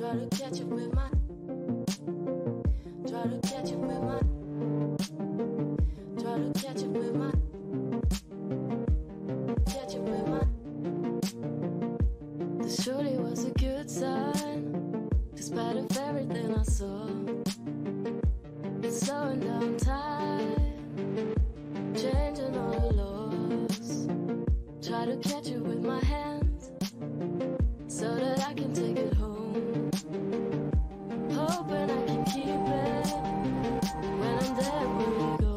Try to catch it with my. Try to catch it with my. Try to catch it with my. Catch it with my. This surely was a good sign, despite of everything I saw. It's slowing down time, changing all the laws. Try to catch it with my hands, so that I can take it home. Hoping I can keep it when I'm dead, when we go.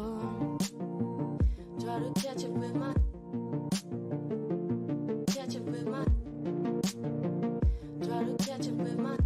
Try to catch it with my. Catch it with my. Try to catch it with my.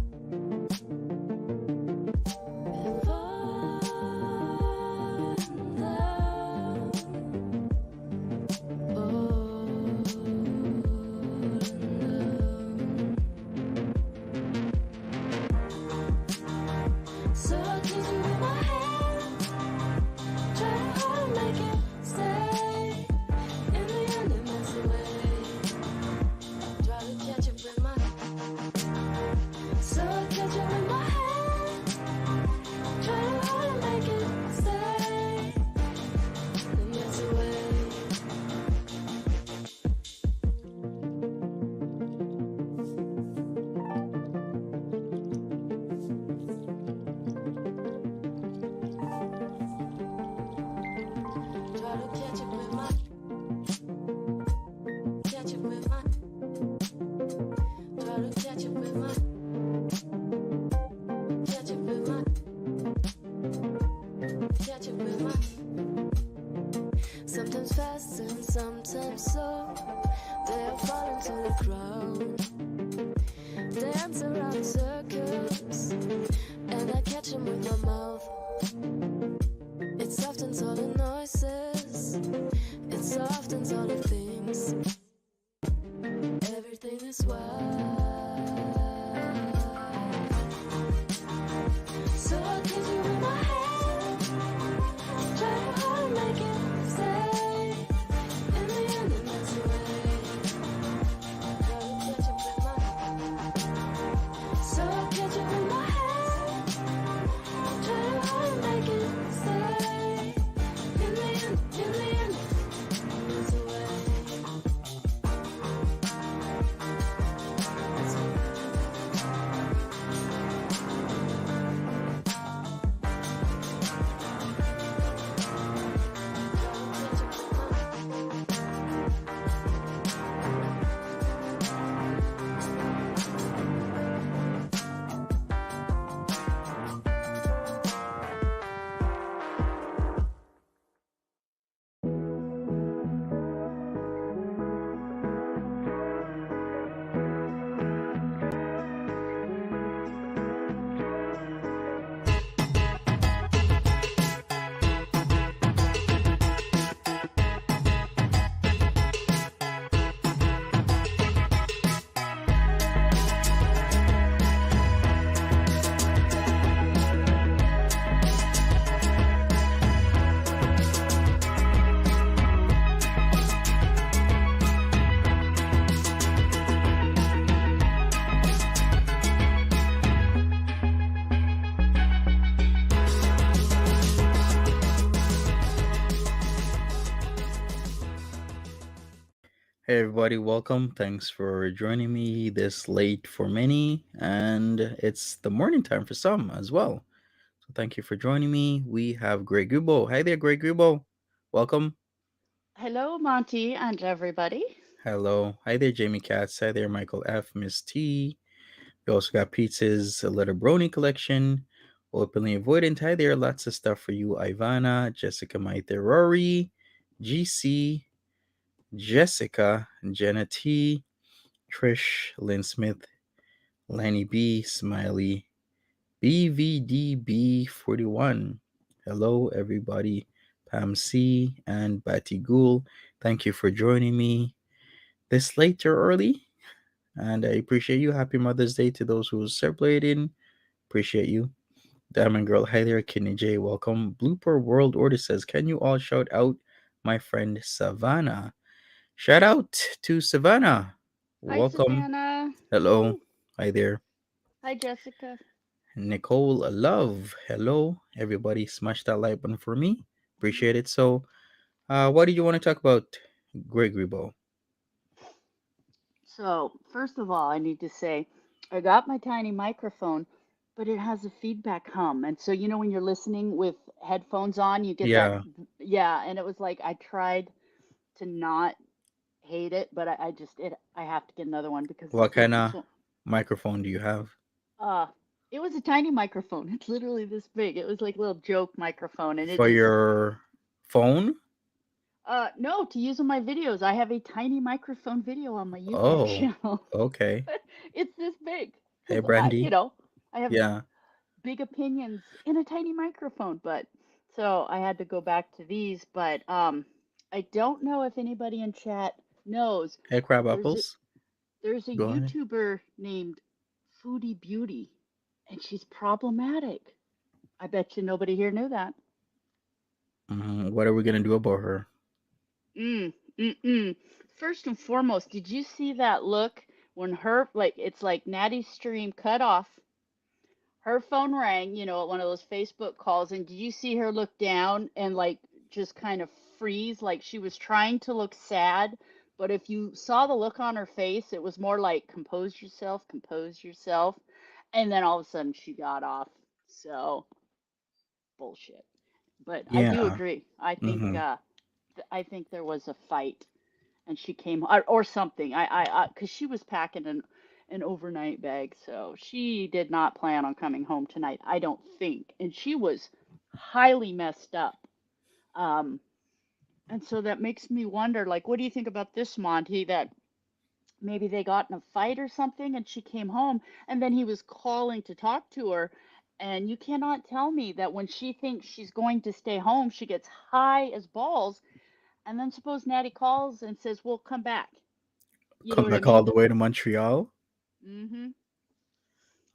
Sometimes fast and sometimes slow, they'll fall into the ground, dance around in circles, and I catch them with my mouth. It softens all the noises, it softens all the things. Everything is wild. So I'll catch you with my hand, try to hold and make it stay. In the end it melts away. Try to catch it with my. So I'll catch you with my hand, try to hold and make it stay. In the end it melts away. Hey everybody, welcome. Thanks for joining me this late for many, and it's the morning time for some as well. So thank you for joining me. We have Greg Gubo. Hi there, Greg Gubo. Welcome. Hello, Monty and everybody. Hello. Hi there, Jamie Katz. Hi there, Michael F. Miss T. We also got Pizza's Letter Brony collection. Openly Avoidant. Hi there, lots of stuff for you, Ivana, Jessica Maite Rory, GC, Jessica, Jenna T, Trish, Lynn Smith, Lanny B, Smiley, BVDB41. Hello, everybody. Pam C and Batty Ghoul. Thank you for joining me this late or early. And I appreciate you. Happy Mother's Day to those who are celebrating. Appreciate you. Diamond Girl, hi there. Kidney J, welcome. Blooper World Order says, can you all shout out my friend Savannah? Shout out to Savannah. Hi, Welcome. Savannah. Hello. Woo. Hi there. Hi, Jessica. Nicole Love. Hello, everybody. Smash that like button for me. Appreciate it. So, what do you want to talk about, Gregory Bo? So, first of all, I need to say I got my tiny microphone, but it has a feedback hum. And so, when you're listening with headphones on, you get that. Yeah. Yeah. And it was like I tried to not hate it, but I have to get another one because What kind this of one, microphone do you have? uh, it was a tiny microphone. It's literally this big. It was like a little joke microphone. And it For just, your phone? no, to use on my videos. I have a tiny microphone video on my YouTube Oh, channel. okay. It's this big Hey, because Brandy. I have Yeah. big opinions in a tiny microphone, but so I had to go back to these. But I don't know if anybody in chat knows. Hey, Crab There's a, Apples. there's a Go ahead. YouTuber named Foodie Beauty, and she's problematic. I bet you nobody here knew that. What are we gonna do about her? Mm, mm-mm. First and foremost, did you see that look when it's like Natty's stream cut off? Her phone rang, at one of those Facebook calls, and did you see her look down and like just kind of freeze, like she was trying to look sad, but if you saw the look on her face, it was more like compose yourself, and then all of a sudden she got off. So, bullshit. But I do Yeah. agree. Mm-hmm. I think there was a fight and she came or something. Because she was packing an overnight bag, so she did not plan on coming home tonight. I don't think, and she was highly messed up. Um, and so that makes me wonder, like, what do you think about this, Monty? That maybe they got in a fight or something, and she came home, and then he was calling to talk to her. And you cannot tell me that when she thinks she's going to stay home, she gets high as balls. And then suppose Natty calls and says, "Well, come back." You know Come what I back all mean? the way to Montreal. Mm-hmm.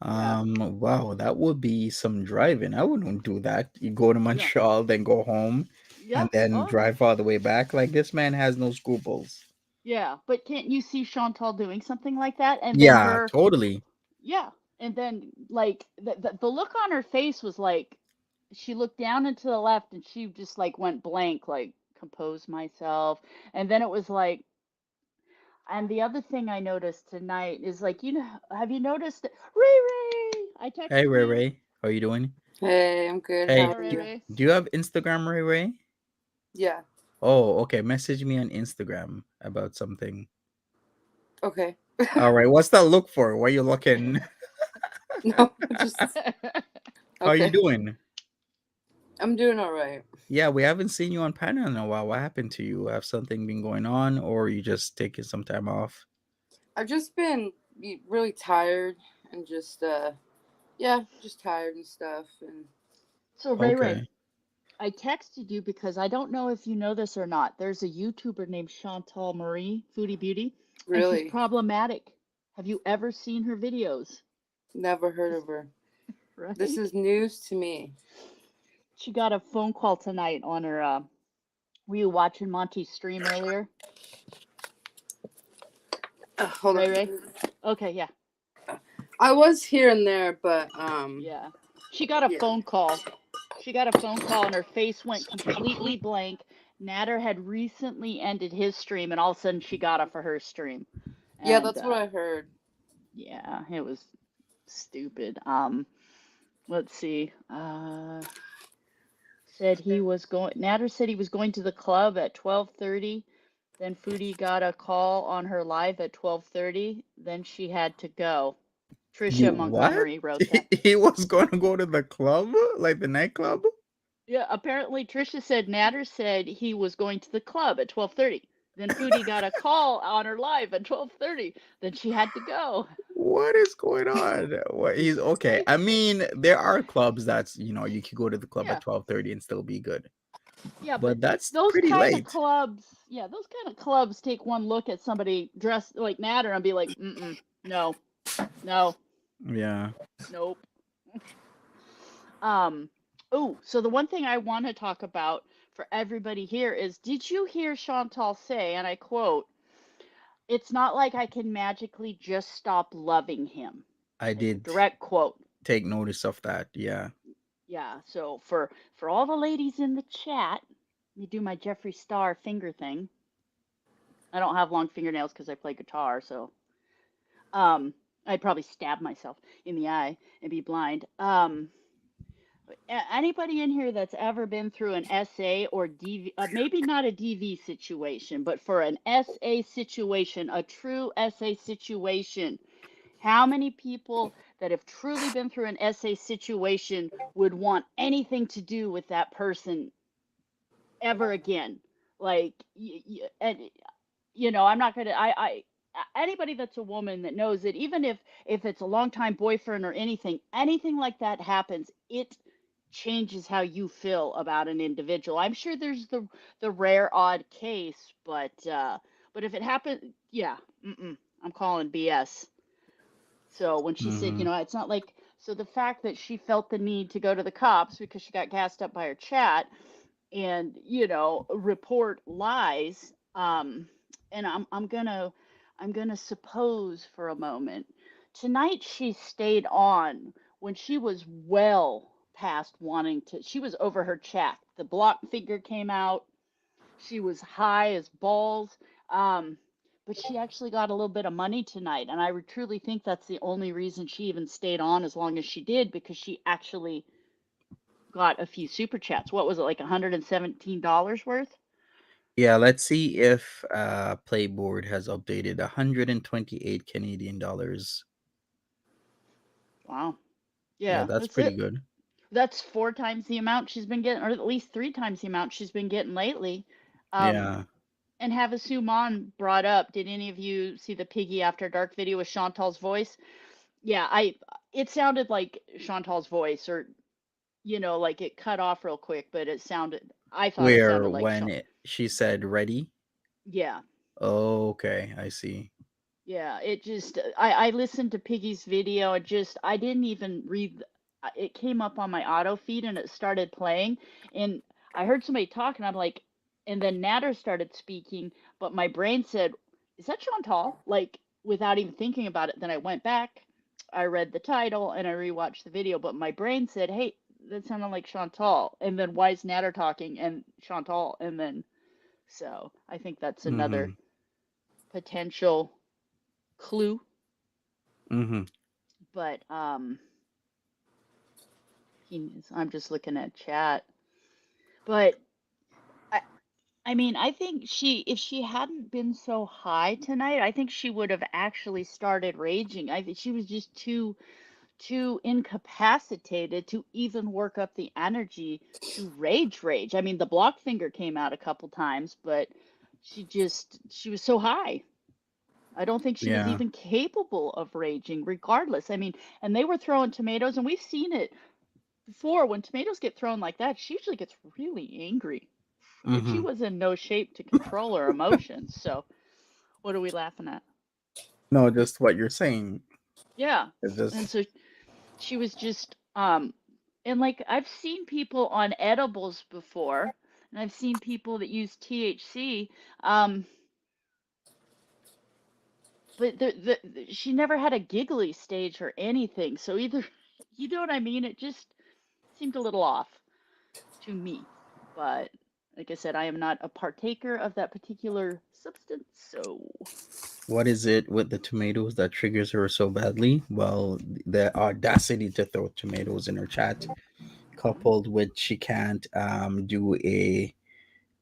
Yeah. Wow, that would be some driving. I wouldn't do that. You go to Yeah. Montreal, then go home, and Yeah. then Oh, drive all the way back. Like this man has no scruples. yeah. But can't you see Chantal doing something like that? And then Yeah, her, totally. yeah. And then like the look on her face was like she looked down and to the left and she just like went blank, like compose myself. And then it was like, and the other thing I noticed tonight is like, have you noticed Ray Ray? I Hey, texted Ray you. Ray, how you doing? Hey, I'm good. Hey, How Hi, are Ray do, you? Ray. do you have Instagram, Ray Ray? Yeah. Oh, okay. Message me on Instagram about something. Okay. All right. What's that look for? Why you looking? No, just How you okay. doing? I'm doing all right. Yeah, we haven't seen you on panel in a while. What happened to you? Have something been going on, or you just taking some time off? I've just been really tired and just tired and stuff. And So Ray Ray, Okay. I texted you because I don't know if you know this or not. There's a YouTuber named Chantal Marie, Foodie Beauty, and she's really, problematic. Have you ever seen her videos? never heard She's of her. This right. is news to me. She got a phone call tonight on her. Were you watching Monty's stream earlier, Hold Ray on. Ray? Okay, yeah, I was here and there, but yeah. She got a yeah, phone call. She got a phone call and her face went completely blank. Nader had recently ended his stream, and all of a sudden she got off of her stream. yeah, And that's what I heard. yeah, it was stupid. Let's see. Said he was going. Nader said he was going to the club at 12:30. Then Foodie got a call on her live at 12:30. Then she had to go. You Trisha what? Montgomery wrote that. He was going to go to the club, like the nightclub? Yeah, apparently Trisha said Nader said he was going to the club at 12:30. Then Foodie got a call on her live at 12:30. Then she had to go. What is going on? What he's okay. Like, I mean, there are clubs that's you could go to the club at yeah. 12:30 and still be good. Yeah, but But that's those pretty kind of late. clubs, yeah, those kind of clubs take one look at somebody dressed like Nader and be like, mm-mm, no, no, Yeah. nope. Um, oh, so the one thing I want to talk about for everybody here is, did you hear Chantal say, and I quote, "It's not like I can magically just stop loving him." I Like did direct quote. take notice of that. Yeah. Yeah. So for all the ladies in the chat, you do my Jeffree Star finger thing. I don't have long fingernails because I play guitar, so I'd probably stab myself in the eye and be blind. Anybody in here that's ever been through an SA or DV, maybe not a DV situation, but for an SA situation, a true SA situation, how many people that have truly been through an SA situation would want anything to do with that person ever again? Like, and I'm not gonna. Anybody that's a woman that knows it, even if it's a longtime boyfriend or anything like that happens, it changes how you feel about an individual. I'm sure there's the rare odd case, but if it happens, yeah, I'm calling BS. So when she said, Mm-hmm. it's not like, so the fact that she felt the need to go to the cops because she got gassed up by her chat and, report lies, and I'm gonna suppose for a moment. Tonight she stayed on when she was well past wanting to, she was over her chat. The block figure came out. She was high as balls. But she actually got a little bit of money tonight, and I truly think that's the only reason she even stayed on as long as she did, because she actually got a few super chats. What was it, like $117 worth? Yeah, let's see if Playboard has updated 128 Canadian dollars. Wow. Yeah, Yeah, that's that's pretty it. good. That's 4 times the amount she's been getting, or at least 3 times the amount she's been getting lately. Um, Yeah. and Havasu Mon brought up, did any of you see the Piggy After Dark video with Chantal's voice? Yeah, it sounded like Chantal's voice, or like it cut off real quick, but I thought it Where sounded like when she said ready? Yeah. Oh, okay, I see. Yeah, it just I listened to Piggy's video. I didn't even read. It came up on my auto feed and it started playing, and I heard somebody talk, and I'm like, and then Nader started speaking, but my brain said, "Is that Chantal?" Like without even thinking about it. Then I went back, I read the title, and I rewatched the video, but my brain said, "Hey, that sounded like Chantal." And then why is Nader talking and Chantal? And then so I think that's another Mm-hmm. potential clue. Mm-hmm. But I'm just looking at chat. But I I mean, I think if she hadn't been so high tonight, I think she would have actually started raging. I think she was just too incapacitated to even work up the energy to rage. I mean, the block finger came out a couple times, but she was so high. I don't think she was Yeah. even capable of raging regardless. I mean, and they were throwing tomatoes, and we've seen it before. When tomatoes get thrown like that, she usually gets really angry. And she Mm-hmm. was in no shape to control her emotions. So, what are we laughing at? No, just what you're saying. Yeah. It's And just so she was just, and like I've seen people on edibles before, and I've seen people that use THC, but she never had a giggly stage or anything. So either, you know what I mean? It just seemed a little off to me. But like I said, I am not a partaker of that particular substance. So, what is it with the tomatoes that triggers her so badly? Well, the audacity to throw tomatoes in her chat, coupled with she can't do a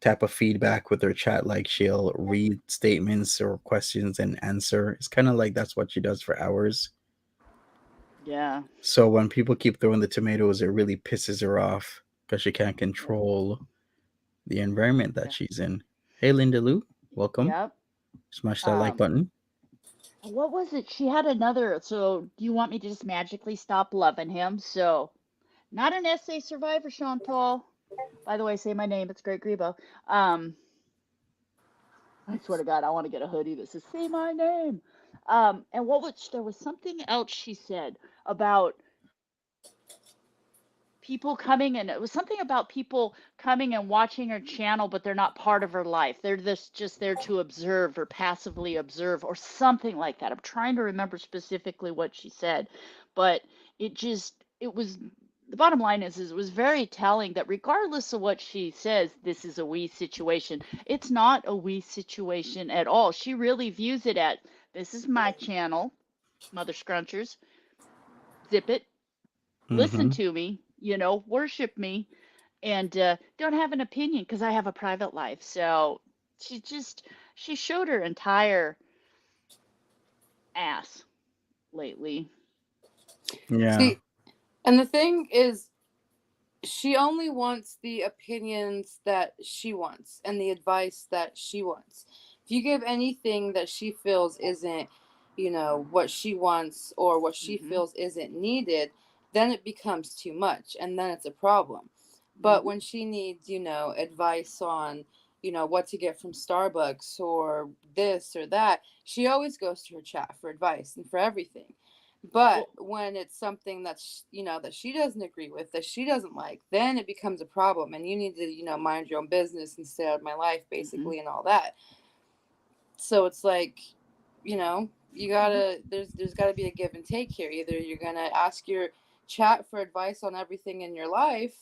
type of feedback with her chat, like she'll read statements or questions and answer. It's kind of like that's what she does for hours. yeah. So when people keep throwing the tomatoes, it really pisses her off because she can't Yep. control the environment that Yeah. she's in. Hey, Linda Lou, welcome. Yep. Smash that like Um, button. what was it? She had another. So, do you want me to just magically stop loving him? So, not an essay survivor, Chantal. By the way, say my name. It's Great Grebo. Um, I swear to God, I want to get a hoodie that says "Say my name." And there was something else she said about people coming, and it was something about people coming and watching her channel, but they're not part of her life. They're just there to observe or passively observe or something like that. I'm trying to remember specifically what she said, but it was, the bottom line is it was very telling that regardless of what she says, this is a we situation. It's not a we situation at all. She really views it at, this is my channel, Mother Scrunchers, zip it, listen Mm-hmm. to me, worship me, and don't have an opinion because I have a private life. So she showed her entire ass lately. Yeah. See, and the thing is, she only wants the opinions that she wants and the advice that she wants. If you give anything that she feels isn't, what she wants or what she Mm-hmm. feels isn't needed, then it becomes too much and then it's a problem. But Mm-hmm. when she needs, advice on, what to get from Starbucks or this or that, she always goes to her chat for advice and for everything. But Well, when it's something that's, that she doesn't agree with, that she doesn't like, then it becomes a problem. And you need to, mind your own business and stay out of my life, mm-hmm. basically, and all that. So it's like, you gotta, there's gotta be a give and take here. Either you're gonna ask your chat for advice on everything in your life,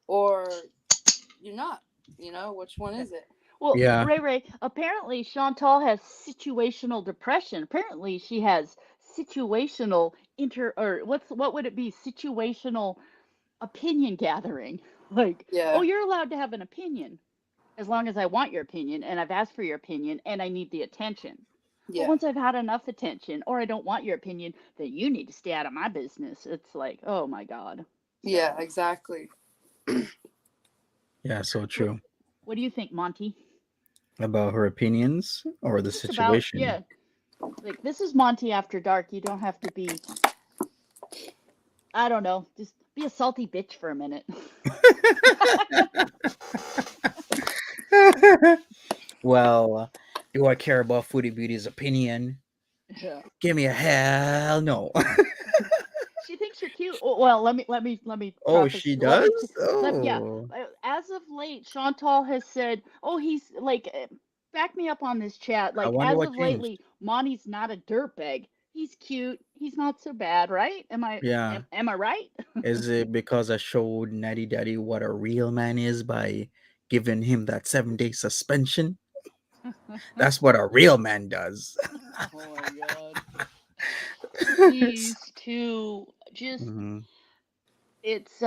or you're not. Which one is it? Well, Yeah. Ray, apparently Chantal has situational depression. Apparently she has situational or what would it be? Situational opinion gathering. Like, oh, Yeah, you're allowed to have an opinion as long as I want your opinion and I've asked for your opinion and I need the attention. But yeah, once I've had enough attention or I don't want your opinion, then you need to stay out of my business. It's like, oh my God. yeah, So, exactly. Yeah, so what true. what do you think, Monty? About her opinions or the Just about, situation. yeah. Like, this is Monty After Dark. You don't have to be, I don't know, just be a salty bitch for a minute. Well, do I care about Foodie Beauty's opinion? Yeah. Give me a hell no. She thinks you're cute. Well, let me Oh, preface. she Let me does? t- let yeah. Oh. As of late, Chantal has said, "Oh, he's like, back me up on this chat. I Like, wonder as what of lately, changed. Monty's not a dirtbag. He's cute. He's not so bad, right? Am I Yeah. am I right?" Is it because I showed Natty Daddy what a real man is by giving him that 7-day suspension? That's what a real man does. Oh my God. These two just Mhm. it's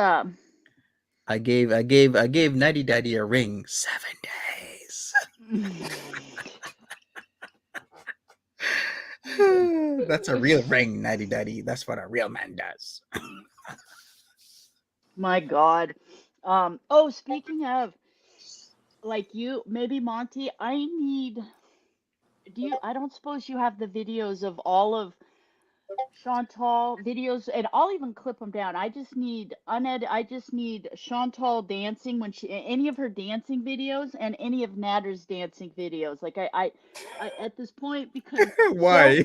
I gave Natty Daddy a ring. 7 days. That's a real ring, Natty Daddy. That's what a real man does. My God. Oh, speaking of, like, you, maybe Monty, I don't suppose you have the videos of all of Chantal videos, and I'll even clip them down. I just need Chantal dancing any of her dancing videos and any of Natter's dancing videos. Like, I at this point, because they'll Why?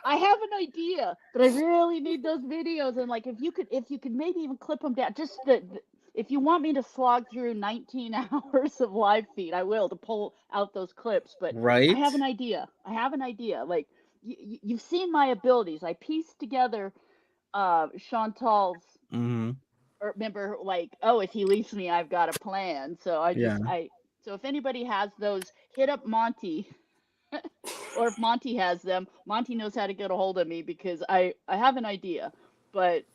I have an idea, but I really need those videos. And like, if you could maybe even clip them down, just if you want me to slog through 19 hours of live feed, I will, to pull out those clips. But I Right? have an idea. I have an idea. Like, you've seen my abilities. I pieced together Chantal's. Mm-hmm. Or remember, like, oh, if he leaves me, I've got a plan. So Yeah. so if anybody has those, hit up Monty. Or if Monty has them, Monty knows how to get a hold of me because I have an idea, but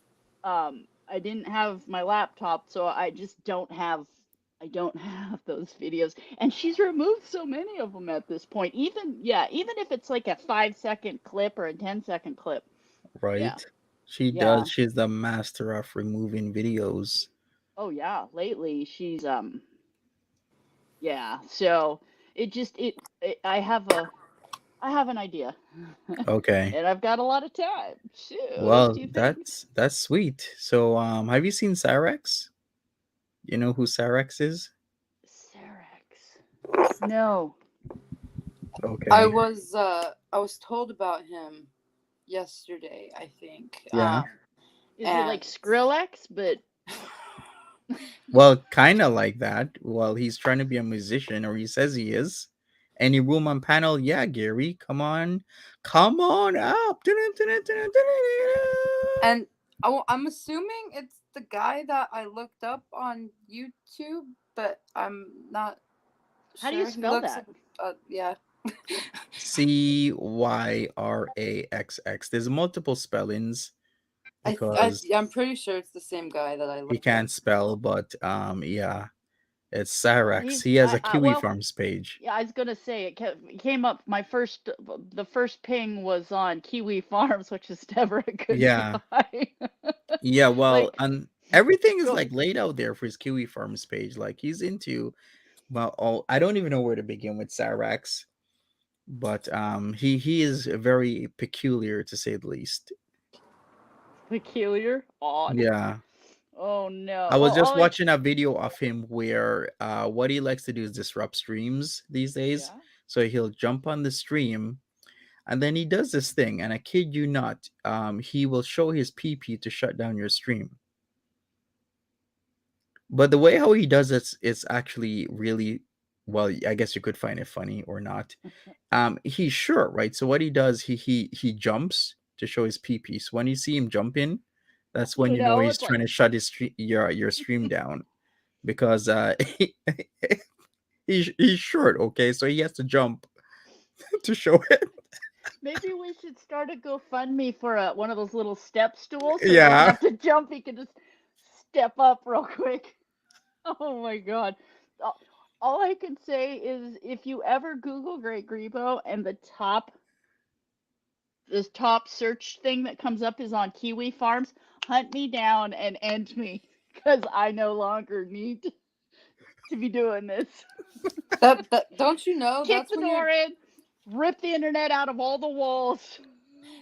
I didn't have my laptop, so I don't have those videos. And she's removed so many of them at this point. Even if it's like a 5-second clip or a 10-second clip. Yeah. Right? She Yeah. does. She's the master of removing videos. Oh yeah, lately she's yeah. So it I have an idea. Okay. And I've got a lot of time. Shoot, what Well, do you think? that's sweet. So, have you seen Cyrex? You know who Cyrex is? Cerex. No. I Okay. was uh I was told about him yesterday, I think. Yeah. Is it And like Skrillex, but Well, kind of like that. Well, he's trying to be a musician, or he says he is. Any room on panel? Yeah, Gary, come on up. And I'm assuming it's the guy that I looked up on YouTube, but I'm not How do you sure. He spell looks that? yeah. Cyyxx. There's multiple spellings because I'm pretty sure it's the same guy that I he looked up. can't spell, but yeah, it's Cyrax. He's He has a I Kiwi well, Farms page. yeah, I was gonna say it came up. The first ping was on Kiwi Farms, which is never a good Yeah, sign. yeah. Well, Like, and everything is go. like laid out there for his Kiwi Farms page. Like he's into, well, oh, I don't even know where to begin with Cyrax, but he is very peculiar to say the least. Peculiar, odd. Yeah. Oh no. I was Well, just watching a video of him where what he likes to do is disrupt streams these days. yeah. So he'll jump on the stream and then he does this thing, and I kid you not, he will show his PP to shut down your stream. But the way how he does it is actually really, well, I guess you could find it funny or not. He's short, right? So what he does, he jumps to show his PP. So when you see him jump in, that's when You you know know, he's it's like trying to shut your stream down because he's short, okay? So he has to jump to show it. maybe we should start a GoFundMe for one of those little step stools so he doesn't Yeah. have to jump. He can just step up real quick. Oh my God. All all I can say is if you ever Google Great Grebo and this top search thing that comes up is on Kiwi Farms, hunt me down and end me because I no longer need to be doing this. That don't you know Kick the door in, rip the internet out of all the walls,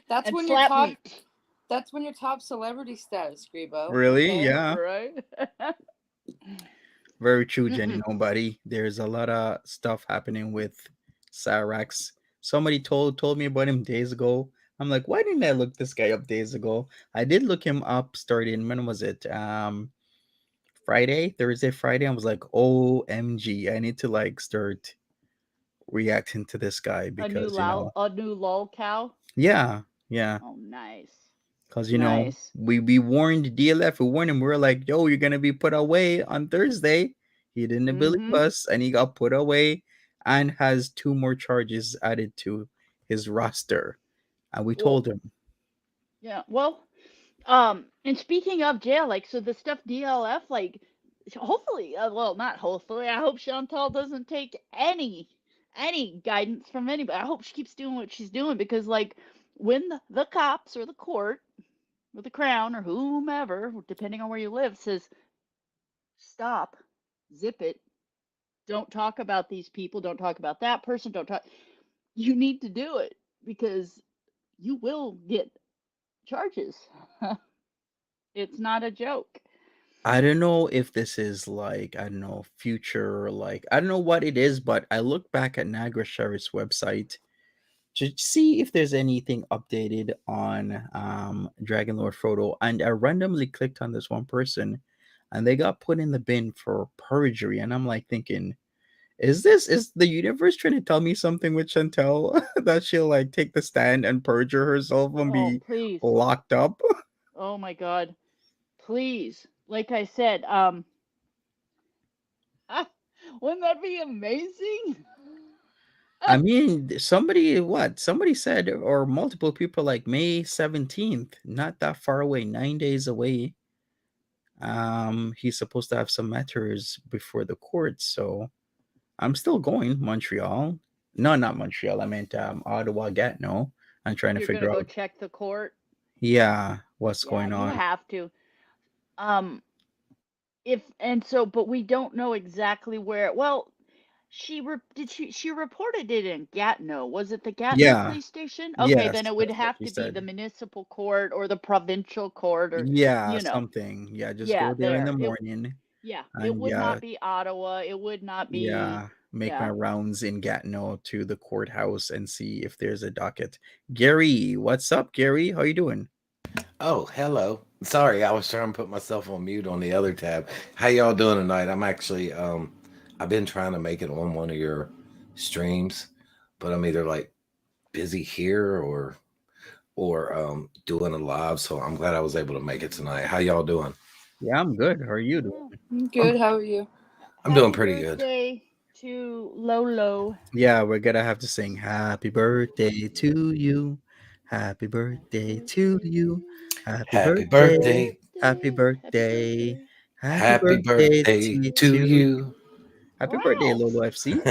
that's and when you're slap top mute. that's when you're top celebrity status, Grebo. Really? Okay. Yeah. Right? Very true, Jenny. Mm-mm. Nobody. There's a lot of stuff happening with Cyrax. Somebody told me about him days ago. I'm like, why didn't I look this guy up days ago? I did look him up starting, when was it? Thursday, Friday. I was like, OMG, I need to like start reacting to this guy because A new lol cow. yeah, yeah. Oh, nice, Because nice. we warned DLF, we warned him, we were like, yo, you're gonna be put away on Thursday. He didn't believe Mm-hmm. us and he got put away and has two more charges added to his roster. And we Well, told him. yeah. Well, and speaking of jail, like, so the stuff DLF, like, hopefully, well, not hopefully, I hope Chantal doesn't take any guidance from anybody. I hope she keeps doing what she's doing because, like, when the cops or the court or the crown or whomever, depending on where you live, says stop, zip it, don't talk about these people, don't talk about that person, don't talk. You need to do it because you will get charges. It's not a joke. I don't know if this is like, I don't know, future, like, I don't know what it is, but I look back at Niagara Sheriff's website to see if there's anything updated on Dragon Lord Frodo, and I randomly clicked on this one person, and they got put in the bin for perjury, and I'm like thinking, is the universe trying to tell me something with Chantel that she'll like take the stand and perjure herself and Oh, be please. locked up? Oh my God. Please. Like I said, ah, wouldn't that be amazing? I mean, somebody said, or multiple people, like May 17th, not that far away, 9 days away. He's supposed to have some matters before the court, so I'm still going Montreal. No, not Montreal. I meant Ottawa, Gatineau. I'm trying to You're gonna figure go out, check the court? yeah, what's Yeah, going you on. have to. Um, if and so, but we don't know exactly where. Well, she reported it in Gatineau. Was it the Gatineau Yeah, police station? Okay, yes, then it would that's what have she to be the said. municipal court or the provincial court or Yeah, you know. something. Yeah, just Yeah, go there in the there. morning It and would yeah, not be Ottawa. It would not be yeah, make my yeah. rounds in Gatineau to the courthouse and see if there's a docket. Gary, what's up, Gary? How you doing? Oh, hello. Sorry, I was trying to put myself on mute on the other tab. How y'all doing tonight? I'm actually I've been trying to make it on one of your streams, but I'm either like busy here or doing a live, so I'm glad I was able to make it tonight. How y'all doing? Yeah, I'm good. How are you doing? Yeah. Good. How are you? I'm doing Happy pretty good. birthday to Lolo. Yeah, we're gonna have to sing "Happy Birthday to you, Happy Happy Birthday to birthday to you, you. Happy Happy Birthday, birthday. Happy Birthday. Happy Birthday, birthday. Happy Happy Birthday birthday to to you. you. Happy birthday, Wow. Lolo FC.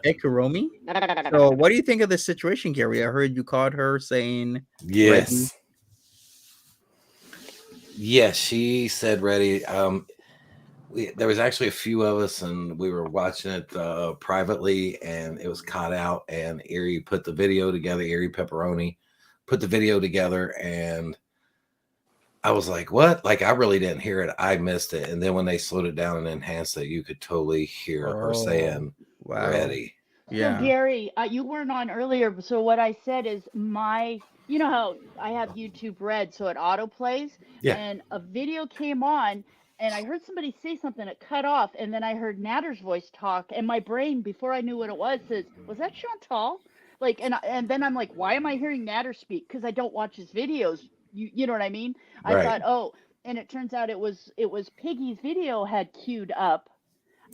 Hey, Kuromi. So, what do you think of this situation, Gary? I heard you called her saying ready. Yes. Yes, she said ready. There was actually a few of us, and we were watching it privately, and it was caught out. And Erie put the video together. Erie Pepperoni put the video together, and I was like, "What?" Like, I really didn't hear it. I missed it. And then when they slowed it down and enhanced it, you could totally hear her Oh, saying wow. "ready." So Yeah. Gary, you weren't on earlier. So what I said is you know how I have YouTube Red, so it auto plays, Yeah. and a video came on, and I heard somebody say something, it cut off, and then I heard Nader's voice talk, and my brain, before I knew what it says, was that Chantal? Like, and then I'm like, why am I hearing Nader speak? Because I don't watch his videos. You know what I mean? I Right. thought, oh, and it turns out it was Piggy's video had queued up,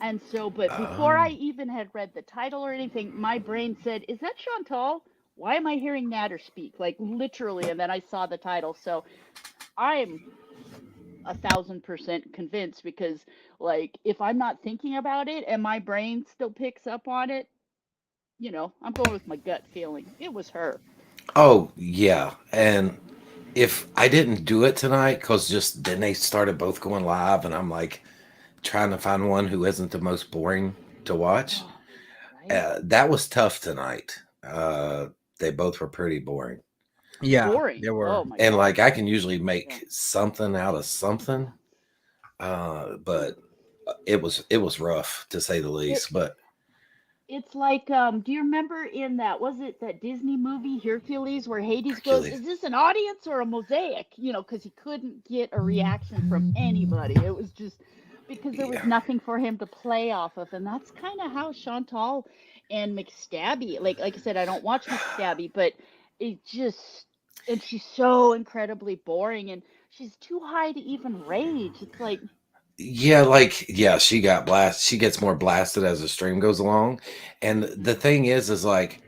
and so, but before I Um, even had read the title or anything, my brain said, "Is that Chantal? Why am I hearing Nader speak?" Like literally, and then I saw the title. So I'm 1,000% convinced because, like, if I'm not thinking about it and my brain still picks up on it, I'm going with my gut feeling. It was her. oh yeah, and if I didn't do it tonight, because just then they started both going live, and I'm like trying to find one who isn't the most boring to watch. Oh, right? That was tough tonight. They both were pretty boring, Yeah, Boring. there Oh were. my and God. like I can usually Yeah. make something out of something, but it was rough to say the It least. But It's like, do you remember in that, was it that Disney movie Hercules where Hades goes, Hercules, is this an audience or a mosaic? Because he couldn't get a reaction from anybody. It was just because there was yeah, nothing for him to play off of. And that's kind of how Chantal and McStabby, like I said, I don't watch McStabby, but it just, and she's so incredibly boring and she's too high to even rage. It's like, yeah, like yeah, she got blast. She gets more blasted as the stream goes along, and the mhm, thing is like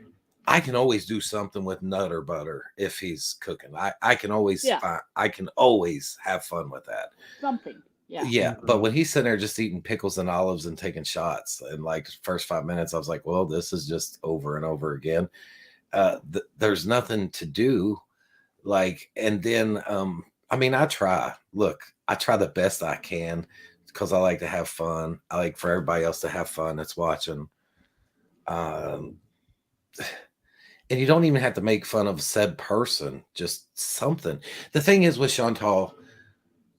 I can always do something with Nutter Butter if he's cooking. I can always yeah, find I can always have fun with that. something. Yeah. Yeah, but Mhm. when he's sitting there just eating pickles and olives and taking shots, and like first 5 minutes, I was like, well, this is just over and over again. There's nothing to do. Like, and then I mean, I try. Look, I try the best I can because I like to have fun. I like for everybody else to have fun that's watching. Um, and you don't even have to make fun of said person, just something. The thing is with Chantal,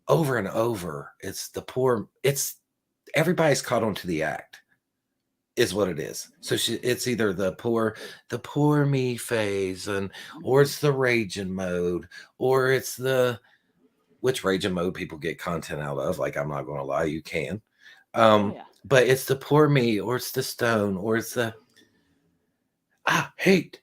over and over, it's the poor, it's everybody's caught on to the act, is what it is. So it's either the poor me phase, and or Mhm. it's the raging mode, or it's the which raging mode people get content out of. Like, I'm not gonna lie, you can. Oh, yeah. But it's the poor me, or it's the stone, or it's the I hate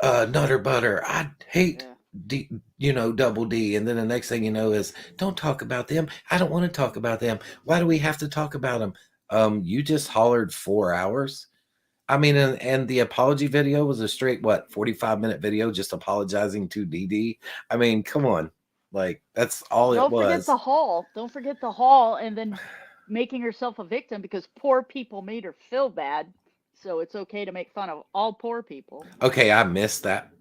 Nutter Butter. I hate Yeah. D, double D. And then the next thing you know is, don't talk about them. I don't want to talk about them. Why do we have to talk about them? You just hollered 4 hours. I mean, and the apology video was a straight, what, 45-minute video just apologizing to DD. I mean, come on. Like, that's all it Don't forget was. the haul. Don't forget the haul and then making herself a victim because poor people made her feel bad. So it's okay to make fun of all poor people. Okay, I missed that.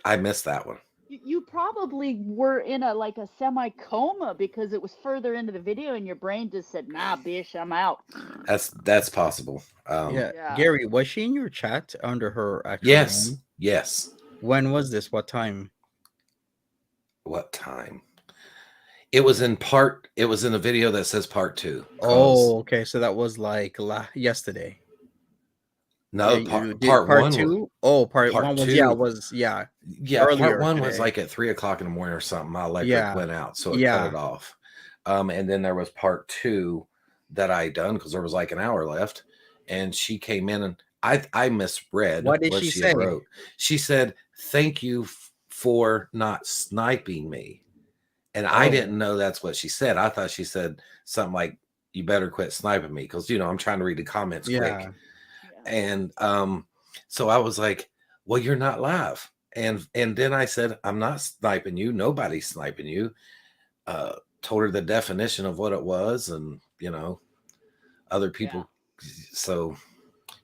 I missed that one. You probably were in a like a semi coma because it was further into the video and your brain just said, "Nah, bitch, I'm out." That's possible. Yeah, Yeah. Gary, was she in your chat under her actual Yes, name? yes. When was this? What time? What time? It was in a video that says part two. Cause Oh, okay. So that was like yesterday. Yeah, No, you part did part part one, two. Oh, part part one two, was yeah, part earlier one was today. like at 3 o'clock in the morning or something. My electric Yeah, went out, so it cut yeah. it off. And then there was part two that I done because there was like an hour left, and she came in and I misread What did what she she had say? wrote. She said, "Thank you for not sniping me," and I Oh, didn't know that's what she said. I thought she said something like, "You better quit sniping me," because I'm trying to read the comments quick. yeah. Yeah. And so I was like, well, you're not live. And then I said, I'm not sniping you. Nobody's sniping you. Told her the definition of what it was, and other Yeah. people. So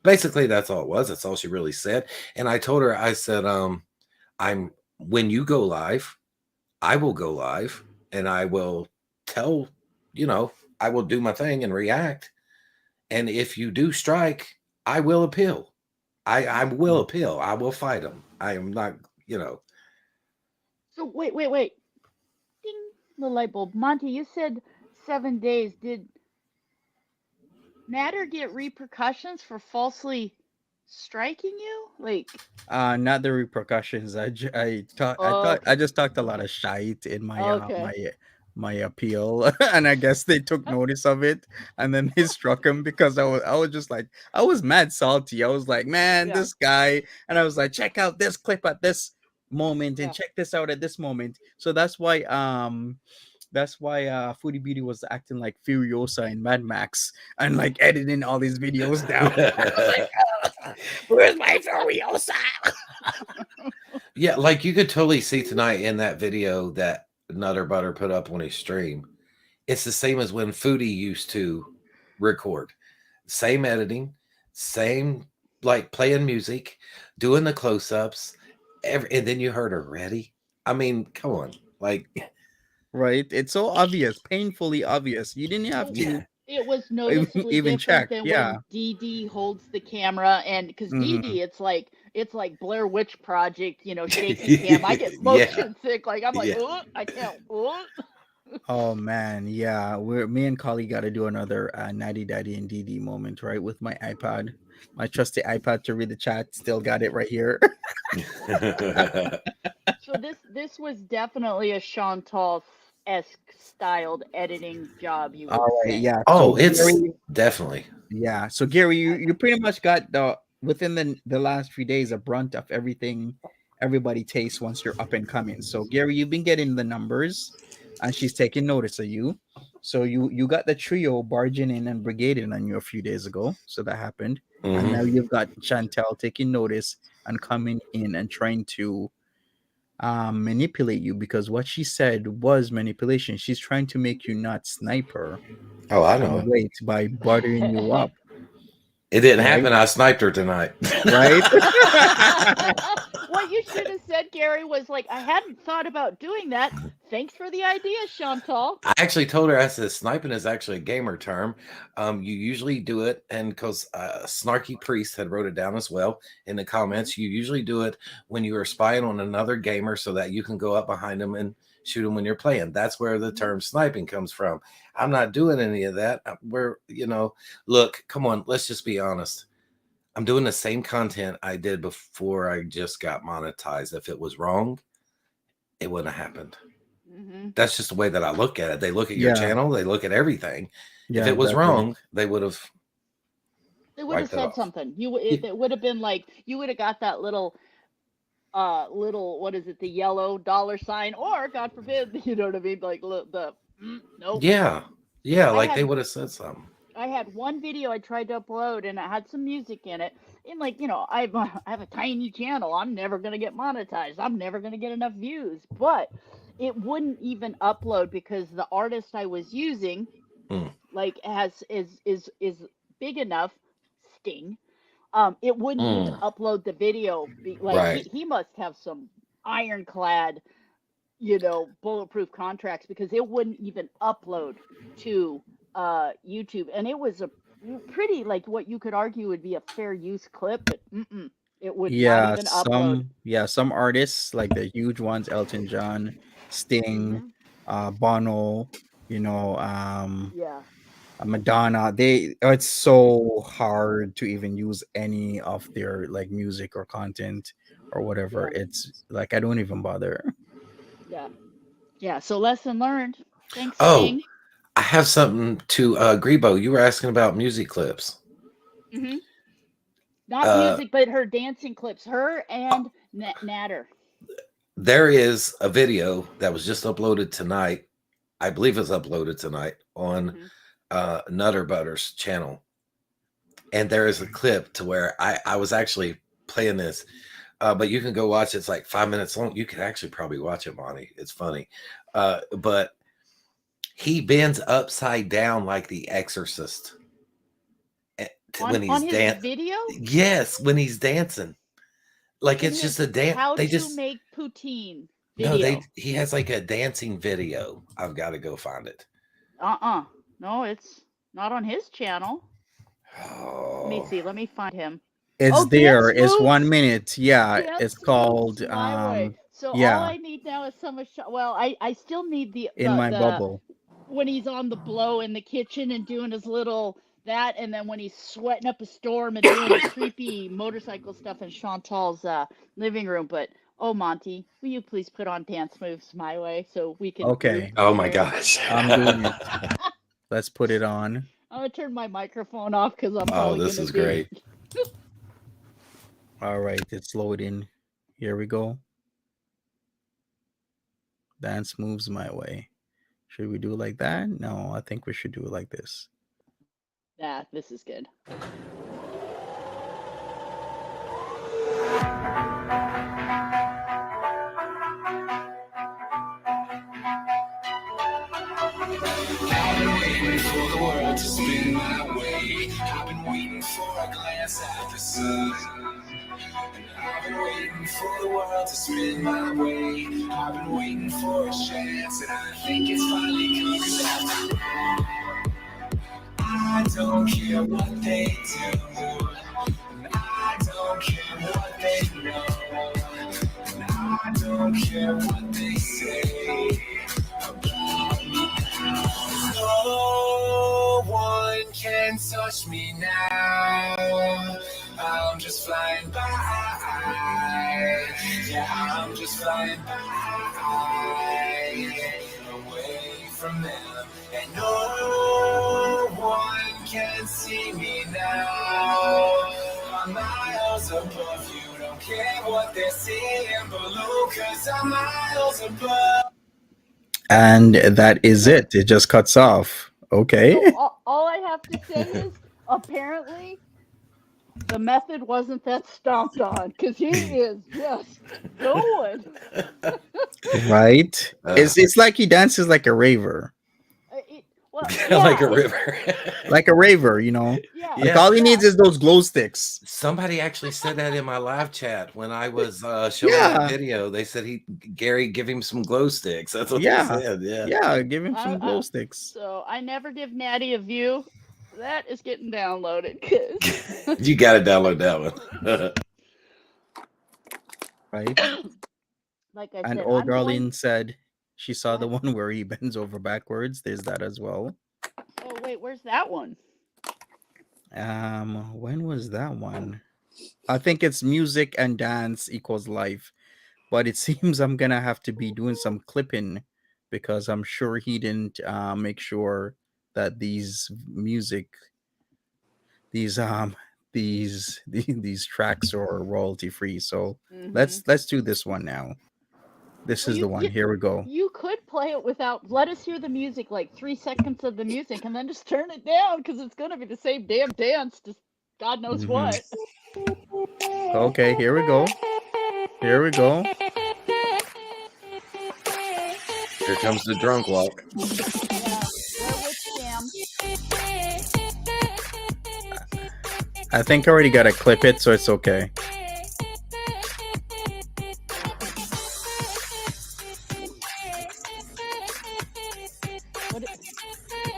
basically that's all it was. That's all she really said. And I told her, I said, I'm when you go live, I will go live and I will tell, I will do my thing and react. And if you do strike, I will appeal. I will Mm. appeal. I will fight them. I am not, So wait. Ding, the light bulb. Monty, you said 7 days. Did Nader get repercussions for falsely striking you? Like, Not the repercussions. oh, I okay, just talked a lot of shite in okay. my appeal, and I guess they took notice of it, and then they struck him because I was just like, I was mad salty. I was like, man, Yeah, this guy, and I was like, check out this clip at this moment, and yeah. check this out at this moment. So that's why Foodie Beauty was acting like Furiosa in Mad Max and like editing all these videos down. I was like, where's my Furiosa? yeah, like you could totally see tonight in that video that Nutter Butter put up on his stream. It's the same as when Foodie used to record. Same editing, same like playing music, doing the close-ups, and then you heard her ready. I mean, come on. Like, Right? It's so obvious, painfully obvious. You didn't have It, to yeah, it was noticeably even different check. than Yeah. when Dee Dee holds the camera, and because Dee Mhm. Dee, it's like Blair Witch Project, shaky cam. I get yeah, motion sick. Like I'm like, yeah. oh, I can't. Oh. Oh man, yeah. Me and Collie got to do another Natty Daddy and DD moment, right? With my iPad, my trusty iPad to read the chat. Still got it right here. So this was definitely a Chantal-esque styled editing job, you would All right, say. yeah. So Oh, it's Gary, definitely. yeah. So Gary, you Okay. you pretty much got the within the last 3 days a brunt of everything everybody tastes once you're up and coming. So Gary, you've been getting the numbers, and she's taking notice of you. So you got the trio barging in and brigading on you a few days ago. So that happened, and now Hmm. you've got Chantel taking notice and coming in and trying to manipulate you, because what she said was manipulation. She's trying to make you not snipe her Oh, I and know. wait by buttering you up, It didn't right? happen. I sniped her tonight. Right? What you should have said, Gary, was like, I hadn't thought about doing that. Thanks for the idea, Chantal. I actually told her, I said, sniping is actually a gamer term. You usually do it, and because Snarky Priest had wrote it down as well in the comments, you usually do it when you are spying on another gamer so that you can go up behind them and shoot them when you're playing. That's where the term sniping comes from. I'm not doing any of that. Look, come on, let's just be honest. I'm doing the same content I did before I just got monetized. If it was wrong, it wouldn't have happened. Hmm. That's just the way that I look at it. They look at your Yeah, channel, they look at everything. If yeah, it was exactly. wrong, they would have They would have wiped it said off. something. Y- It would have been like you would have got that little what is it, the yellow dollar sign, or God forbid, you know what I mean, like nope. Yeah. Yeah, I like they had would have said something. I had one video I tried to upload and it had some music in it. And like, I have a tiny channel. I'm never going to get monetized. I'm never going to get enough views. But it wouldn't even upload because the artist I was using Mm, like is big enough, Sting. It wouldn't even mm, upload the video. Like he right. he must have some ironclad, bulletproof contracts because it wouldn't even upload to YouTube, and it was a pretty like what you could argue would be a fair use clip, but it would not Yeah, even upload. some artists like the huge ones, Elton John, Sting, Hmm. Bono, Yeah. Madonna. It's so hard to even use any of their like music or content or whatever. Yeah. It's like I don't even bother. Yeah. Yeah. So lesson learned. Thanks, Oh, Sting. I have something to Grebo. You were asking about music clips. Hmm. Not Uh, music, but her dancing clips. Her and Nader. there is a video that was just uploaded tonight. I believe it's uploaded tonight on Nutter Butter's channel. And there is a clip to where I was actually playing this, but you can go watch it. It's like 5 minutes long. You could actually probably watch it, Monty. It's funny. But he bends upside down like the Exorcist when he's On his dancing. video? Yes, when he's dancing. Like In it's his just a dance. How They to just make poutine no, video. he has like a dancing video. I've got to go find it. No, it's not on his channel. Let me Oh, see. Let me find him. It's Oh, there. Dance It's 1 Moves. minute. Yeah, Dance it's called Moves My Way. So all yeah, I need now is someone. Well, I still need In My Bubble. when he's on the blow in the kitchen and doing his little that, and then when he's sweating up a storm and doing the creepy motorcycle stuff in Chantal's living room. But oh, Monty, will you please put on Dance Moves My Way so we can Okay. oh my share? gosh. I'm doing it. Let's put it on. I'm gonna turn my microphone off because I'm Oh, probably this gonna is do great. All right, it's loading. Here we go. Dance Moves My Way. Should we do it like that? No, I think we should do it like this. Yeah, this is good. I've been waiting for the world to spin my way. I've been waiting for a glance at the sun. And I've been waiting for the world to spin my way. I've been waiting for a chance, and I think it's finally coming. 'Cause I don't care what they do, and I don't care what they know, and I don't care what they say about me. No one can touch me now. I'm just flying by. Yeah, I'm just flying by, away from them. And no one can see me now. I'm miles above you. Don't care what they're seeing below, 'cause I'm miles above. And that is it. It just cuts off. Okay. So all I have to say is apparently the method wasn't that stomped on because he is just going. Right? It's like he dances like a raver. Like a river. Like a raver, you know. Yeah. Like all he needs is those glow sticks. Somebody actually said that in my live chat when I was showing that video. They said Gary, give him some glow sticks. That's what they said. Yeah. Yeah, give him some glow sticks. So I never give Natty a view. That is getting downloaded. 'Cause You got to download that one. Right? like I And said, old I'm Darlene going... said she saw the one where he bends over backwards. There's that as well. Oh wait, where's that one? When was that one? I think it's music and dance equals life. But it seems I'm gonna have to be doing some clipping because I'm sure he didn't make sure that these tracks are royalty free. So let's do this one now. This is the one. Here we go. You could play it without. Let us hear the music, like 3 seconds of the music, and then just turn it down because it's gonna be the same damn dance. Just God knows what. Okay, here we go. Here we go. Here comes the drunk walk. I think I already got to clip it, so it's okay.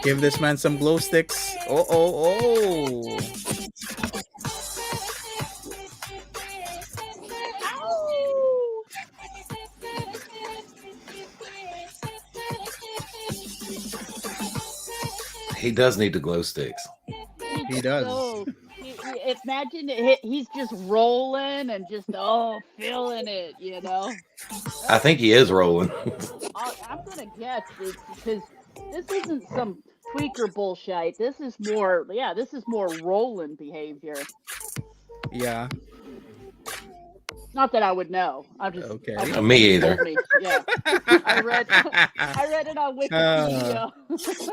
Give this man some glow sticks. Oh. He does need the glow sticks. He does. So imagine he's just rolling and just feeling it, you know. I think he is rolling. I'm gonna guess it's because this isn't some tweaker bullshit. This is more rolling behavior. Yeah. Not that I would know. I'm just Okay. Me either. told me. Yeah, I read it on Wikipedia.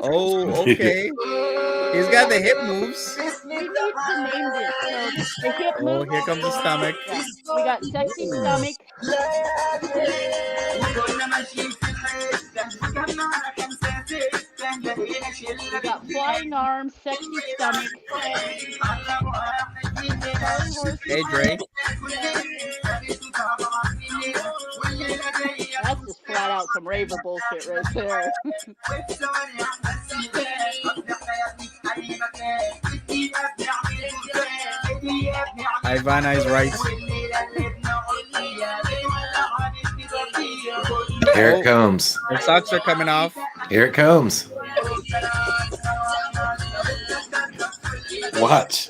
Oh, okay. He's got the hip moves. We need to name this. So the hip Oh, move. here comes the stomach. Yeah. We got sexy stomach. We got flying arms, sexy stomach. Hey, Dre. That's just flat out some raver bullshit right there. Ivana is right. Here it comes. The socks are coming off. Here it comes. Watch.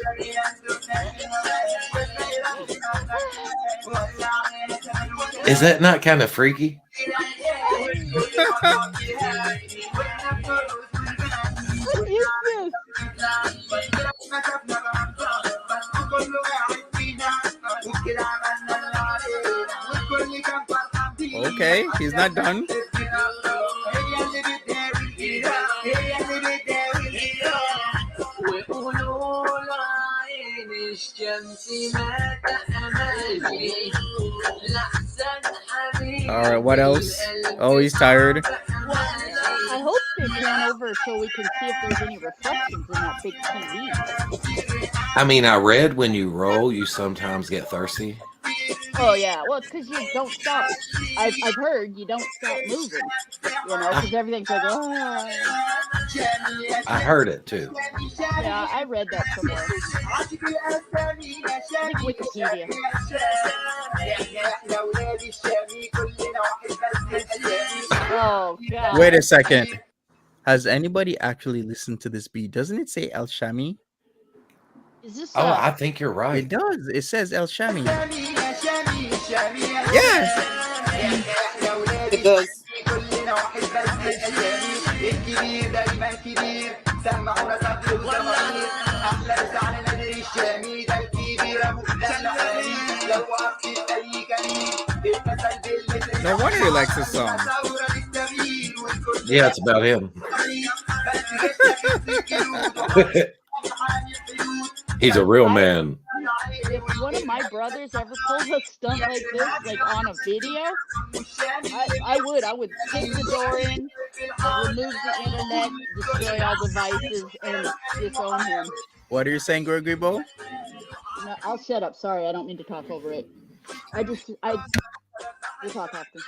Is that not kind of freaky? What is this? Okay, he's not done. All right, what else? Oh, he's tired. I hope they pan over so we can see if there's any reflections in that big TV. I mean, I read when you roll, you sometimes get thirsty. Oh yeah, well it's because you don't stop. I've heard you don't stop moving. You know, because everything's like, oh. I heard it too. Yeah, I read that somewhere. I think Wikipedia. Oh god. Wait a second. Has anybody actually listened to this beat? Doesn't it say El Shami? Is this? Oh, I think you're right. It does. It says El Shami. Yeah. It does. No wonder he likes this song. Yeah, it's about him. He's a real man. If one of my brothers ever pulls a stunt like this, like on a video, I would kick the door in, remove the internet, destroy all devices, and disown him. What are you saying, Gregory Bo? No, I'll shut up. Sorry, I don't mean to talk over it. We'll talk after.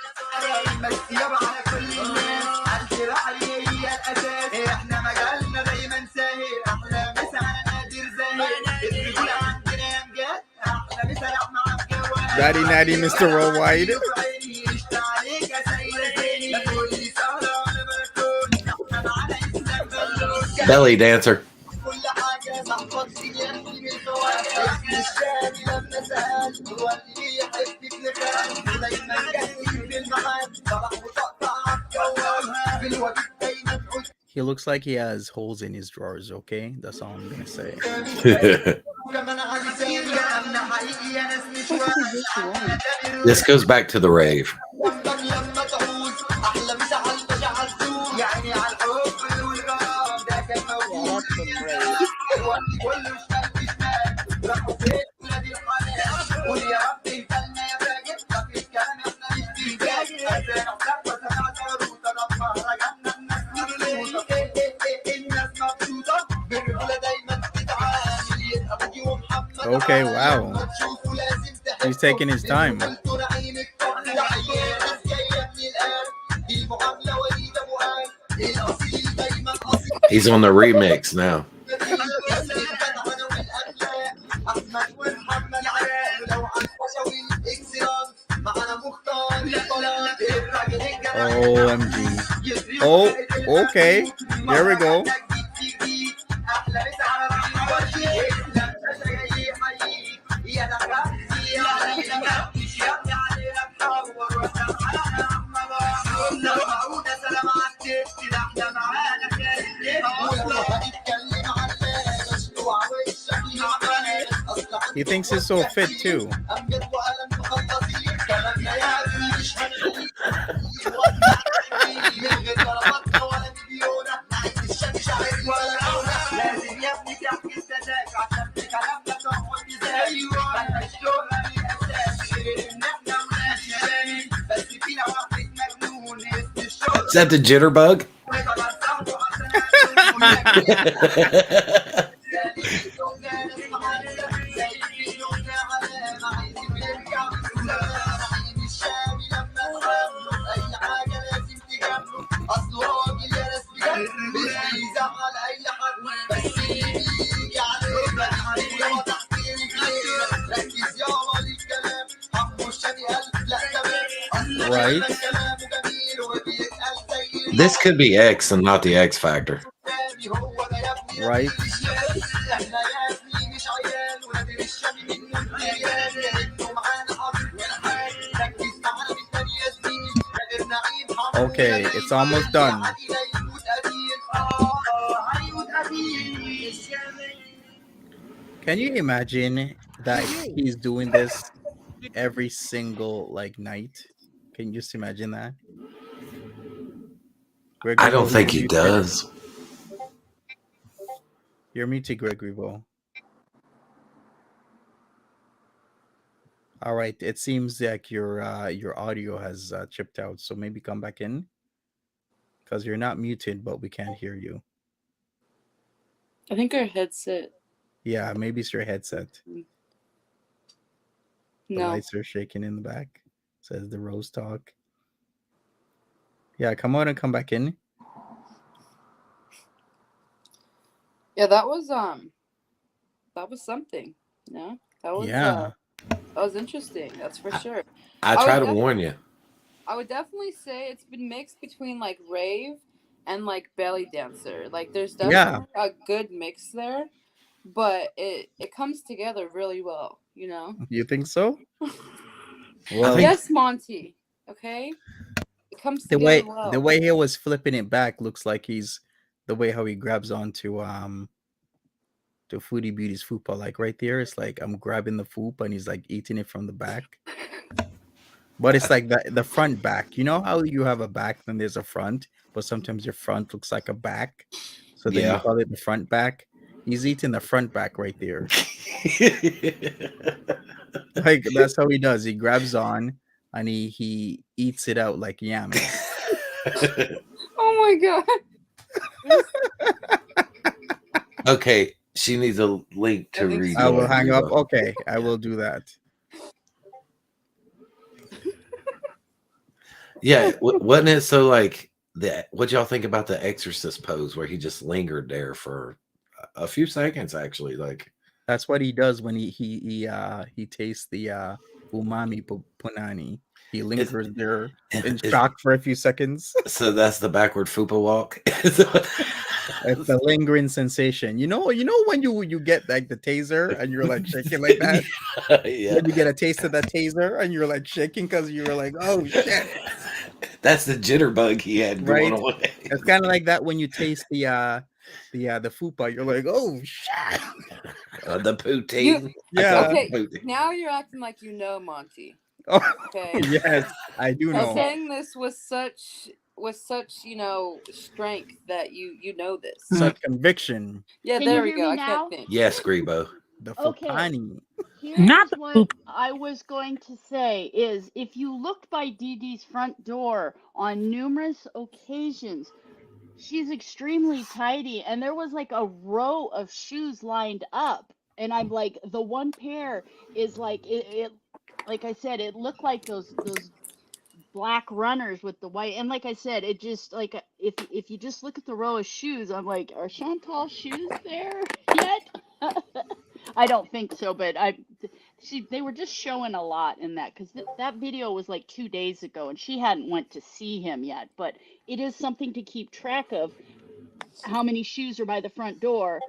Daddy Natty, Mr. Worldwide. Belly dancer. He looks like he has holes in his drawers, okay? That's all I'm gonna say. This goes back to the rave. Okay, wow. He's taking his time. He's on the remix now. OMG. Oh, okay. There we go. He thinks he's so fit too. Is that the jitterbug? Right? This could be X and not the X Factor. Right? Okay, it's almost done. Can you imagine that he's doing this every single like night? Can you just imagine that? I don't think he does. You're muted, Gregory Bo. All right, it seems like your audio has chipped out, so maybe come back in because you're not muted, but we can't hear you. I think our headset. Yeah, maybe it's your headset. The No. lights are shaking in the back. Says the Rose Talk. Yeah, come on and come back in. Yeah, that was something. No, that was Yeah. that was interesting. That's for sure. I try to warn you. I would definitely say it's been mixed between like rave and like belly dancer. Like there's definitely a good mix there, but it comes together really well, you know? You think so? Well, yes, Monty. Okay? It comes together well. The way he was flipping it back looks like he's the way how he grabs onto to Foodie Beauty's fupa, like right there. It's like I'm grabbing the fupa and he's like eating it from the back. But it's like the front back. You know how you have a back, then there's a front, but sometimes your front looks like a back. So then you call it the front back. He's eating the front back right there. Like that's how he does. He grabs on and he eats it out like yams. Oh my god. Okay, she needs a link to read. I will hang up. Okay, I will do that. Yeah, wasn't it so like what y'all think about the Exorcist pose where he just lingered there for a few seconds? Actually, like that's what he does when he tastes the umami punani. He lingers there in shock for a few seconds. So that's the backward fupa walk. It's the lingering sensation. You know when you get like the taser and you're like shaking like that. Yeah. When you get a taste of that taser and you're like shaking because you were like, oh shit. That's the jitterbug he had going away. It's kind of like that when you taste the fupa. You're like, oh shit. The poutine. Okay, now you're acting like you know Monty. Oh, okay. Yes, I do know. I'm saying this with such strength that you know this. Such conviction. Yeah, Can there you we hear go. me I now? can't think. Yes, Grebo. The Fupani. Here's what I was going to say is if you looked by Dee Dee's front door on numerous occasions, she's extremely tidy and there was like a row of shoes lined up. And I'm like, the one pair is like it like I said, it looked like those black runners with the white. And like I said, it just like if you just look at the row of shoes, I'm like, are Chantal's shoes there yet? I don't think so, but they were just showing a lot in that because that video was like 2 days ago and she hadn't went to see him yet. But it is something to keep track of how many shoes are by the front door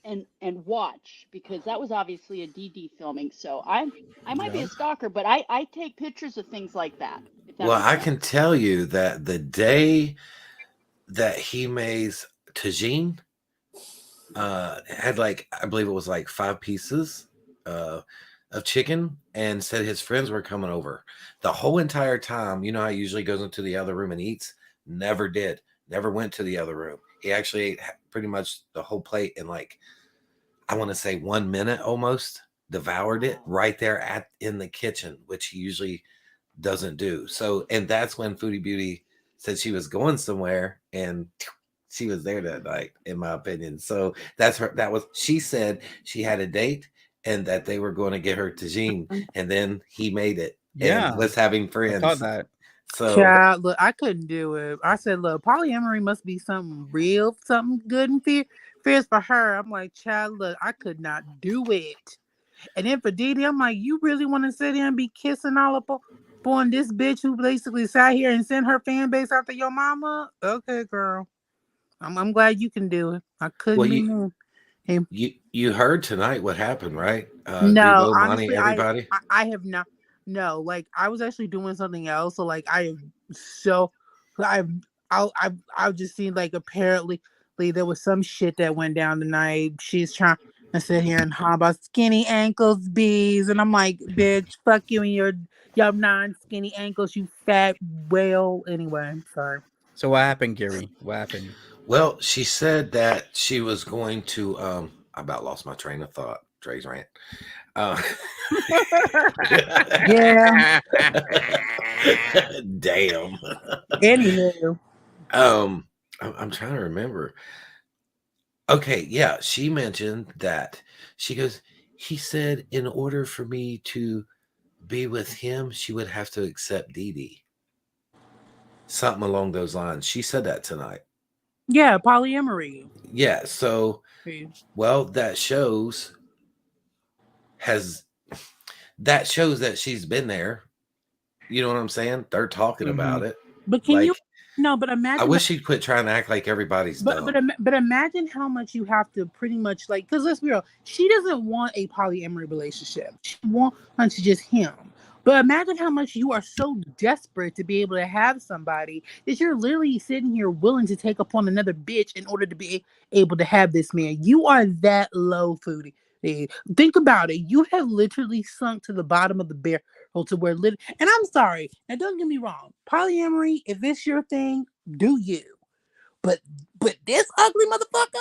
and watch because that was obviously a DD filming. So I might be a stalker, but I take pictures of things like that. Well, I can tell you that the day that he made tagine had like, I believe it was like 5 pieces of chicken and said his friends were coming over. The whole entire time, you know how he usually goes into the other room and eats? Never did. Never went to the other room. He actually ate pretty much the whole plate in like, I want to say 1 minute almost. Devoured it right there in the kitchen, which he usually doesn't do. So, and that's when Foodie Beauty said she was going somewhere, and she was there that night, in my opinion. So that's her. She said she had a date and that they were going to get her tagine, and then he made it and was having friends. I thought that. So, child, look, I couldn't do it. I said, look, polyamory must be something real, something good and fierce for her. I'm like, child, look, I could not do it. And then for Didi, I'm like, you really want to sit here and be kissing all up on this bitch who basically sat here and sent her fan base after your mama? Okay, girl. I'm glad you can do it. I couldn't be more. You heard tonight what happened, right? No, Devo, honestly, Monty, everybody. I have not. No, like I was actually doing something else. So like I've just seen like apparently there was some shit that went down tonight. She's trying to sit here and talk about skinny ankles, bees, and I'm like, bitch, fuck you and your non-skinny ankles, you fat whale. Anyway, sorry. So what happened, Gary? What happened? Well, she said that she was going to. I about lost my train of thought. Dre's rant. Yeah. Damn. Anywho. I'm trying to remember. Okay, yeah, she mentioned that. She goes, he said in order for me to be with him, she would have to accept Didi. Something along those lines. She said that tonight. Yeah, polyamory. Yeah, so well, that shows that she's been there. You know what I'm saying? They're talking about it. But can you? No, but imagine. I wish she'd quit trying to act like everybody's dumb. But imagine how much you have to pretty much like, because let's be real, she doesn't want a polyamory relationship. She wants just him. But imagine how much you are so desperate to be able to have somebody that you're literally sitting here willing to take upon another bitch in order to be able to have this man. You are that low, Foodie. Think about it. You have literally sunk to the bottom of the barrel to where and I'm sorry. Now don't get me wrong. Polyamory, if it's your thing, do you. But this ugly motherfucker,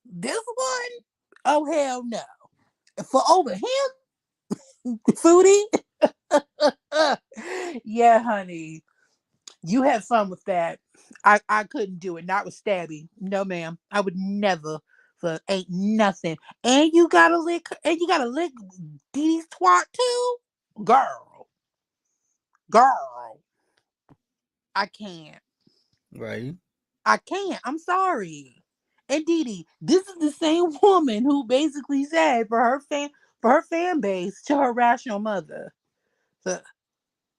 this one, oh hell no. For over him, Foodie. Yeah, honey. You have fun with that. I couldn't do it. Not with Stabby. No, ma'am. I would never. For ain't nothing. And you gotta lick Didi's twat too? Girl. I can't. Right. I can't. I'm sorry. And Didi, this is the same woman who basically said for her fan base to harass your mother. So,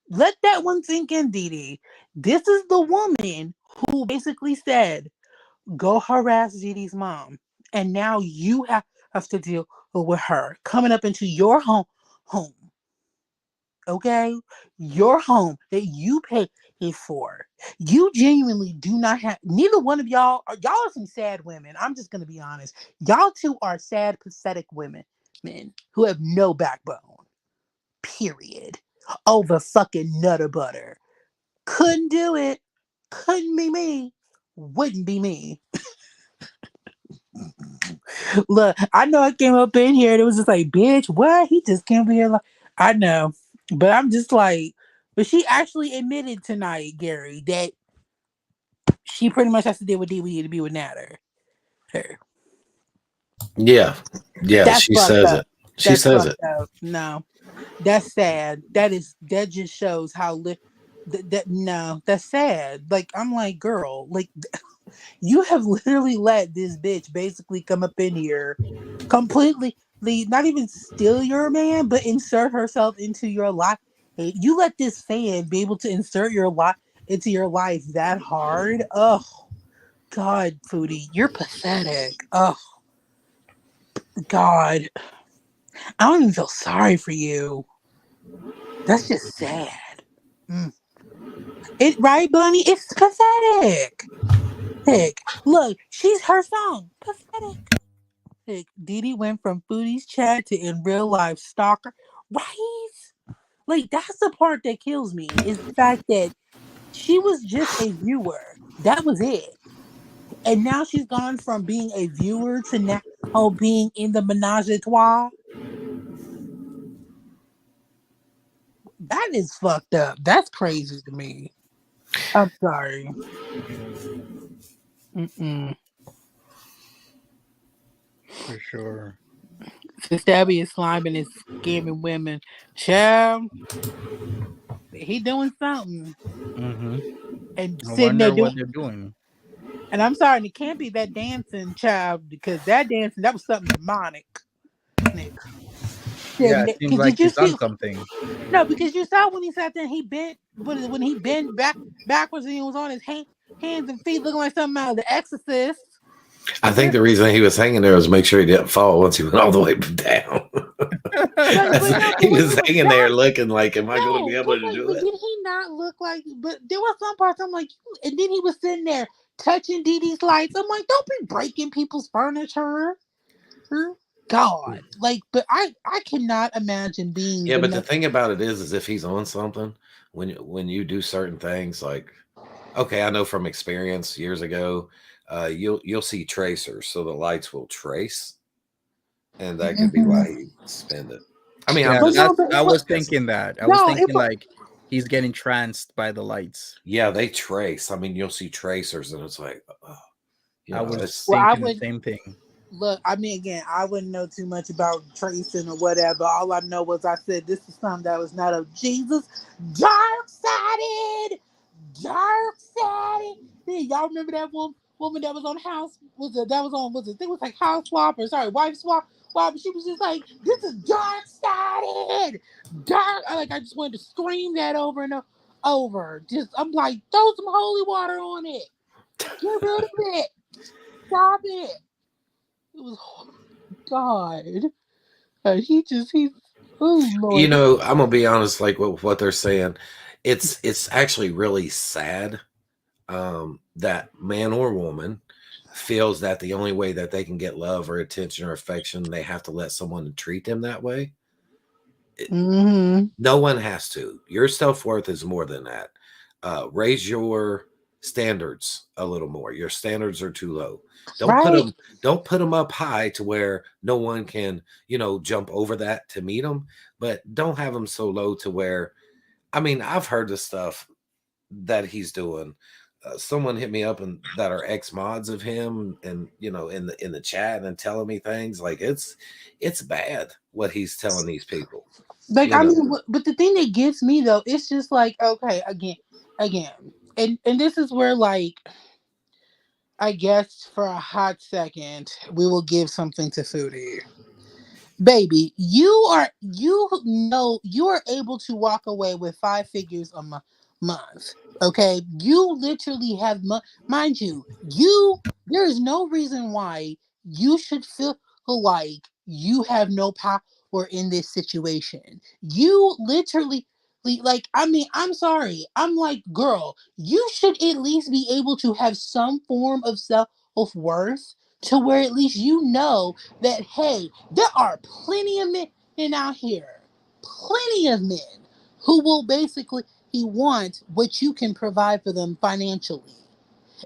let that one sink in, Didi. This is the woman who basically said, go harass Didi's mom. And now you have to deal with her coming up into your home. Okay? Your home that you pay for. You genuinely do not have, neither one of y'all are some sad women. I'm just going to be honest. Y'all two are sad, pathetic men who have no backbone. Period. Over fucking Nutter Butter. Couldn't do it. Couldn't be me. Wouldn't be me. Look, I know I came up in here and it was just like, bitch, what? He just came up here like, I know. But I'm just like, but she actually admitted tonight, Gary, that she pretty much has to deal with DVD to be with Nader. Her. Yeah. That's she says it. She says it. No, that's sad. That just shows how that's sad. Like, I'm like, girl, like, you have literally let this bitch basically come up in here completely, not even steal your man, but insert herself into your life. You let this fan be able to insert your life into your life that hard. Oh, God, Foodie, you're pathetic. Oh, God. I don't even feel sorry for you. That's just sad. Right, Bunny? It's pathetic. Look, she's her song. Pathetic. Like, Didi went from Foodie's chat to in real life stalker. Right? Like, that's the part that kills me is the fact that she was just a viewer. That was it. And now she's gone from being a viewer to now being in the menage a trois. That is fucked up. That's crazy to me. I'm sorry. Mm-mm. For sure. Stabby is sliming and scamming women. Child, he doing something. Mm-hmm. And I sitting there wonder doing. what they're doing. And I'm sorry, and it can't be that dancing, child, because that dancing, that was something demonic. Nick. Yeah, it seems Because like did you he's see? done something. No, because you saw when he sat there and he bent, when he bent backwards and he was on his hands and feet looking like something out of The Exorcist. I think the reason he was hanging there was make sure he didn't fall once he went all the way down. He was hanging there looking like, am I going to be able to do but it? did he not look like? But there was some parts I'm like, and then he was sitting there touching Dee Dee's lights. I'm like, don't be breaking people's furniture. God, like, but I cannot imagine being. Yeah, but the thing about it is if he's on something, when you do certain things, like, okay, I know from experience years ago, you'll see tracers, so the lights will trace, and that could be why he spend it. I mean, Yeah, I was thinking that. I was thinking like he's getting tranced by the lights. Yeah, they trace. I mean, you'll see tracers, and it's like, I was thinking the same thing. Look, I mean, again, I wouldn't know too much about tracing or whatever. All I know was I said this is something that was not of Jesus. Dark-sided! Dark-sided! Yeah, y'all remember that woman that was on House? Was it like House Swap or sorry, Wife Swap? Wow, she was just like, this is dark-sided! Dark! I just wanted to scream that over and over. I'm like, throw some holy water on it. Get rid of it. Stop it. It was God. Oh Lord. You know, I'm gonna be honest, like with what they're saying, it's actually really sad that man or woman feels that the only way that they can get love or attention or affection, they have to let someone treat them that way. No one has to. Your self-worth is more than that. Raise your standards a little more. Your standards are too low. Don't put them up high to where no one can, jump over that to meet them, but don't have them so low to where, I mean, I've heard the stuff that he's doing. Someone hit me up and that are ex mods of him, and in the chat and telling me things like it's bad what he's telling these people. Like, I mean, but the thing that gets me though, it's just like, okay, again, and this is where, like, I guess for a hot second we will give something to Foodie. Baby, you are able to walk away with 5 figures a month. Okay, you literally have mind you, there is no reason why you should feel like you have no power in this situation. You literally, like, I mean, I'm sorry, I'm like, girl, you should at least be able to have some form of self-worth to where at least that, hey, there are plenty of men out here, plenty of men who will basically want what you can provide for them financially.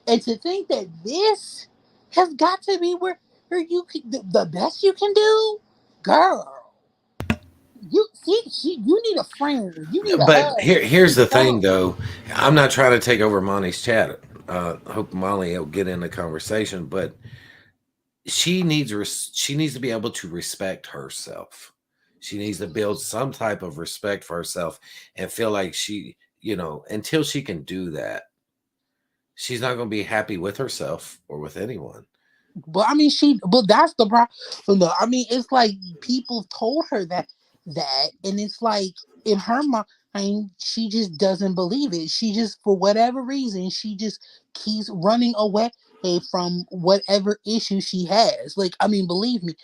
And to think that this has got to be where you can, the best you can do, girl. You need a friend. You need a hug. Here's the thing, though. I'm not trying to take over Monty's chat. Hope Molly will get in the conversation, but she needs to be able to respect herself. She needs to build some type of respect for herself and feel like she, until she can do that, she's not going to be happy with herself or with anyone. Well, I mean, that's the problem. I mean, it's like people told her that, and it's like, in her mind, she just doesn't believe it. She just, for whatever reason, she just keeps running away from whatever issue she has. Like, I mean, believe me,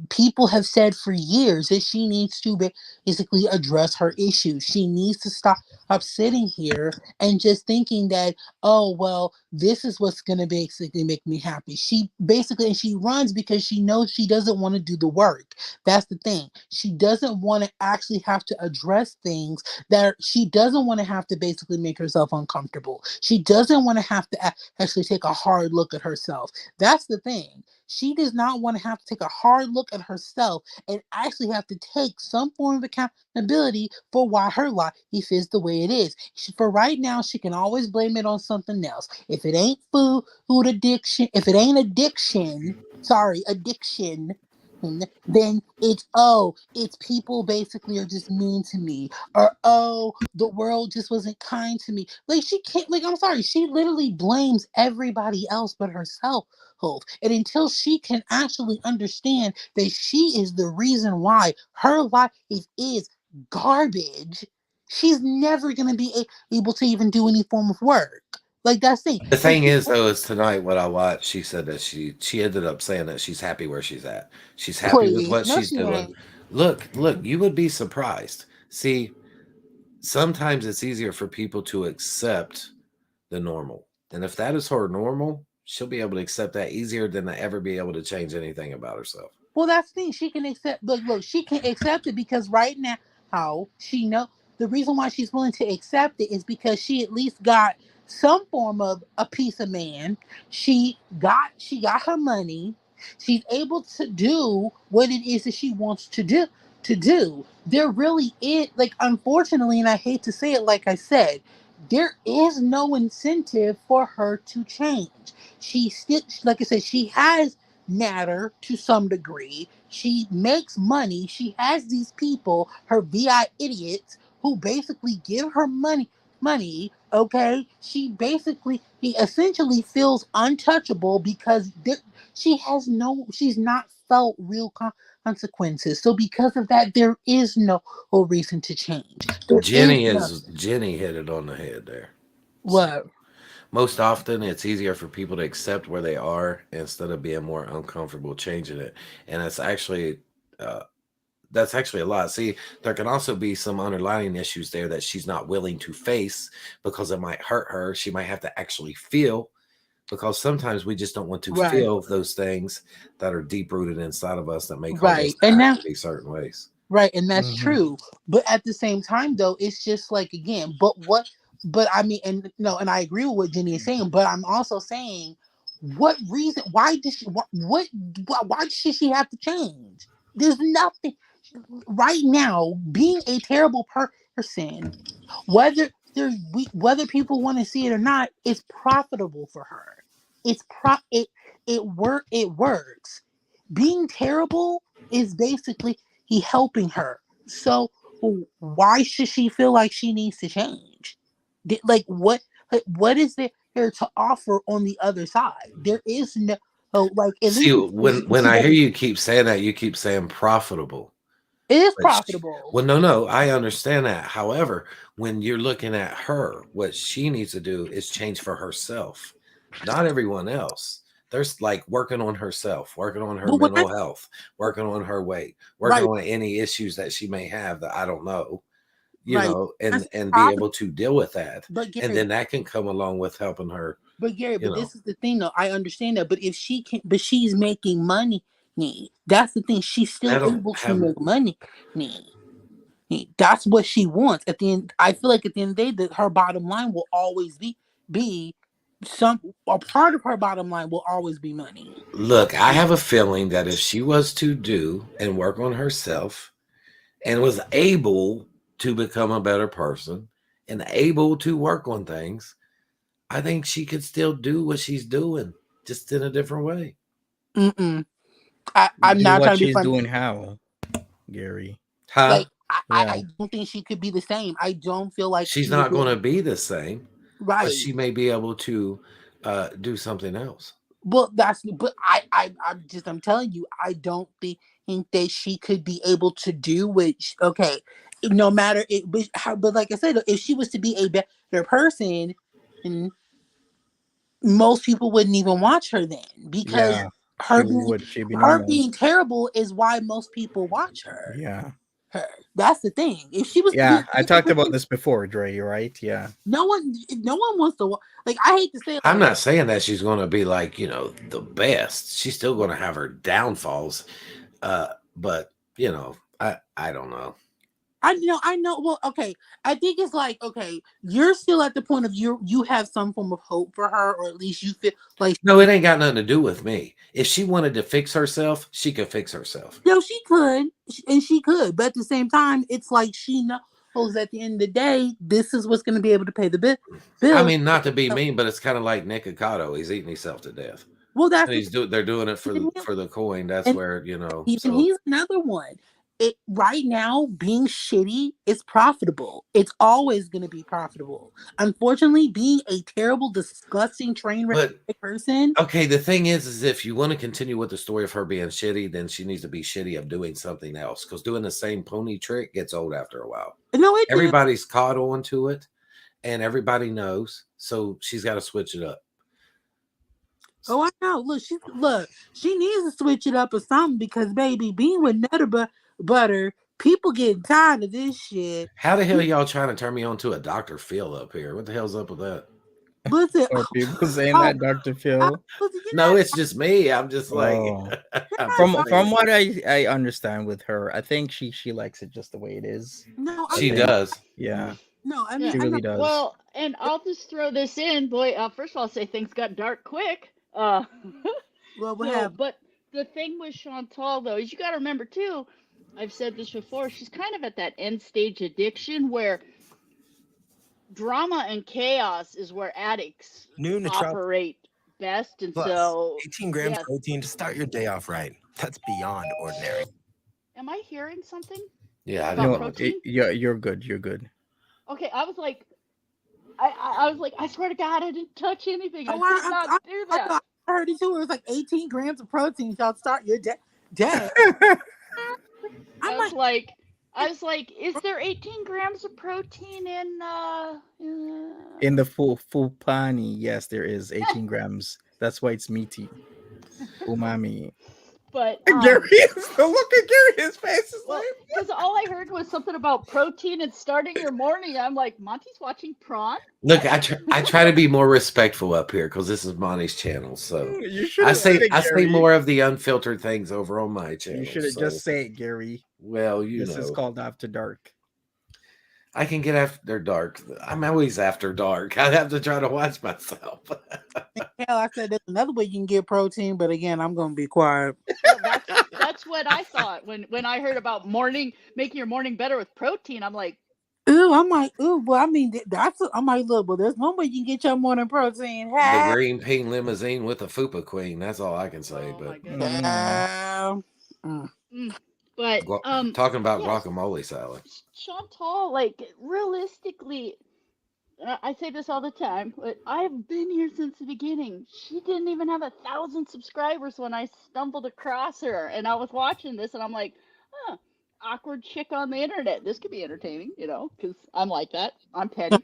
people have said for years that she needs to basically address her issues. She needs to stop sitting here and just thinking that, oh, well, this is what's going to basically make me happy. She basically, and she runs because she knows she doesn't want to do the work. That's the thing. She doesn't want to actually have to address things that she doesn't want to have to basically make herself uncomfortable. She doesn't want to have to actually take a hard look at herself. That's the thing. She does not want to have to take a hard look at herself and actually have to take some form of accountability for why her life is the way it is. For right now, she can always blame it on something else. If it ain't food addiction, if it ain't addiction, then it's people basically are just mean to me, or the world just wasn't kind to me. Like, she can't, like, I'm sorry, she literally blames everybody else but herself. And until she can actually understand that she is the reason why her life is garbage, she's never gonna be able to even do any form of work. Like, that's the thing. The thing is, though, is tonight what I watched, she said that she ended up saying that she's happy where she's at. She's happy with Please, what no, she's she doing. ain't. Look, you would be surprised. See, sometimes it's easier for people to accept the normal. And if that is her normal, she'll be able to accept that easier than to ever be able to change anything about herself. Well, that's the thing. She can accept. Look, she can accept it because right now, how she know the reason why she's willing to accept it is because she at least got some form of a piece of man. She got her money. She's able to do what it is that she wants to do. There really is, like, unfortunately, and I hate to say it, like I said, there is no incentive for her to change. She still, like I said, she has Nader to some degree. She makes money. She has these people, her VI idiots, who basically give her money. Okay, he essentially feels untouchable because she's not felt real consequences. So because of that, there is no reason to change. There is no Jenny hit it on the head there. what. Most often, it's easier for people to accept where they are instead of being more uncomfortable changing it. And that's actually a lot. See, there can also be some underlying issues there that she's not willing to face because it might hurt her. She might have to actually feel, because sometimes we just don't want to Right. feel those things that are deep rooted inside of us that may cause Right. us to And act in certain ways. right, and that's Mhm. true. But at the same time, though, it's just like, again, but I mean, and no, and I agree with what Jenny is saying, but I'm also saying, what reason? Why did she? Why should she have to change? There's nothing right now. Being a terrible person, whether whether people want to see it or not, it's profitable for her. It works. Being terrible is basically he helping her. So why should she feel like she needs to change? Like, what is there to offer on the other side? There is no, like, at See, least when she I hear doesn't. you keep saying that, you keep saying profitable. It is But profitable. well, no, I understand that. However, when you're looking at her, what she needs to do is change for herself, not everyone else. There's like working on herself, working on her But when mental health, working on her weight, working right, on any issues that she may have that I don't know, right, that's and be profit. able to deal with that. But And Gary, then that can come along with helping her, but this is the thing, though. I understand that, but if she can, but she's making money. That's the thing. She's I still don't able to have make money. That's what she wants. At the end, I feel like at the end of the day, that her bottom line will always be a part of her bottom line will always be money. look, I have a feeling that if she was to do and work on herself and was able to become a better person and able to work on things, I think she could still do what she's doing, just in a different way. Mm-mm. I'm Do not what trying to be she's funny. doing how, Gary. Huh? Like, I Yeah. don't think she could be the same. I don't feel like She's she would not be going to be the same, but right. she may be able to do something else. Well, but I'm telling you, I don't think that she could be able to do which. Okay, no matter it, but like I said, if she was to be a better person, and most people wouldn't even watch her then, because Yeah, she'd be her normal. being terrible is why most people watch her. Yeah. That's the thing. If she was to Yeah, be I talked about this before, Dre, you're right? Yeah. no one wants to like, I hate to say it, I'm not saying that she's going to be like, the best. She's still going to have her downfalls. But, I don't know. I know. Well, okay. I think it's like, okay, you're still at the point of you have some form of hope for her, or at least you feel like. No, it ain't got nothing to do with me. If she wanted to fix herself, she could fix herself. No, she could, and she could, but at the same time, it's like she knows at the end of the day, this is what's going to be able to pay the bill. I mean, not to be mean, but it's kind of like Nick Ocado. He's eating himself to death. Well, that's they're doing it for the coin. That's where he's another one. Right now, being shitty is profitable. It's always going to be profitable. Unfortunately, being a terrible, disgusting train wreck person. Okay, the thing is if you want to continue with the story of her being shitty, then she needs to be shitty of doing something else, because doing the same pony trick gets old after a while. No, everybody's caught on to it, and everybody knows, so she's got to switch it up. Oh, I know. Look, she needs to switch it up or something, because baby, being with Nader butter, people getting tired of this shit. How the hell are y'all trying to turn me on to a Dr. Phil up here? What the hell's up with that? Listen, people saying that Dr. Phil. No, it's just me. I'm just like from what I understand with her, I think she likes it just the way it is. No, she does. Yeah. No, I mean, she really does. Well, and I'll just throw this in, boy. First of all, I'll say things got dark quick. Well, what happened? But the thing with Chantal, though, is you got to remember too. I've said this before. She's kind of at that end stage addiction where drama and chaos is where addicts operate best, and plus, so 18 grams of protein to start your day off right. That's beyond ordinary. Am I hearing something? Yeah, I know. You're good. You're good. Okay, I was like, I swear to God, I didn't touch anything. I did not do that. I heard it too. It was like 18 grams of protein. Y'all start your day. I was like, is there 18 grams of protein in the full pani? Yes, there is 18 grams. That's why it's meaty. Umami. But Gary, look at Gary. His face is like, because all I heard was something about protein and starting your morning. I'm like, Monty's watching Prawn. Look, I try to be more respectful up here because this is Monty's channel. So I say more of the unfiltered things over on my channel. You should have just say it, Gary. Well, this is called After Dark. I can get after dark. I'm always after dark. I have to try to watch myself. Hell, I said there's another way you can get protein, but again, I'm gonna be quiet. Well, that's what I thought when I heard about making your morning better with protein. I'm like, ooh, I'm like, ooh, well, I mean, I'm like, look, well, there's one way you can get your morning protein. The green pink limousine with the fupa queen. That's all I can say. But talking about guacamole salad. Chantal, like, realistically, I say this all the time, but I've been here since the beginning. She didn't even have 1,000 subscribers when I stumbled across her, and I was watching this, and I'm like, awkward chick on the internet. This could be entertaining, because I'm like that. I'm petty.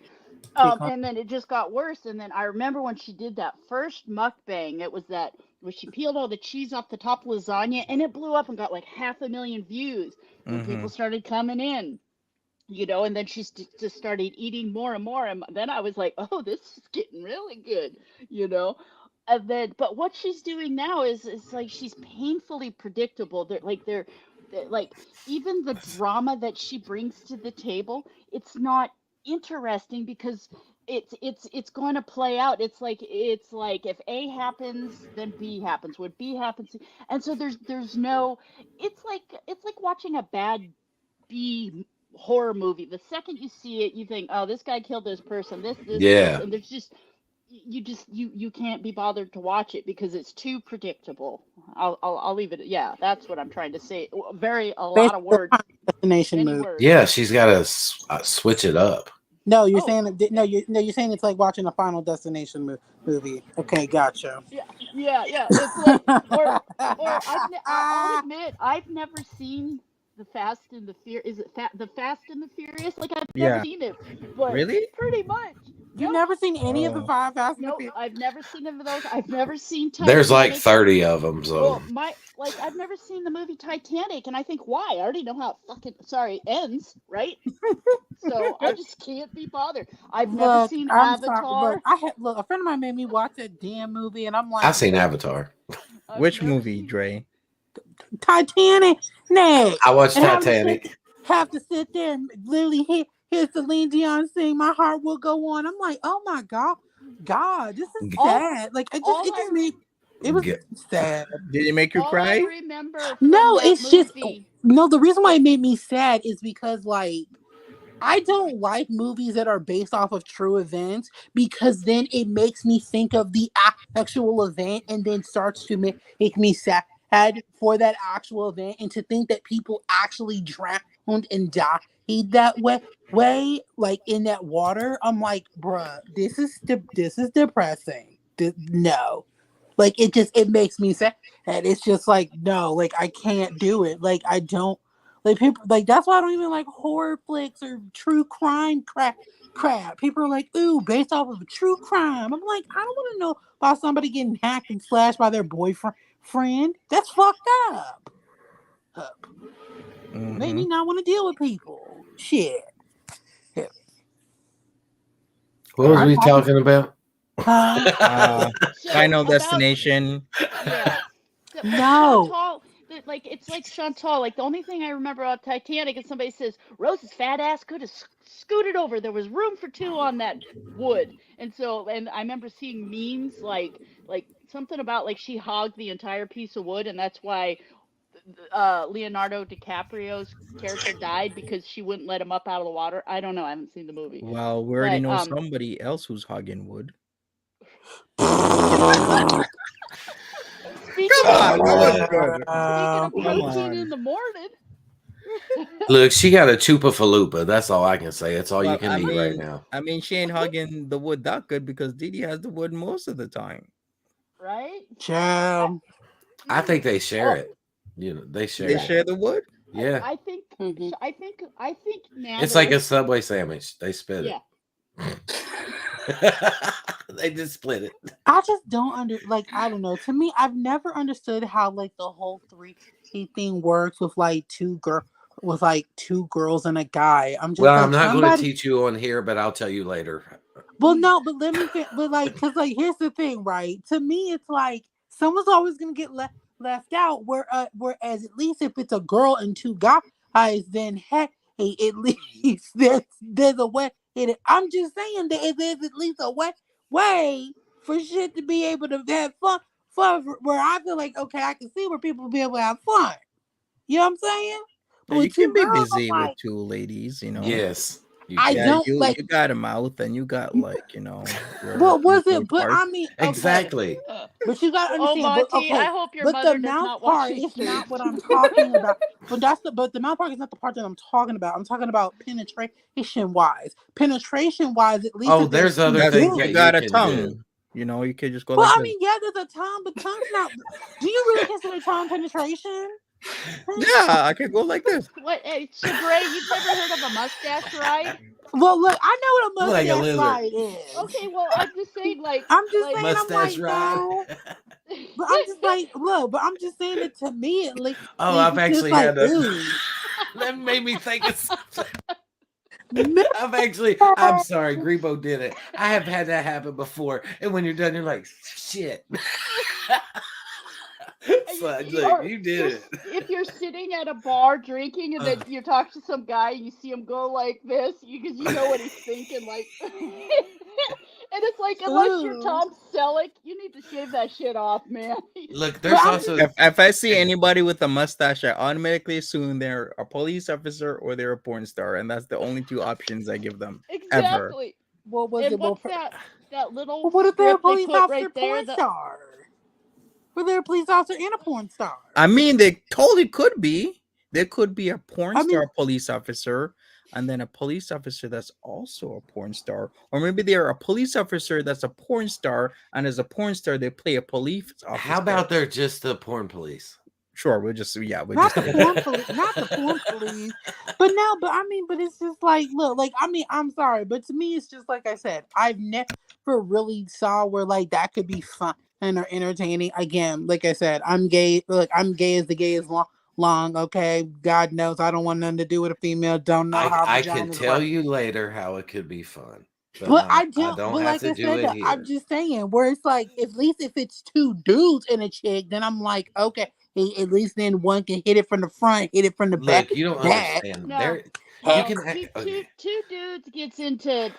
And then it just got worse. And then I remember when she did that first mukbang, it was that where she peeled all the cheese off the top of lasagna, and it blew up and got like 500,000 views. And people started coming in, and then she just started eating more and more. And then I was like, oh, this is getting really good, And then, but what she's doing now is like she's painfully predictable. They're like even the drama that she brings to the table, it's not interesting because it's going to play out. It's like if A happens, then B happens. When B happens, and so there's no. It's like watching a bad B horror movie. The second you see it, you think, oh, this guy killed this person. This, and there's just. You can't be bothered to watch it because it's too predictable. I'll leave it. Yeah, that's what I'm trying to say. A lot of words. Destination movie. Yeah, she's got to switch it up. No, you're saying you're saying it's like watching a Final Destination movie. Okay, gotcha. Yeah. It's like, or I'll admit, I've never seen the Fast and the Fear. Is it the Fast and the Furious? Like I've never Yeah. seen it, but Really? pretty much. You've Nope, never seen any of the Oh. 5 Fast and the nope. Furious? I've never seen any of those. I've never seen There's like Titanic. 30 of them, so Well, I've never seen the movie Titanic, and I think why? I already know how it ends, right? So I just can't be bothered. I've never Look, seen I'm sorry. Avatar. Look, a friend of mine made me watch that damn movie, and I'm like, I've seen Avatar. I've Which never movie, seen- Dre? Titanic, next. I watched And Titanic. have to sit there and literally hear Celine Dion sing "My Heart Will Go On." I'm like, oh my god, this is sad. Like it just made it was sad. Did it make you All I cry? remember from No, that it's just movie- no. The reason why it made me sad is because like I don't like movies that are based off of true events because then it makes me think of the actual event and then starts to make me sad for that actual event, and to think that people actually drowned and died that way like in that water. I'm like, bruh, this is depressing. No. Like it makes me sad. And it's just like, no, like I can't do it. Like I don't like people like that's why I don't even like horror flicks or true crime crap. People are like, ooh, based off of a true crime. I'm like, I don't want to know about somebody getting hacked and slashed by their boyfriend. That's fucked up. Made me not want to deal with people. Shit. What was we talking about? Final Destination. Yeah. No. Chantal, like it's like Chantal. Like the only thing I remember about Titanic is somebody says Rose's fat ass could have scooted over. There was room for 2 on that wood, and I remember seeing memes like something about like she hogged the entire piece of wood, and that's why Leonardo DiCaprio's character died because she wouldn't let him up out of the water. I don't know. I haven't seen the movie. Well, we already know somebody else who's hogging wood. Speaking of protein in the morning. Look, she got a chupa falupa. That's all I can say. It's all you can eat right now. I mean, she ain't hugging the wood that good because Didi has the wood most of the time. Right? Child. I think they share it. You know, they share. They share the wood. Yeah. I think now it's like a Subway sandwich. They split it. They just split it. I just don't I don't know. To me, I've never understood how like the whole 3 thing works with like 2 girls and a guy. I'm just I'm not going to teach you on here, but I'll tell you later. Well, no, but let me because like here's the thing, right? To me, it's like someone's always gonna get left out. Whereas at least if it's a girl and 2 guys, then hey, at least there's a way. I'm just saying that there's at least a way for shit to be able to have fun where I feel like, okay, I can see where people will be able to have fun. You know what I'm saying? Yeah, you can be busy with 2 ladies, you know. Yes. You got a mouth and you got what was it? But I mean, okay. Exactly. But you gotta understand. Monty, I hope your mother does not watch is not what I'm talking about. But the mouth part is not the part that I'm talking about. I'm talking about penetration wise. Penetration wise, at least. Oh, there's other things. You got a tongue. You know, you could just go. Well, I mean, yeah, there's a tongue, but tongue's not. Do you really consider tongue penetration? Yeah, I could go like this. What? So Gray, you've never heard of a mustache ride? Well, look, I know what a mustache ride is. Okay, well, I'm just saying, mustache ride. No. But I'm just like, look, but I'm just saying that to me at least. Oh, I've actually had a. That made me think of something. I'm sorry, Grebo did it. I have had that happen before, and when you're done, you're like, shit. So, you did it. If you're sitting at a bar drinking and then you talk to some guy and you see him go like this, because you know what he's thinking, like, and it's like, unless you're Tom Selleck, you need to shave that shit off, man. Look, there's also if I see anybody with a mustache, I automatically assume they're a police officer or they're a porn star, and that's the only 2 options I give them. Exactly. Ever. What was it? What's that little? Well, what if they're a police officer, right porn star? Were they a police officer and a porn star? I mean, they totally could be. There could be a porn star police officer, and then a police officer that's also a porn star. Or maybe they're a police officer that's a porn star, and as a porn star, they play a police officer. How about they're just the porn police? Sure, we'll just we'll Not just the leave porn that. police, not the porn police. But no, but I mean, but it's just like, look, like I mean, I'm sorry, but to me, it's just like I said, I've never really saw where like that could be fun or entertaining. Again, like I said, I'm gay. Look, I'm gay as the gay is long. Okay, God knows I don't want nothing to do with a female. Don't know how I can vaginas tell work. you later how it could be fun, but But I I don't. don't But have like to I do said, it I'm here. just saying. Where it's like, at least if it's two dudes and a chick, then I'm like, okay, at least then one can hit it from the front, hit it from the back. Look, you don't Back. understand. No, You no. can okay, Two dudes gets into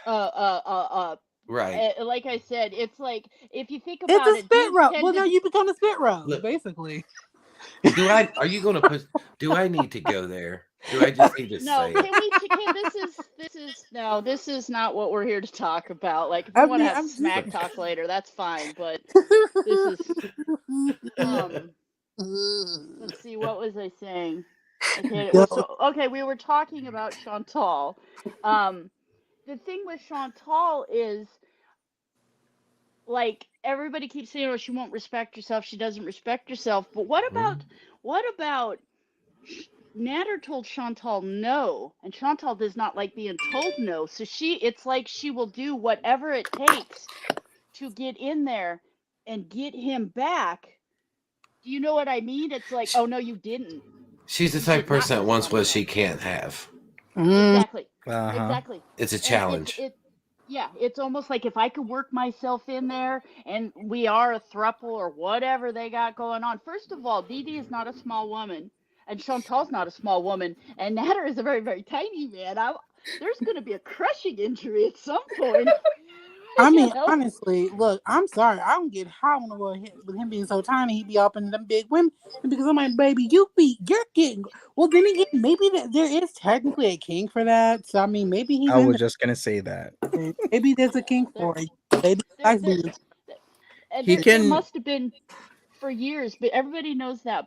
right. like I said, it's like if you think It's about a it, spit dudes roast. tend Well, to no, you become a spit roast, Look, basically. are you going to put? Do I need to go there? Do I just need to no. say it? This is not what we're here to talk about. Like if we I want to mean, have I'm just. smack talk later, that's fine. But this is let's see, what was I saying? Okay, it Yo, was okay. We were talking about Chantal. The thing with Chantal is like everybody keeps saying, "Oh, she won't respect herself. She doesn't respect herself." But Mm. what about Nader told Chantal no, and Chantal does not like being told no. So it's like she will do whatever it takes to get in there and get him back. Do you know what I mean? It's like, oh no, you didn't. She's the You type of did not person that just wants want to what know. she can't have. mm, Exactly. Uh-huh. Exactly. It's a And challenge. yeah, it's almost like if I could work myself in there and we are a throuple or whatever they got going on. First of all, Dee Dee is not a small woman and Chantal's not a small woman and Nader is a very, very tiny man. There's going to be a crushing injury at some point, I you mean, know? honestly, look, I'm sorry. I don't get how in the world with him being so tiny, he be up in them big women. Because I'm like, baby, you're getting. Well, then again, maybe there is technically a kink for that. So I mean, maybe he's I in was just gonna say that. there. Maybe there's a kink There, for it. Maybe he there, likes there, being. and He there can. must have been for years, but everybody knows that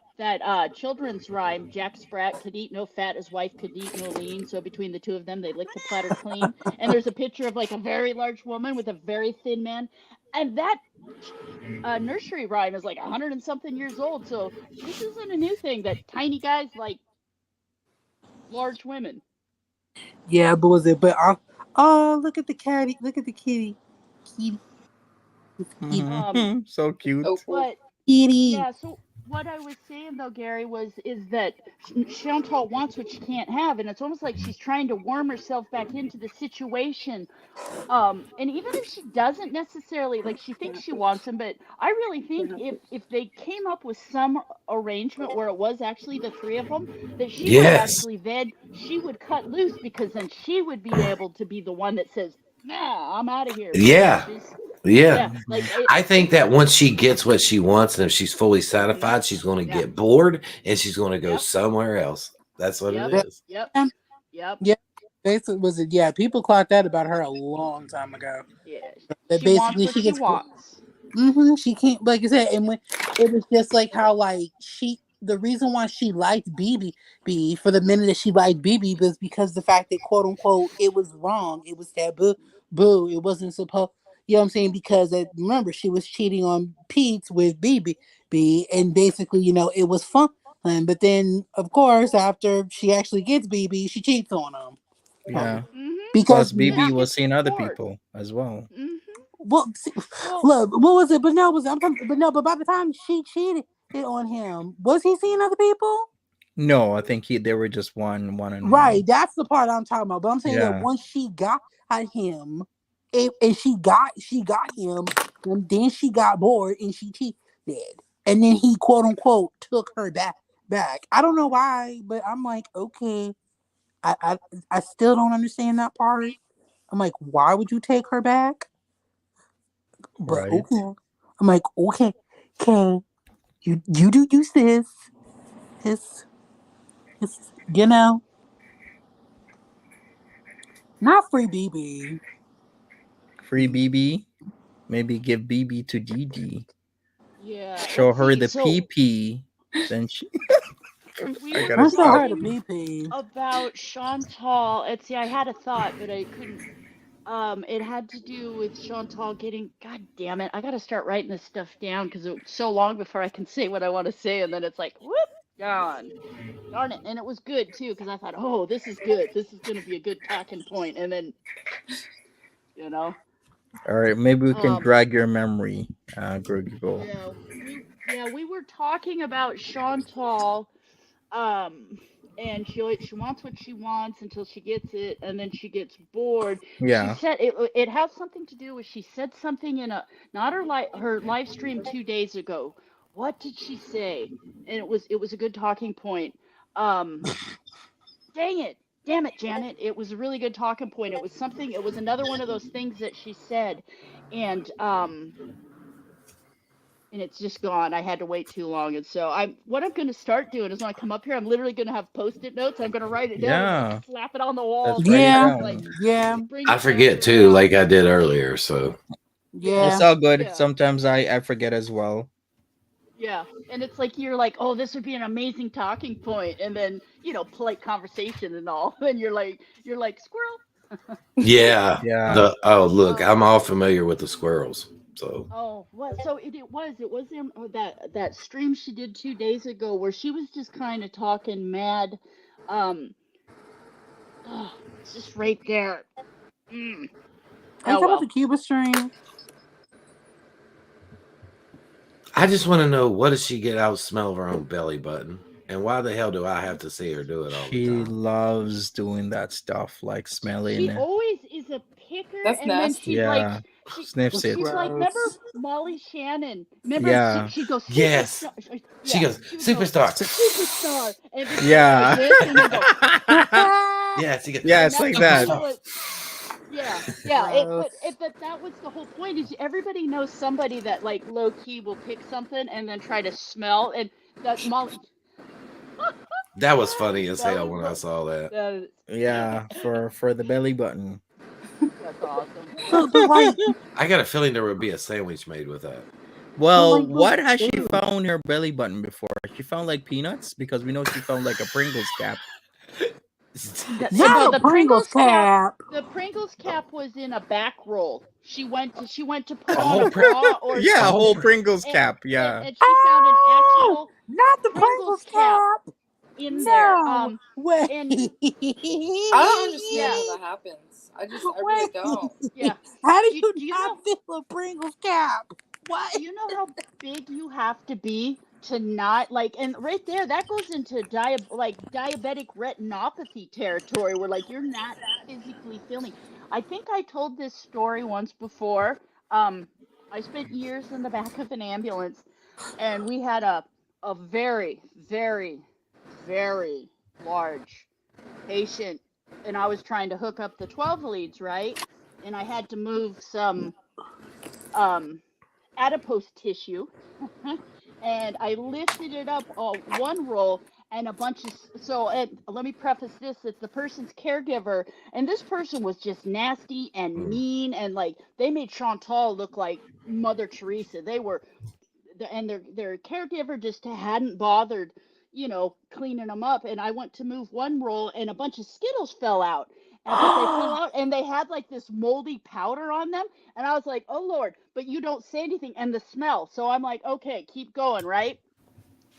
children's rhyme. Jack Sprat could eat no fat, his wife could eat no lean. So between the two of them, they lick the platter clean. And there's a picture of like a very large woman with a very thin man, and that nursery rhyme is like 100 and something years old. So this isn't a new thing that tiny guys like large women. Yeah, but was it? But oh, look at the catty. Look at the kitty. Kitty. It's kitty. Um, So cute. Opal. but Kitty. yeah, so what I was saying though, Gary, is that Chantal wants what she can't have, and it's almost like she's trying to worm herself back into the situation. And even if she doesn't necessarily like, she thinks she wants him, but I really think if they came up with some arrangement where it was actually the three of them, that she would Yes. actually then she would cut loose because then she would be able to be the one that says, "Nah, I'm out of here, Yeah. bitches." Yeah. Yeah, like I think that once she gets what she wants and if she's fully mhm, satisfied, she's going to yeah, get bored and she's going to go yep, somewhere else. That's what it yep, Yeah. is. yep, yep. Yeah. Basically, was it? Yeah, people clocked that about her a long time ago. Yeah, That she wants basically what she she gets. wants. She can't, like I said, and when it was just like how like the reason why she liked BB for the minute that she liked BB was because the fact that quote unquote it was wrong, it was taboo, boo, it wasn't supposed. You know what I'm saying? Because remember she was cheating on Pete with BB, and basically it was fun. But then of course after she actually gets BB, she cheats on him. Yeah. Because Plus, And BB it now, was gets seeing other ignored. people as well. hmm well, see, Well, look, what was it? But no, but by the time she cheated on him, was he seeing other people? No, I think they were just one and Right, one. that's the part I'm talking about. But I'm saying that Yeah. once she got at him, and she got him, and then she got bored and she cheated, and then he quote unquote took her back. I don't know why, but I'm like, okay, I still don't understand that part. I'm like, why would you take her back? But Right. okay, I'm like, okay, okay, you do you sis, it's you know not free BB. Free BB. Maybe give BB to Gigi. yeah, Show let's her see. the So PP. Then she. we I were gotta I saw stop. her the talking BP. about Chantal. And see, I had a thought, but I couldn't. It had to do with Chantal getting. God damn it! I got to start writing this stuff down because it's so long before I can say what I want to say, and then it's like, whoop. gone. Darn it. And it was good too, because I thought, oh, this is good. This is going to be a good talking point. And then, you know, All right, maybe we can um, drag your memory, Groggy. yeah, we were talking about Chantal, um, and she wants what she wants until she gets it, and then she gets bored. She Yeah. said it has something to do with she said something in a not her live stream 2 days ago. What did she say? And it was a good talking point. Um, dang it, damn it, Janet, it was a really good talking point. It was something. It was another one of those things that she said, and it's just gone. I had to wait too long, and so what I'm going to start doing is when I come up here, I'm literally going to have post-it notes. I'm going to write it down and Yeah. like slap it on the wall, Let's so write it Yeah, like down. yeah, bring I it forget back too, around. like I did earlier. So Yeah, It's yeah. all good. yeah, Sometimes I forget as well. yeah. And it's like you're like, oh, this would be an amazing talking point, and then polite conversation and all, and you're like squirrel. yeah, Yeah. look, Um. I'm all familiar with the squirrels. So Oh, what? So it was in that stream she did 2 days ago where she was just kind of talking mad. Um. It's just right there. Mm. Are you Oh talking about the well. Cuba stream? I just want to know, what does she get out of smell of her own belly button? And why the hell do I have to see her do it all the She time? loves doing that stuff, like She smelling. always is a picker, That's and then nasty. she's like, Yeah. she Sniffs That's it. she's like, remember gross. Molly Shannon? Remember Yeah. she goes Yes. superstar. She Yeah, goes, she would go superstar. superstar, and then she goes like Yeah. this, and then go, Yeah, she goes, Yeah, and it's that's like kind that. of what. Yeah. Gross. But that was the whole point. Is everybody knows somebody that like low key will pick something and then try to smell, and that Molly. that was funny as That hell was when I saw that. that. Yeah, for the belly button. That's awesome. But like, I got a feeling there would be a sandwich made with that. Well, but what has she ew. found in her belly button before? She found like peanuts because we know she found like a Pringles cap. No, Not the a Pringles cap. The Pringles cap was in a back roll. She went to put A on whole a bra or Yeah, a whole whole something, Pringles and cap. Yeah. she found an Oh, actual not the Pringles Pringles cap cap. in there. No way. And I don't understand yeah, how that happens. I really don't. yeah. How do Do, you do you not know feel a Pringles cap? What? do you know how big you have to be to not like, and right there that goes into diabetic retinopathy territory where like you're not physically feeling. I think I told this story once before. um I spent years in the back of an ambulance, and we had a very very very large patient, and I was trying to hook up the 12 leads, right? And I had to move some um adipose tissue, and I lifted it up one roll, and a bunch of so and let me preface this, it's the person's caregiver, and this person was just nasty and Mm. mean, and like they made Chantal look like Mother Teresa. They were, and their caregiver just hadn't bothered, cleaning them up. And I went to move one roll, and a bunch of Skittles fell out. But they fell out, and they had like this moldy powder on them. And I was like, oh Lord, but you don't say anything, and the smell. So I'm like, okay, keep going, right?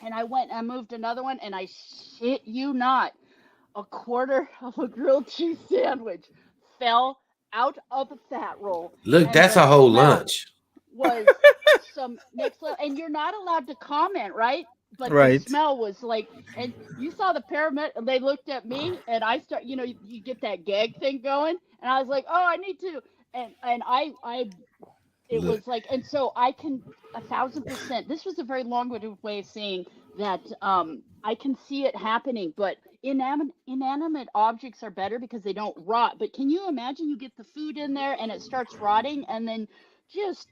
And I went and moved another one, and I shit you not, a quarter of a grilled cheese sandwich fell out of the fat roll, Look, and that's the a whole smell lunch. was some next level. And you're not allowed to comment, right? But the Right. smell was like, and you saw the paramedic, they looked at me, and I start, you get that gag thing going, and I was like, oh, I need to, and I it Look, was like, and so I can 1,000%. This was a very long-winded way of saying that I can see it happening, but inanimate objects are better because they don't rot. But can you imagine you get the food in there and it starts rotting, and then just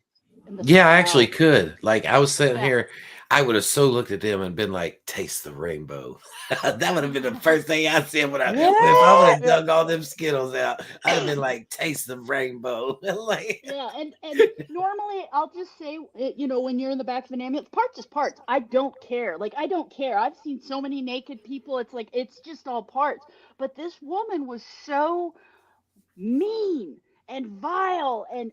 and the yeah, I actually smell. could. Like, I was sitting Yeah. here, I would have so looked at them and been like, "Taste the rainbow." That would have been the first thing I said if I would have Yeah. dug all them Skittles out. I'd have been like, "Taste the rainbow." Like, Yeah, and normally I'll just say, when you're in the back of an ambulance, parts is parts. I don't care. Like, I don't care. I've seen so many naked people. It's like, it's just all parts. But this woman was so mean and vile and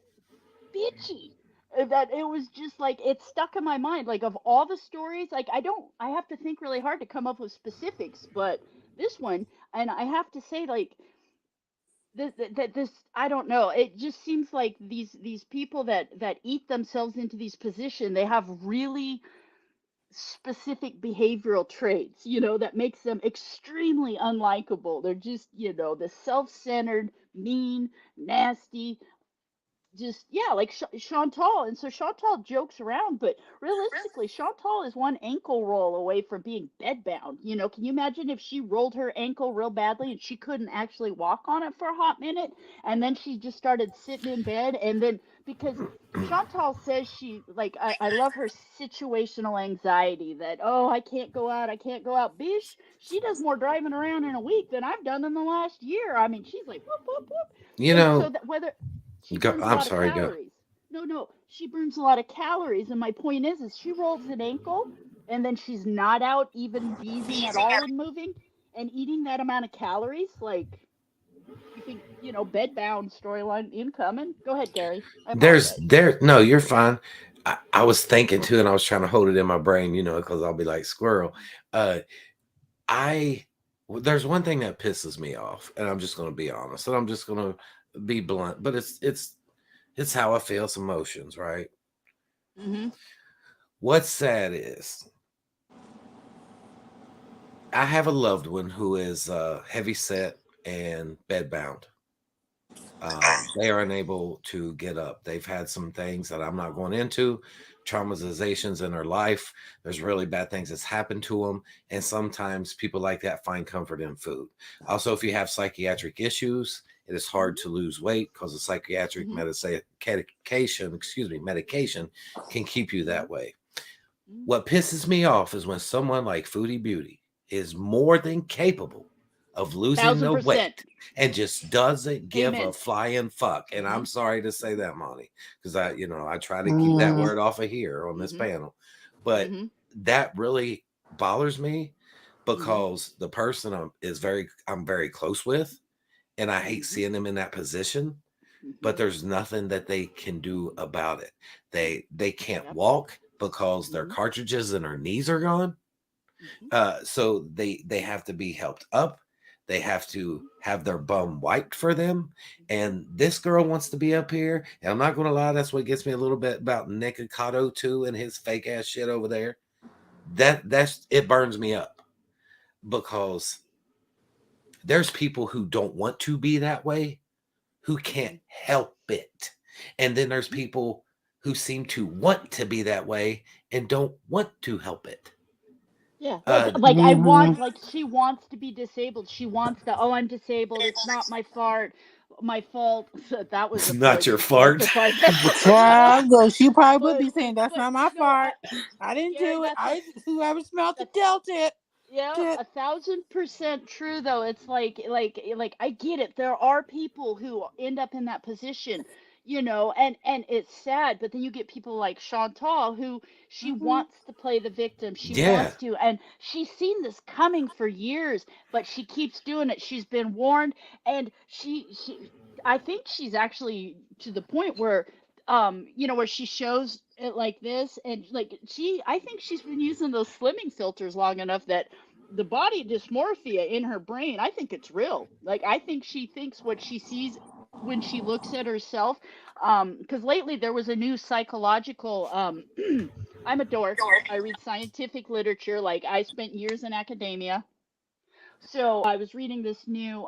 bitchy that it was just like it stuck in my mind. Like of all the stories, like I have to think really hard to come up with specifics, but this one, and I have to say, like this, I don't know. It just seems like these people that eat themselves into these positions, they have really specific behavioral traits, that makes them extremely unlikable. They're just, the self-centered, mean, nasty, just yeah, like Chantal. And so Chantal jokes around, but realistically, Chantal is one ankle roll away from being bedbound. Can you imagine if she rolled her ankle real badly and she couldn't actually walk on it for a hot minute, and then she just started sitting in bed, and then because Chantal says she like I love her situational anxiety that I can't go out, I can't go out. Bish, she does more driving around in a week than I've done in the last year. I mean, she's like whoop whoop whoop, You and so know, that whether she go, burns a I'm lot of sorry, go. calories. No, no, she burns a lot of calories. And my point is she rolls an ankle and then she's not out even beezing at all and moving and eating that amount of calories. Like, you think, bedbound storyline incoming? Go ahead, Gary. I apologize. No, you're fine. I was thinking too, and I was trying to hold it in my brain, because I'll be like squirrel. There's one thing that pisses me off, and I'm just going to be honest, and I'm just going to be blunt, but it's how I feel, some emotions, right? Mm-hmm. What's sad is I have a loved one who is heavy set and bedbound. They are unable to get up. They've had some things that I'm not going into, traumatizations in their life. There's really bad things that's happened to them. And sometimes people like that find comfort in food. Also, if you have psychiatric issues, it is hard to lose weight because the psychiatric medication can keep you that way. What pisses me off is when someone like Foodie Beauty is more than capable of losing the 1000%. weight and just doesn't give Amen. a flying fuck. And I'm sorry to say that, Monty, because I try to keep that word off of here on this panel. But that really bothers me because the person I'm very close with, and I hate seeing them in that position, but there's nothing that they can do about it. They can't walk because their cartridges and their knees are gone. So they have to be helped up. They have to have their bum wiped for them. And this girl wants to be up here. And I'm not going to lie, that's what gets me a little bit about Naked Kato too and his fake ass shit over there. It burns me up because there's people who don't want to be that way, who can't help it. And then there's people who seem to want to be that way and don't want to help it. Yeah, like she wants to be disabled. She wants to. Oh, I'm disabled. It's not my fault. That was It's a not your Freudian fart. Well, she probably would But- be saying that's but not my no, fault. I didn't Gary, do it. that's Whoever smelled the Del tip. Yeah, 1000% true though. It's like I get it. There are people who end up in that position, and it's sad, but then you get people like Chantal who she wants to play the victim. She wants to, and she's seen this coming for years, but she keeps doing it. She's been warned, and she I think she's actually to the point where where she shows it like this, and like I think she's been using those slimming filters long enough that the body dysmorphia in her brain, I think it's real. Like I think she thinks what she sees when she looks at herself. Because lately there was a new psychological I'm a dork. I read scientific literature. Like I spent years in academia. So I was reading this new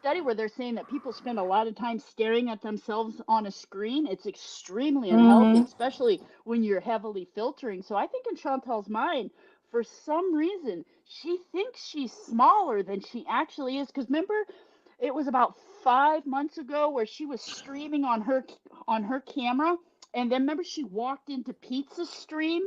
study where they're saying that people spend a lot of time staring at themselves on a screen. It's extremely unhealthy, especially when you're heavily filtering. So I think in Chantal's mind, for some reason, she thinks she's smaller than she actually is. Because remember, it was about 5 months ago where she was streaming on her camera, and then remember she walked into Pizza's stream,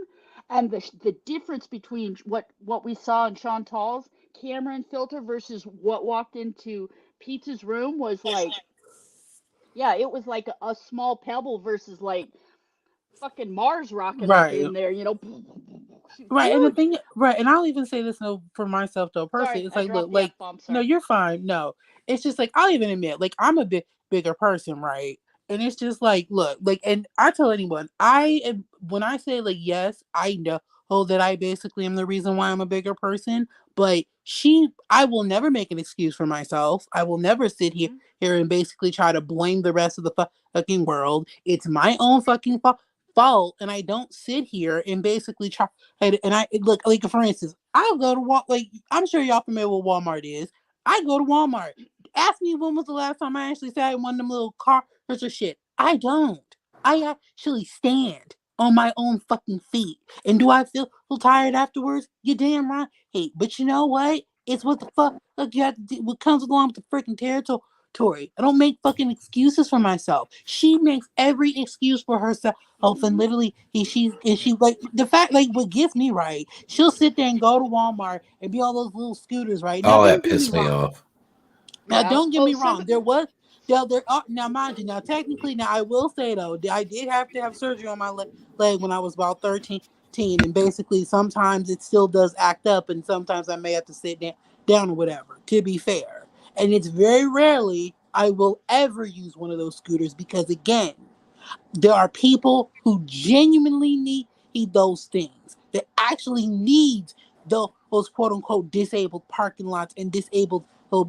and the difference between what we saw in Chantal's camera and filter versus what walked into Pizza's room was like, it was like a small pebble versus like fucking Mars rocket up in there, Right, Huge. and the thing, right, and I'll even say this for myself though, personally, Sorry, it's like, look, like, F-bomb, no, you're fine, no, it's just like I'll even admit, like I'm a bigger person, right, And it's just like, look, like, and I tell anyone, when I say like, yes, I know that I basically am the reason why I'm a bigger person, but I will never make an excuse for myself. I will never sit here and basically try to blame the rest of the fucking world. It's my own fucking fault, and I don't sit here and basically try. And I look, like, for instance, I'll go to like, I'm sure y'all familiar with Walmart is. I go to Walmart. Ask me when was the last time I actually sat in one of them little cars or shit. I don't. I actually stand on my own fucking feet. And do I feel tired afterwards? You're damn right. Hey, but you know what? It's what the fuck like you have to do, what comes along with the freaking territory. I don't make fucking excuses for myself. She makes every excuse for herself. And literally, she like the fact, like, what gets me right, she'll sit there and go to Walmart and be all those little scooters, right? Now, All don't that get me pissed me wrong. off. Now, Yeah. don't get Oh, me wrong. somebody. There are, now, mind you, now, technically, now, I will say, though, I did have to have surgery on my leg when I was about 13, and basically, sometimes it still does act up, and sometimes I may have to sit down or whatever, to be fair. And it's very rarely I will ever use one of those scooters because, again, there are people who genuinely need those things, that actually need those quote unquote disabled parking lots and disabled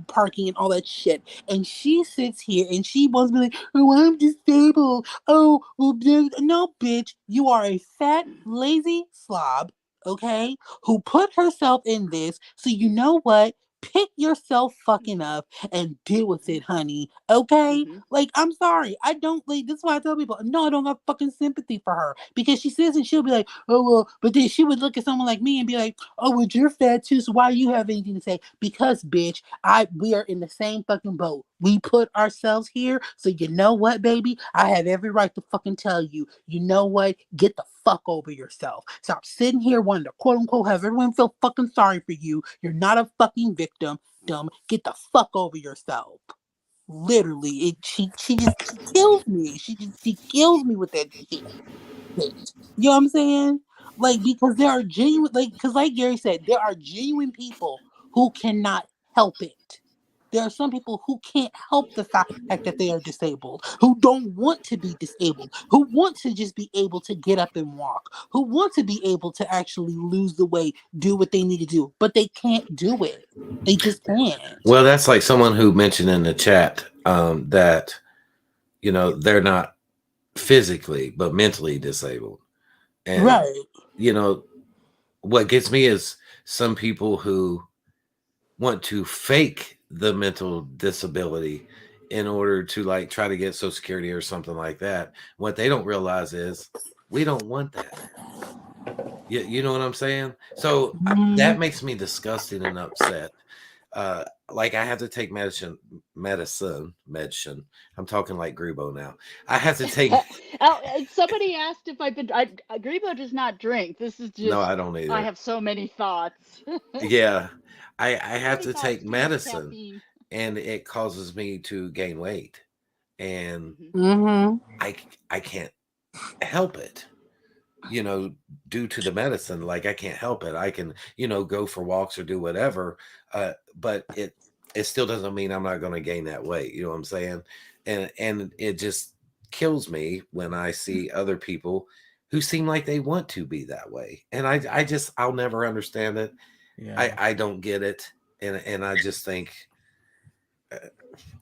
parking and all that shit. And she sits here and she wants to be like, oh, I'm disabled. Oh, well, no, bitch, you are a fat, lazy slob, okay, who put herself in this. So you know what? Pick yourself fucking up and deal with it, honey. Okay? Like, I'm sorry. I don't, like, this is why I tell people, no, I don't have fucking sympathy for her. Because she says, and she'll be like, oh, well, but then she would look at someone like me and be like, oh, well, you're fat too, so why do you have anything to say? Because, bitch, we are in the same fucking boat. We put ourselves here, so you know what, baby? I have every right to fucking tell you, you know what? Get the fuck over yourself. Stop sitting here wanting to quote unquote have everyone feel fucking sorry for you. You're not a fucking victim. Dumb. Get the fuck over yourself. Literally, she kills me. She kills me with that shit. You know what I'm saying? Like, because there are genuine, like, because like Gary said, there are genuine people who cannot help it. There are some people who can't help the fact that they are disabled, who don't want to be disabled, who want to just be able to get up and walk, who want to be able to actually lose the weight, do what they need to do, but they can't do it. They just can't. Well, that's like someone who mentioned in the chat that, you know, they're not physically but mentally disabled. And, Right. you know, what gets me is some people who want to fake the mental disability in order to, like, try to get Social Security or something like that. What they don't realize is we don't want that. You know what I'm saying? So that makes me disgusted and upset. Like, I have to take medicine. I'm talking like Grubo now. I have to take. Somebody asked if I've been. Grebo does not drink. This is No, just. I don't I either. have so many thoughts. Yeah, I have to Many thoughts, take too much medicine, caffeine. and it causes me to gain weight, and I can't help it. You know, due to the medicine, like, I can't help it. I can, you know, go for walks or do whatever, but it still doesn't mean I'm not going to gain that weight. You know what I'm saying? And it just kills me when I see other people who seem like they want to be that way, and I'll never understand it. Yeah. I don't get it, and I just think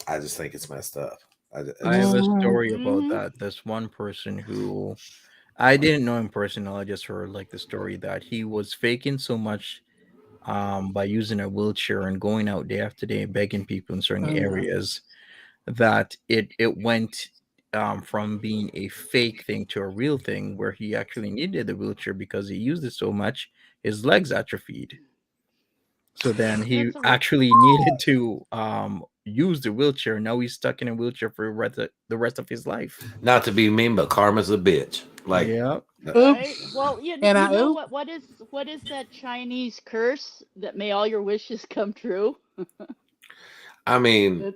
it's messed up. I have a Just, story about that. There's one person who I didn't know him personally. I just heard like the story that he was faking so much by using a wheelchair and going out day after day begging people in certain areas that it went from being a fake thing to a real thing where he actually needed the wheelchair because he used it so much, his legs atrophied. So then he That's a real. actually needed to use the wheelchair. Now he's stuck in a wheelchair for the rest of his life. not to be mean, but karma's a bitch. Like, Yeah. Right. Well, you And you know what? What is that Chinese curse that may all your wishes come true? I mean,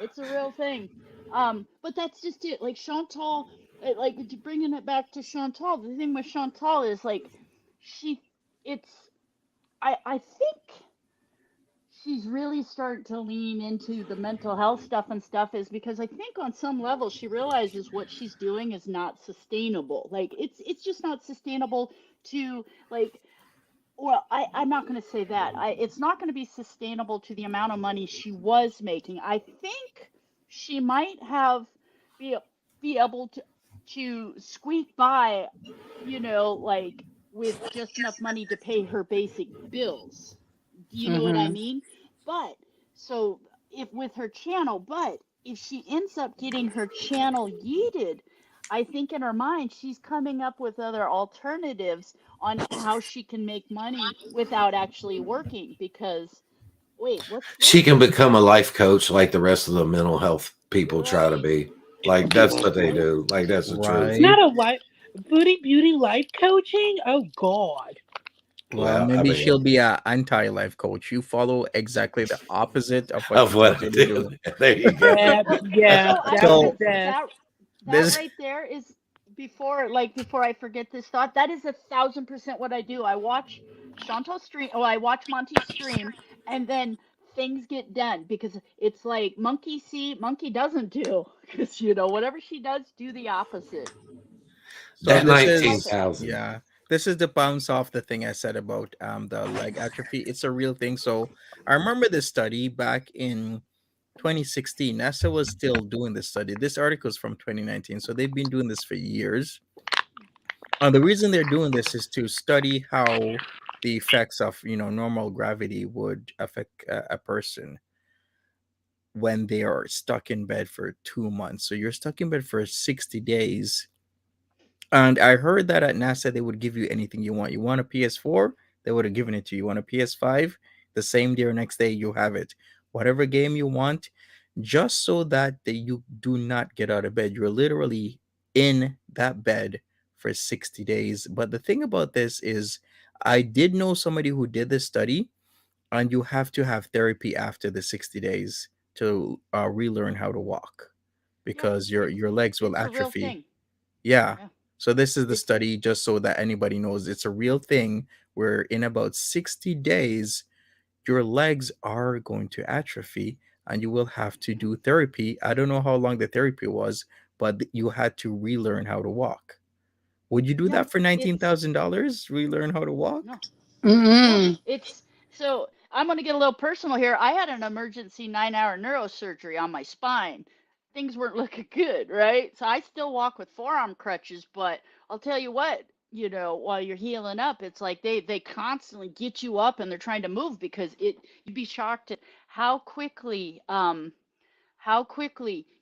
It's a real thing. But that's just it. Like Chantal, like bringing it back to Chantal. The thing with Chantal is like, she, it's, I think she's really starting to lean into the mental health stuff and stuff is because I think on some level she realizes what she's doing is not sustainable. Like it's just not sustainable to like well, I'm not going to say that. It's not going to be sustainable to the amount of money she was making. I think she might have be be able to squeak by, like with just enough money to pay her basic bills. Do you know what I Mm-hmm. mean? But so if with her channel, but if she ends up getting her channel yeeted, I think in her mind she's coming up with other alternatives on how she can make money without actually working because wait, what's She this? can become a life coach like the rest of the mental health people try to Right. be. Like that's what they do. Like that's the truth. It's Right. not a life Foodie Beauty life coaching. Oh God. Well, Yeah, I maybe she'll mean, be a anti-life coach. You follow exactly the opposite of what she of tells what I you to do. do. There you go. Yeah, yeah, So I that's the So best. that this right there is before I forget this thought, that is 1,000% what I do. I watch Chantal stream, I watch Monty stream, and then things get done because it's like monkey see, monkey doesn't do. Because whatever she does, do the opposite. so That So this I nineteen love is it. thousand. yeah. This is the bounce off the thing I said about the leg atrophy. It's a real thing. So I remember this study back in 2016. NASA was still doing this study. This article is from 2019. So they've been doing this for years. And the reason they're doing this is to study how the effects of normal gravity would affect a person when they are stuck in bed for 2 months. So you're stuck in bed for 60 days. And I heard that at NASA they would give you anything you want. You want a PS4? They would have given it to you. You want a PS5? The same day or next day you have it. Whatever game you want, just so that you do not get out of bed. You're literally in that bed for 60 days. But the thing about this is I did know somebody who did this study, and you have to have therapy after the 60 days to relearn how to walk Yeah, because your legs will it's a real atrophy. thing. Yeah. Yeah, So this is the it's study, just so that anybody knows it's a real thing, where in about 60 days your legs are going to atrophy and you will have to do therapy. I don't know how long the therapy was, but you had to relearn how to walk. Would you do yeah, that for it's $19,000? Relearn how to walk? no. Yeah, Mm-mm. it's so I'm going to get a little personal here. I had an emergency 9-hour neurosurgery on my spine. Things weren't looking good, right? So I still walk with forearm crutches, but I'll tell you what, while you're healing up, it's like they constantly get you up and they're trying to move because you'd be shocked at how quickly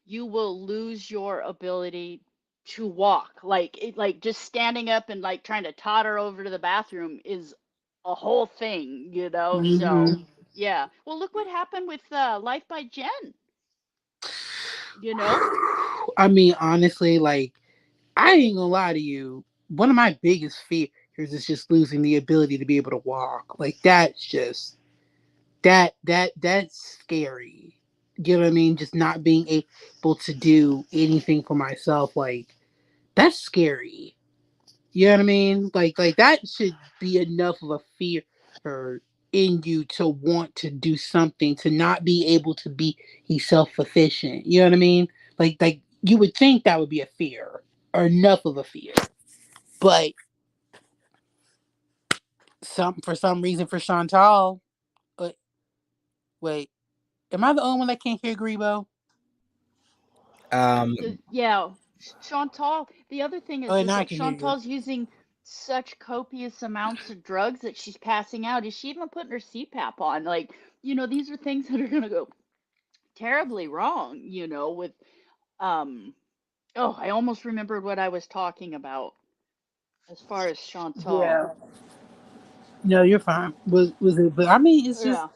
you will lose your ability to walk. Like just standing up and like trying to totter over to the bathroom is a whole thing, so Mm-hmm. yeah. Well, look what happened with Life by Jen, you know I mean, honestly, like I ain't gonna lie to you. One of my biggest fears is just losing the ability to be able to walk. Like that's just that's scary. You know what I mean? Just not being able to do anything for myself, like that's scary. You know what I mean? Like that should be enough of a fear in you to want to do something, to not be able to be self sufficient. You know what I mean? Like you would think that would be a fear, or enough of a fear. But for some reason for Chantal, but wait, am I the only one that can't hear Grebo? Um, yeah, Chantal, the other thing Oh, is now I like can hear you. Chantal's using such copious amounts of drugs that she's passing out. Is she even putting her CPAP on? Like, these are things that are going to go terribly wrong, with um oh, I almost remembered what I was talking about as far as Chantal. Yeah. No, you're fine. Was it? But I mean, it's just. Yeah,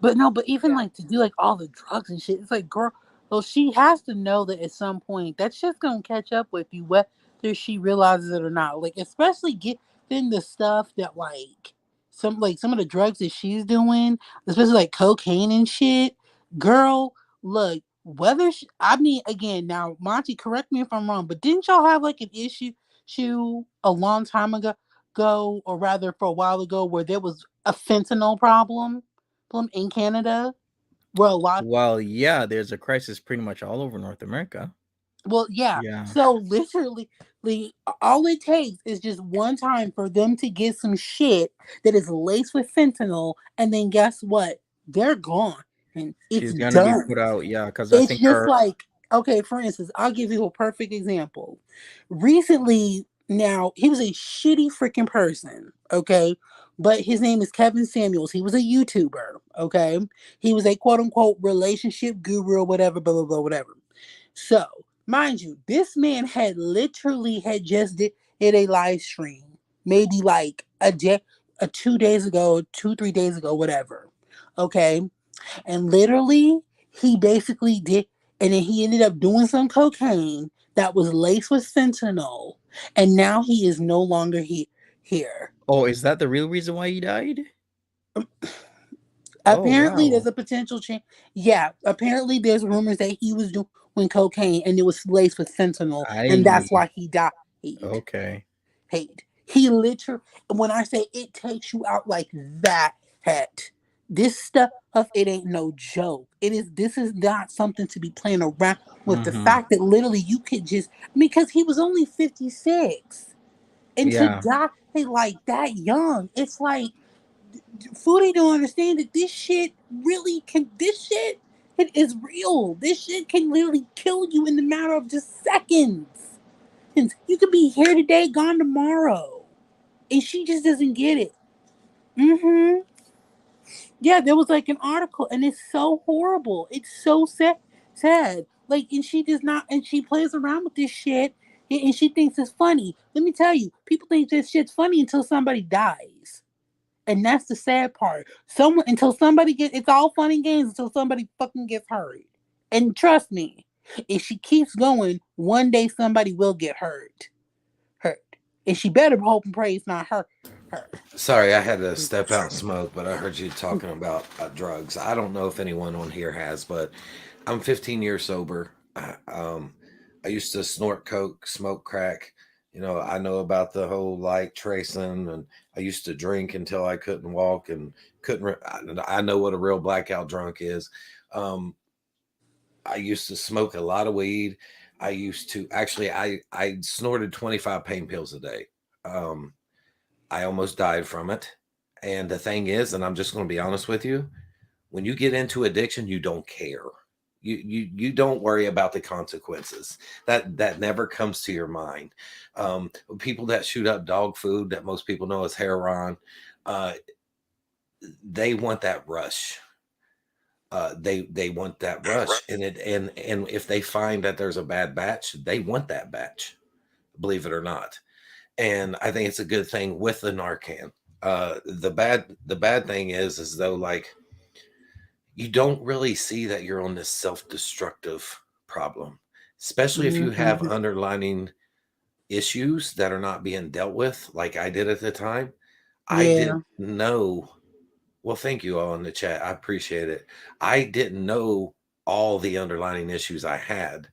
But no, but even yeah. like to do like all the drugs and shit, it's like, girl, well, she has to know that at some point that shit's gonna catch up with you, whether she realizes it or not. Like, especially getting the stuff that some of the drugs that she's doing, especially like cocaine and shit. Girl, look, I mean, again, now Monty, correct me if I'm wrong, but didn't y'all have like an issue a long time ago, or rather for a while ago, where there was a fentanyl problem? problem in Canada where a lot. Well, yeah, there's a crisis pretty much all over North America. Well, yeah. Yeah. So literally, all it takes is just one time for them to get some shit that is laced with fentanyl, and then guess what? They're gone, and it's She's gonna be done. put out, yeah, because I It's think just her. like, okay, for instance, I'll give you a perfect example. Recently, now, he was a shitty freaking person, okay? But his name is Kevin Samuels. He was a YouTuber, okay? He was a quote unquote relationship guru or whatever, blah, blah, blah, whatever. So, mind you, this man had just did a live stream, maybe like a day, 2 days ago, 3 days ago, whatever. Okay. And literally, he basically did, and then he ended up doing some cocaine that was laced with fentanyl, and now he is no longer here. Oh, is that the real reason why he died? Oh, Apparently, wow. there's a potential change. Yeah, apparently, there's rumors that he was doing cocaine and it was laced with fentanyl, and that's why he died. Okay. He literally, when I say it takes you out like that, this stuff, it ain't no joke. This is not something to be playing around with. The fact that literally you could just, because he was only 56, and to die like that young, it's like, Foodie don't understand that this shit it is real. This shit can literally kill you in the matter of just seconds. And you could be here today, gone tomorrow. And she just doesn't get it. Mm-hmm. Yeah, there was like an article, and it's so horrible. It's so sad. Like, and she does not, and she plays around with this shit, and she thinks it's funny. Let me tell you, people think this shit's funny until somebody dies. And that's the sad part. It's all fun and games until somebody fucking gets hurt. And trust me, if she keeps going, one day somebody will get hurt. And she better hope and pray it's not her. Sorry, I had to step out and smoke, but I heard you talking about drugs. I don't know if anyone on here has, but I'm 15 years sober. I used to snort coke, smoke crack. I know about the whole like tracing, and I used to drink until I couldn't walk and I know what a real blackout drunk is. I used to smoke a lot of weed. I used to actually, I snorted 25 pain pills a day. I almost died from it. And the thing is, and I'm just going to be honest with you, when you get into addiction, you don't care. You don't worry about the consequences. That never comes to your mind. People that shoot up dog food that most people know as heroin, they want that rush. They want that rush, and if they find that there's a bad batch, they want that batch, believe it or not. And I think it's a good thing with the Narcan. The bad thing is though, like, you don't really see that you're on this self-destructive problem, especially if you have underlining issues that are not being dealt with, like I did at the time. I didn't know. Well, thank you all in the chat. I appreciate it. I didn't know all the underlying issues I had.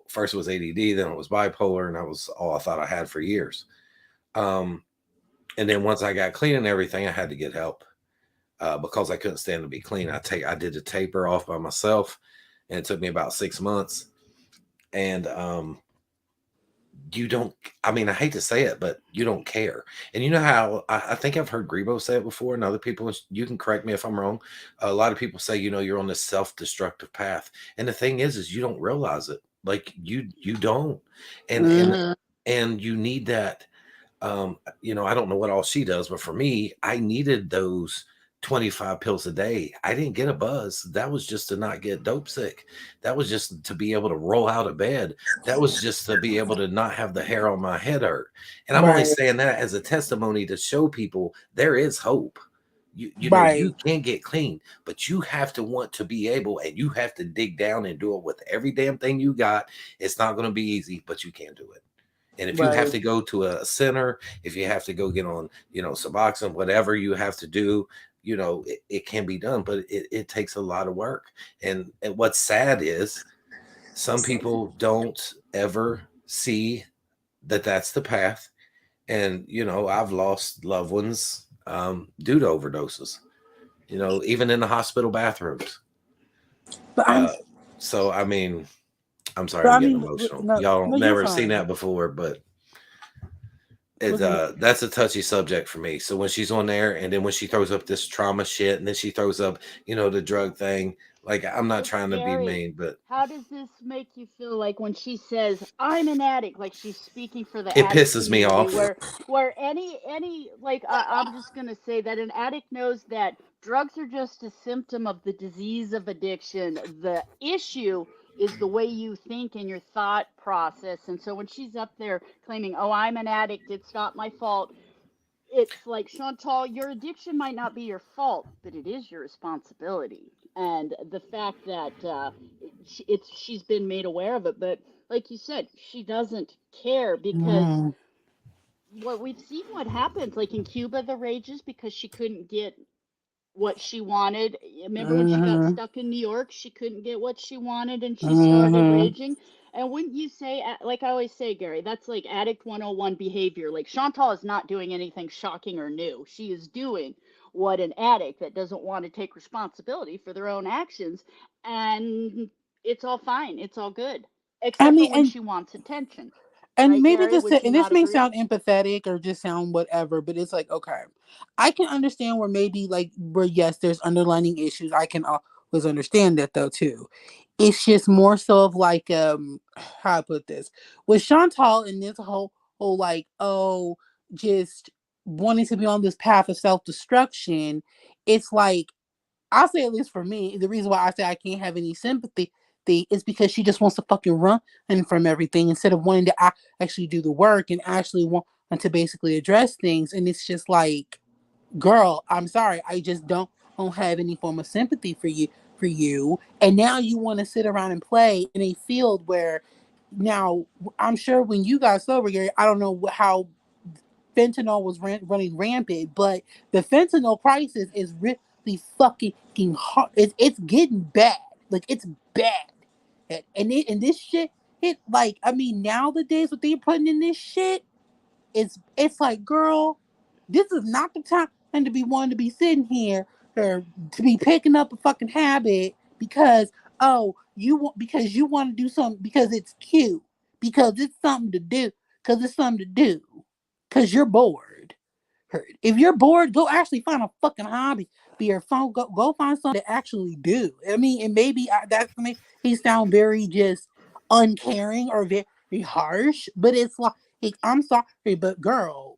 First it was ADD, then it was bipolar, and that was all I thought I had for years. And then once I got clean and everything, I had to get help because I couldn't stand to be clean. I did the taper off by myself, and it took me about 6 months. And I hate to say it, but you don't care. And you know how I think I've heard Grebo say it before, and other people, you can correct me if I'm wrong. A lot of people say, you're on this self-destructive path. And the thing is you don't realize it. Like you don't. And you need that. I don't know what all she does, but for me, I needed those 25 pills a day. I didn't get a buzz. That was just to not get dope sick. That was just to be able to roll out of bed. That was just to be able to not have the hair on my head hurt. And I'm only saying that as a testimony to show people there is hope. You can get clean, but you have to want to be able, and you have to dig down and do it with every damn thing you got. It's not going to be easy, but you can do it. And if you have to go to a center, if you have to go get on, Suboxone, whatever you have to do, it can be done, but it takes a lot of work. And what's sad is some people don't ever see that that's the path. And, I've lost loved ones due to overdoses. You know, even in the hospital bathrooms. But I'm, So I mean, I'm sorry, but I'm I getting mean, emotional. no, Y'all no, you're never seen fine. that before, but it's Listen, that's a touchy subject for me. So when she's on there, and then when she throws up this trauma shit, and then she throws up, you know, the drug thing. Like, I'm not So trying to be Gary, mean, but how does this make you feel like when she says I'm an addict, like she's speaking for the it addict pisses me community, off. where any like I'm just gonna say that an addict knows that drugs are just a symptom of the disease of addiction. The issue is the way you think and your thought process. And so when she's up there claiming, "Oh, I'm an addict, it's not my fault," it's like, Chantal, your addiction might not be your fault, but it is your responsibility. And the fact that she's been made aware of it, but like you said, she doesn't care because mm, what we've seen what happens, like in Cuba, the rages because she couldn't get what she wanted. Remember when she got mm, stuck in New York, she couldn't get what she wanted and she started mm, raging. And wouldn't you say, like I always say, Gary, that's like Addict 101 behavior. Like Chantal is not doing anything shocking or new. She is doing what an addict that doesn't want to take responsibility for their own actions. And it's all fine. It's all good. I Except for mean, when she wants attention. and Right, maybe Gary? this, Would you and this not may agree? sound empathetic or just sound whatever, but it's like, okay, I can understand where maybe like where yes, there's underlining issues. I can always understand that though too. It's just more so of like how I put this with Chantal and this whole like just wanting to be on this path of self destruction. It's like I'll say at least for me, the reason why I say I can't have any sympathy is because she just wants to fucking run from everything instead of wanting to actually do the work and actually want to basically address things. And it's just like, girl, I'm sorry, I just don't have any form of sympathy for you. And now you want to sit around and play in a field where now I'm sure when you got sober, Gary, I don't know how fentanyl was running rampant, but the fentanyl crisis is really fucking hard. It's getting bad. Like it's bad. And this shit, it like I mean nowadays what they're putting in this shit, it's like, girl, this is not the time and to be wanting to be sitting here or to be picking up a fucking habit because because you want to do something because it's cute, because it's something to do, because you're bored. If you're bored, go actually find a fucking hobby. Be your phone. Go find something to actually do. I mean, and maybe that's me. He sound very just uncaring or very harsh, but it's like I'm sorry, but girl,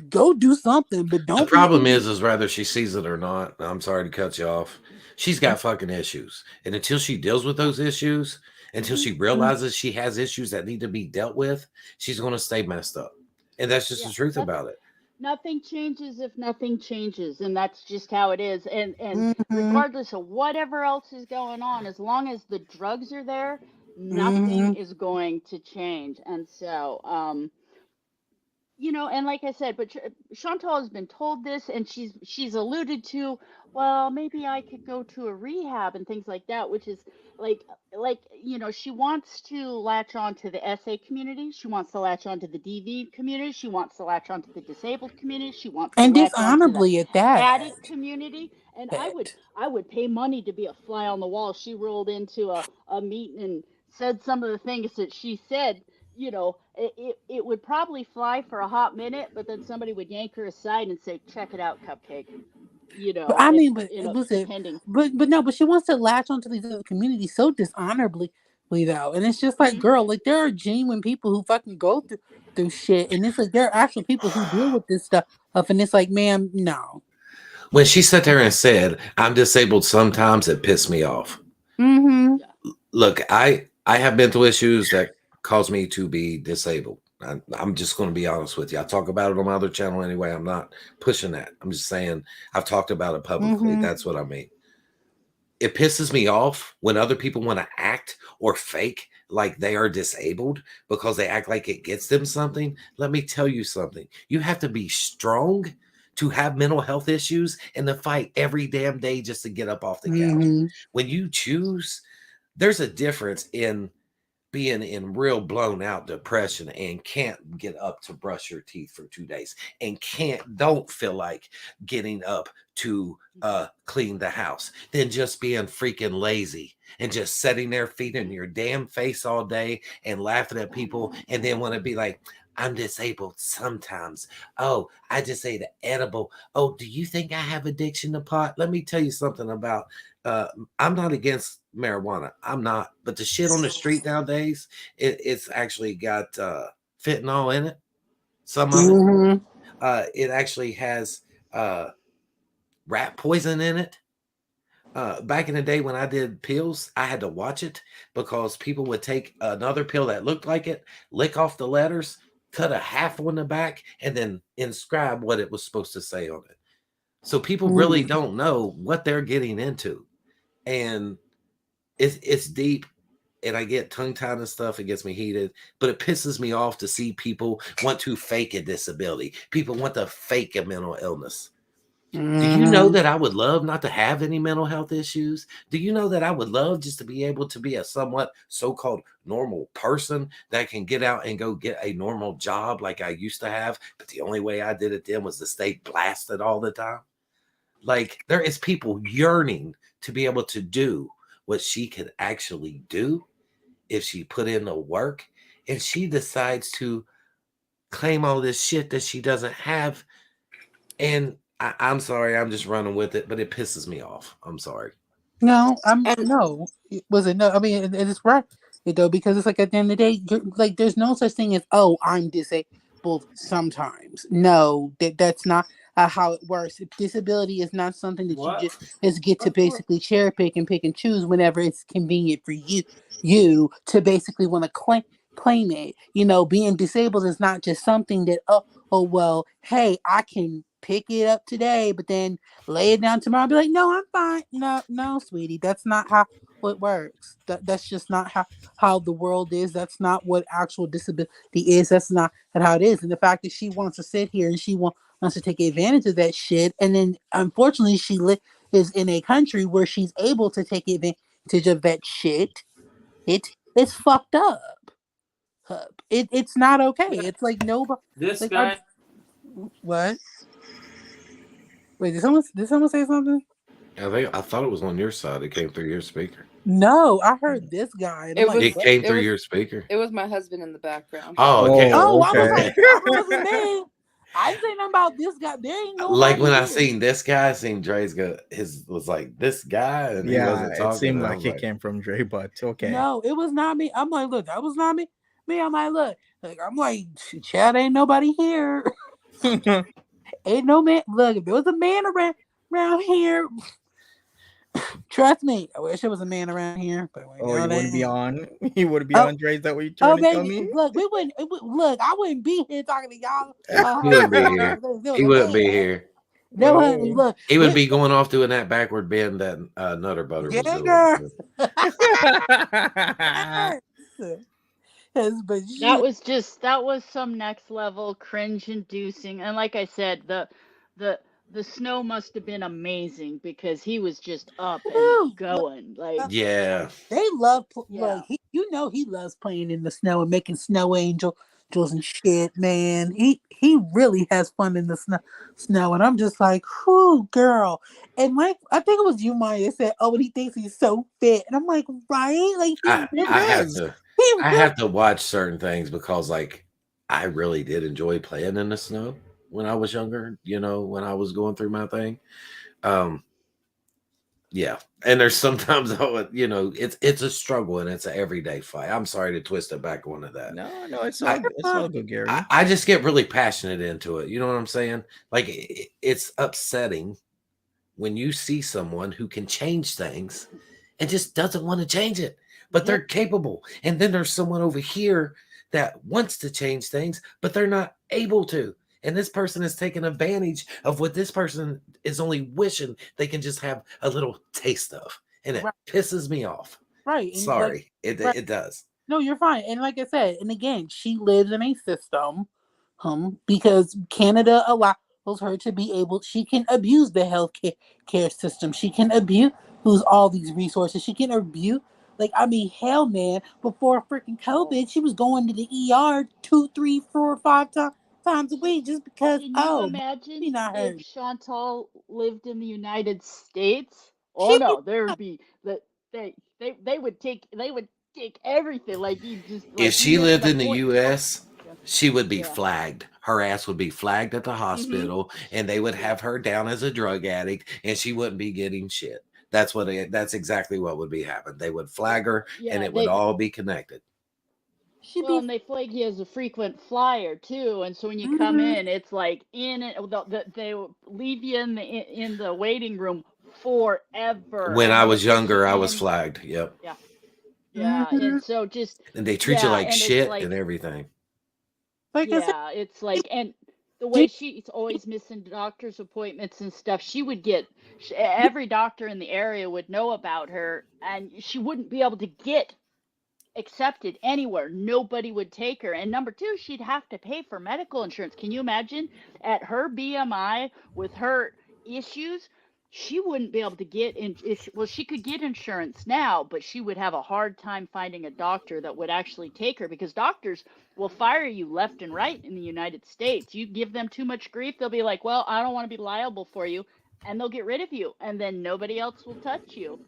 go do something, but The don't be problem sitting. is whether she sees it or not. I'm sorry to cut you off. She's got fucking issues. And until she deals with those issues, until she realizes she has issues that need to be dealt with, she's going to stay messed up. And that's just Yeah, the truth that's about it. nothing changes if nothing changes, and that's just how it is. And Mm-hmm, regardless of whatever else is going on, as long as the drugs are there, mm-hmm, nothing is going to change. And so and like I said, but Chantal has been told this, and she's alluded to, well, maybe I could go to a rehab and things like that, which is like she wants to latch on to the SA community, she wants to latch on to the DV community, she wants to latch on to the disabled community, she wants to and latch on to the dishonorably at that. addict community, and I would That. I would pay money to be a fly on the wall. She rolled into a meeting and said some of the things that she said. It would probably fly for a hot minute, but then somebody would yank her aside and say, "Check it out, Cupcake." But I If mean, but listen, depending. but no, but she wants to latch onto these other communities so dishonorably though, and it's just like, Hmm. girl, like there are genuine people who fucking go through shit, and it's like there are actual people who deal with this stuff, and it's like, ma'am, no. When she sat there and said, I'm disabled sometimes, it pissed me off. Mm-hmm. Yeah. Look, I have mental issues that cause me to be disabled. I'm just going to be honest with you. I talk about it on my other channel anyway. I'm not pushing that. I'm just saying I've talked about it publicly. Mm-hmm. That's what I mean. It pisses me off when other people want to act or fake like they are disabled because they act like it gets them something. Let me tell you something. You have to be strong to have mental health issues and to fight every damn day just to get up off the couch. Mm-hmm. When you choose, there's a difference in being in real blown out depression and can't get up to brush your teeth for 2 days and don't feel like getting up to clean the house, than just being freaking lazy and just sitting there feeding your damn face all day and laughing at people, and then want to be like, I'm disabled sometimes. Oh, I just ate an edible. Oh, do you think I have addiction to pot? Let me tell you something about I'm not against marijuana. I'm not. But the shit on the street nowadays, it's actually got fentanyl in it. Some of it. It actually has rat poison in it. Back in the day when I did pills, I had to watch it because people would take another pill that looked like it, lick off the letters, cut a half on the back, and then inscribe what it was supposed to say on it. So people really don't know what they're getting into. And it's deep, and I get tongue-tied and stuff. It gets me heated, but it pisses me off to see people want to fake a disability. People want to fake a mental illness. Do you know that I would love not to have any mental health issues? Do you know that I would love just to be able to be a somewhat so-called normal person that can get out and go get a normal job like I used to have? But the only way I did it then was to stay blasted all the time. Like, there is people yearning to be able to do what she could actually do if she put in the work, and she decides to claim all this shit that she doesn't have. And I'm sorry, I'm just running with it, but it pisses me off. I'm sorry. No, no. Was it no? I mean, it's right, though, because it's like at the end of the day, like there's no such thing as I'm disabled sometimes. No, that's not how it works. Disability is not something that you just get to basically cherry pick and choose whenever it's convenient for you to basically want to claim it. You know, being disabled is not just something that oh well, hey, I can pick it up today, but then lay it down tomorrow and be like, no, I'm fine. No, sweetie, that's not how it works. That's just not how the world is. That's not what actual disability is. That's not how it is. And the fact that she wants to sit here and she wants to take advantage of that shit, and then unfortunately she is in a country where she's able to take advantage of that shit. It's fucked up. It's not okay. It's like nobody. This like, guy. What? Wait, did someone say something? I thought it was on your side. It came through your speaker. No, I heard this guy. It came through your speaker. It was my husband in the background. Oh, okay. I was like, that wasn't me. I didn't say nothing about this guy. There ain't nobody. Like when I seen this guy, I seen Dre's was like this guy, and he wasn't talking. It seemed like it came from Dre, but okay. No, it was not me. I'm like, look, that was not me. I'm like, look, I'm like, Chad, ain't nobody here. Ain't no man. Look, if there was a man around here, trust me, I wish there was a man around here. But he wouldn't be on. He wouldn't be on Dre. Is that what you're trying to tell me? Look, I wouldn't be here talking to y'all. He wouldn't be here. He wouldn't be here. No, look, he would be going off doing that backward bend that Nutter Butter was doing. But that was some next level cringe inducing, and like I said, the snow must have been amazing because he was just up and going. Like, yeah, they love like he loves playing in the snow and making snow angels and shit, man. He really has fun in the snow, and I'm just like, whoo, girl. And like, I think it was you, Maya, said, oh, and he thinks he's so fit, and I'm like, right? Like, I have to watch certain things because, like, I really did enjoy playing in the snow when I was younger, you know, when I was going through my thing. Yeah. And there's sometimes, you know, it's a struggle and it's an everyday fight. I'm sorry to twist it back onto that. No, it's all good, Gary. I just get really passionate into it. You know what I'm saying? Like, it's upsetting when you see someone who can change things and just doesn't want to change it, but they're capable. And then there's someone over here that wants to change things, but they're not able to. And this person is taking advantage of what this person is only wishing they can just have a little taste of. And it pisses me off. Right. And sorry. It does. No, you're fine. And like I said, and again, she lives in a system because Canada allows her to be able, she can abuse the health care system. She can abuse all these resources. She can abuse Like, I mean, hell, man, before freaking COVID, she was going to the ER 2, 3, 4, 5 times a week just because, Can you oh, she imagine not if hurt. Chantal lived in the United States? She Oh would, no, there would be that they would take everything. Like you just If like you she get to lived the in the point. US, Yeah. she would be Yeah. flagged. Her ass would be flagged at the Mm-hmm. hospital, and they would Yeah. have her down as a drug addict, and she wouldn't be getting shit. That's exactly what would be happening. They would flag her, and Yeah. it would all be connected. she'd Well, be, and they flag you as a frequent flyer too, and so when you come mm-hmm, in, it's like in it. They will leave you in the waiting room forever, When and I then they was put you younger, I was in. flagged. Yep. Yeah. Yeah, mm-hmm. and so just And they treat you yeah, like and it's shit and like everything. Like I said, yeah, it's like and the way she, she's always missing doctor's appointments and stuff, she would get every doctor in the area would know about her, and she wouldn't be able to get accepted anywhere. Nobody would take her. And number two, she'd have to pay for medical insurance. Can you imagine at her BMI with her issues? She wouldn't be able to get in. Well, she could get insurance now, but she would have a hard time finding a doctor that would actually take her because doctors will fire you left and right in the United States. You give them too much grief, they'll be like, well, I don't want to be liable for you. And they'll get rid of you. And then nobody else will touch you.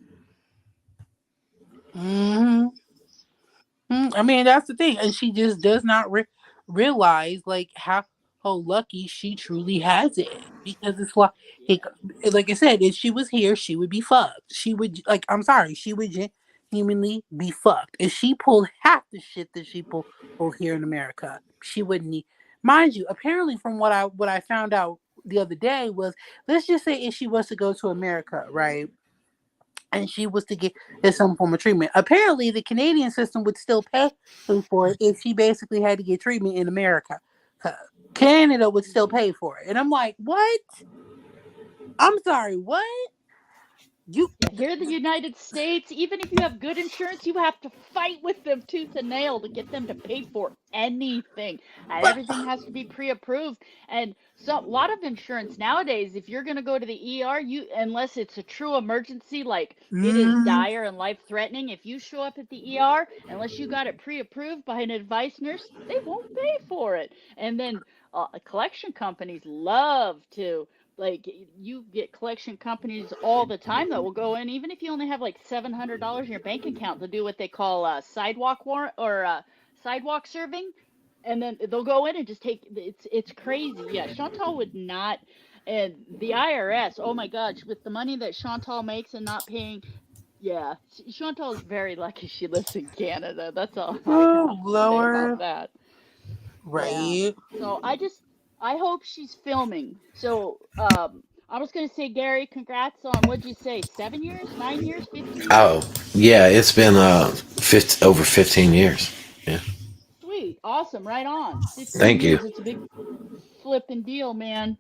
mm-hmm. I mean, that's the thing, and she just does not realize like how lucky she truly has it because it's like I said, if she was here, she would be fucked. She would like, I'm sorry, she would genuinely be fucked. If she pulled half the shit that she pulled here in America, she wouldn't need. Mind you, apparently, from what I found out the other day was, let's just say if she was to go to America, right? And she was to get some form of treatment. Apparently, the Canadian system would still pay for it if she basically had to get treatment in America. Canada would still pay for it. And I'm like, what? I'm sorry, what? You Yeah, here in the United States, even if you have good insurance, you have to fight with them tooth and nail to get them to pay for anything. And but everything has to be pre-approved. And so a lot of insurance nowadays, if you're going to go to the ER, you unless it's a true emergency, like it is mm, dire and life-threatening, if you show up at the ER, unless you got it pre-approved by an advice nurse, they won't pay for it. And then collection companies love to like you get collection companies all the time that will go in, even if you only have like $700 in your bank account, to do what they call sidewalk warrant or sidewalk serving, and then they'll go in and just take. It's crazy. Yeah, Chantal would not, and the IRS. Oh my God, with the money that Chantal makes and not paying. Yeah, Chantal is very lucky she lives in Canada. That's all I oh, have to say about Lord, that. Yeah. right? So I hope she's filming. So I was gonna say, Gary, congrats on what'd you say, 7 years, 9 years, 15 years? Oh, yeah, it's been over 15 years. Yeah. Sweet, awesome, right on. 15 Thank you. years, it's a big flipping deal, man.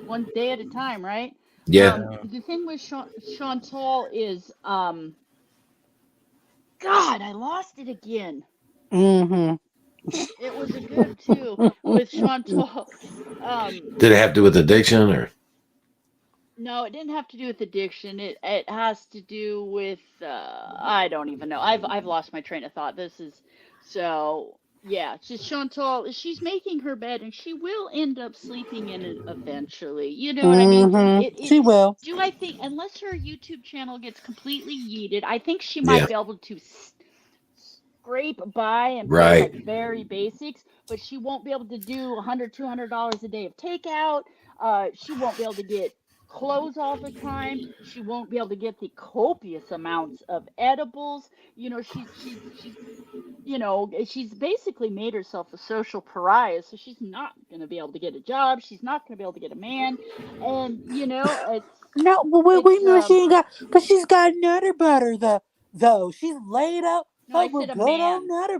One day at a time, right? Yeah. The thing with Chantal is God, I lost it again. Mm-hmm. It was a good too with Chantal. Did it have to do with addiction or? No, it didn't have to do with addiction. It has to do with I don't even know. I've lost my train of thought. This is so yeah. It's just Chantal. She's making her bed, and she will end up sleeping in it eventually. You know what I mean? Mm-hmm. She will. Do I think unless her YouTube channel gets completely yeeted, I think she Yeah. might be able to scrape by and pay Right. like very basics, but she won't be able to do $100-$200 a day of takeout. She won't be able to get clothes all the time. She won't be able to get the copious amounts of edibles. You know, she's she's basically made herself a social pariah, so she's not going to be able to get a job. She's not going to be able to get a man. And it's No, but we know she ain't got, but she's got Nutter Butter though. She's laid up. no, I said a good old man. Nutter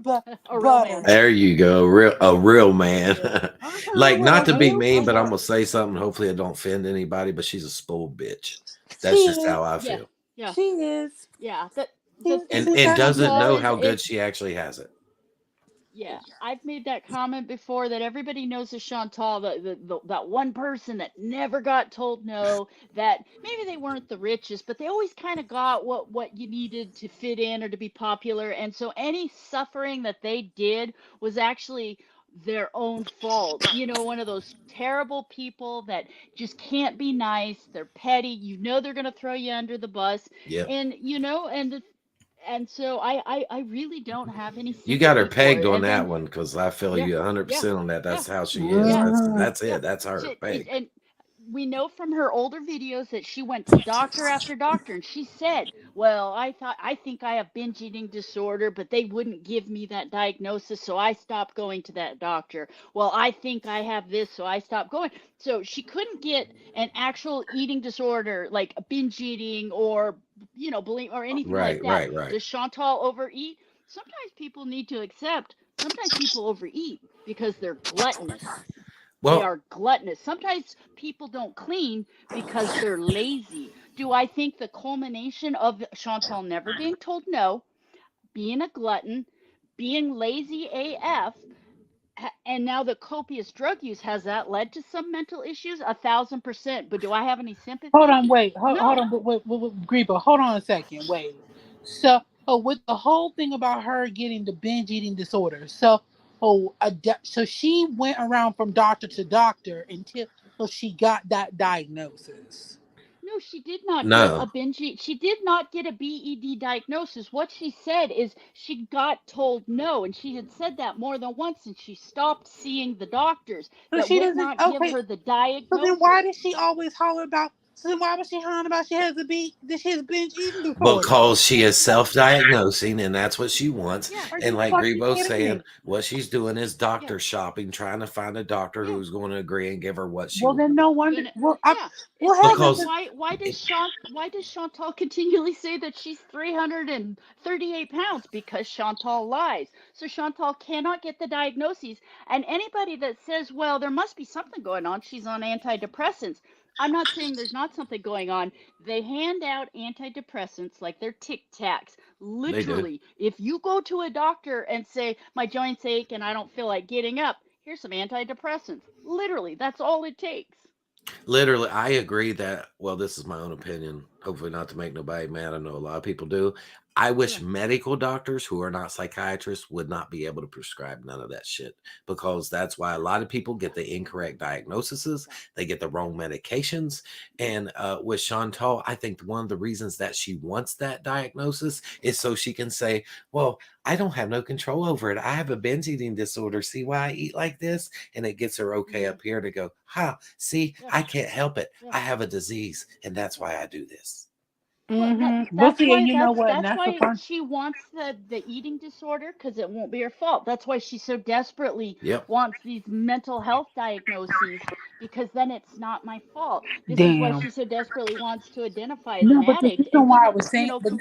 A real Butter. man. There you go. A real man. Yeah. Like, not to be Well, mean, but I'm gonna say something. Hopefully, I don't offend anybody. But she's a spoiled bitch. That's she just is. how I Yeah. feel. Yeah. She is. Yeah. The She's thing And with doesn't Chantal know is how good she actually has it. Yeah, I've made that comment before that everybody knows the Chantal, that one person that never got told no, that maybe they weren't the richest, but they always kind of got what you needed to fit in or to be popular. And so any suffering that they did was actually their own fault. You know, one of those terrible people that just can't be nice, they're petty, you know they're going to throw you under the bus. Yep. And you know, and so I really don't have any You got her sympathy for pegged it. on And that then one because I feel yeah, you yeah, 100% on that. yeah, That's how she is. yeah, That's yeah. it. That's her pegged. And we know from her older videos that she went to doctor after doctor, and she said, "Well, I think I have binge eating disorder, but they wouldn't give me that diagnosis, so I stopped going to that doctor. Well, I think I have this, so I stopped going." So she couldn't get an actual eating disorder like binge eating or bulimic or anything like Right, that. right, right. Does Chantal overeat? Sometimes people need to accept. Sometimes people overeat because they're gluttonous. They Well, are gluttonous. Sometimes people don't clean because they're lazy. Do I think the culmination of Chantal never being told no, being a glutton, being lazy AF, and now the copious drug use, has that led to some mental issues? 1,000%. But do I have any Hold sympathy? on, wait, hold No. on, wait, Grieber, hold on a second, wait. So, with the whole thing about her getting the binge eating disorder, so, so she went around from doctor to doctor until she got that diagnosis. No, she did not get a no. binge eat. She did not get a BED diagnosis. What she said is she got told no, and she had said that more than once, and she stopped seeing the doctors So that she would doesn't. not give Okay, her the so then why diagnosis. does she always holler about? So then why was she hollering about she has that she has binge eating disorder? Because she is self-diagnosing and that's what she wants. Yeah, Are And you like fucking Grebo's kidding saying, me? what she's doing is yeah, doctor shopping, trying to find a doctor yeah. who's going to agree and give her what she Well, then wants. no wonder. Gonna Well, yeah. And well, so heavens. then Because why does Chantal continually say that she's 338 pounds? Because Chantal lies. So Chantal cannot get the diagnoses. And anybody that says, well, there must be something going on, she's on antidepressants. I'm not saying there's not something going on. They hand out antidepressants like they're Tic Tacs. they do. Literally, if you go to a doctor and say, my joints ache and I don't feel like getting up, here's some antidepressants. Literally, that's all it takes. Literally, I agree that, well, this is my own opinion. Hopefully, not to make nobody mad. I know a lot of people do. I wish Yeah. medical doctors who are not psychiatrists would not be able to prescribe none of that shit because that's why a lot of people get the incorrect diagnoses. They get the wrong medications. And with Chantal, I think one of the reasons that she wants that diagnosis is so she can say, well, I don't have no control over it. I have a binge eating disorder. See why I eat like this? And it gets her okay Mhm. up here to go, see, Yeah. I can't help it. Yeah. I have a disease, and that's why I do this. Well, But that's see, and why you know what? And that's that's the why fun. she wants the eating disorder, because it won't be her fault. That's why she so desperately Yep. wants these mental health diagnoses, because then it's not my fault. This is why Damn. she so desperately wants to identify as No, an but the addict. reason And why I was saying, but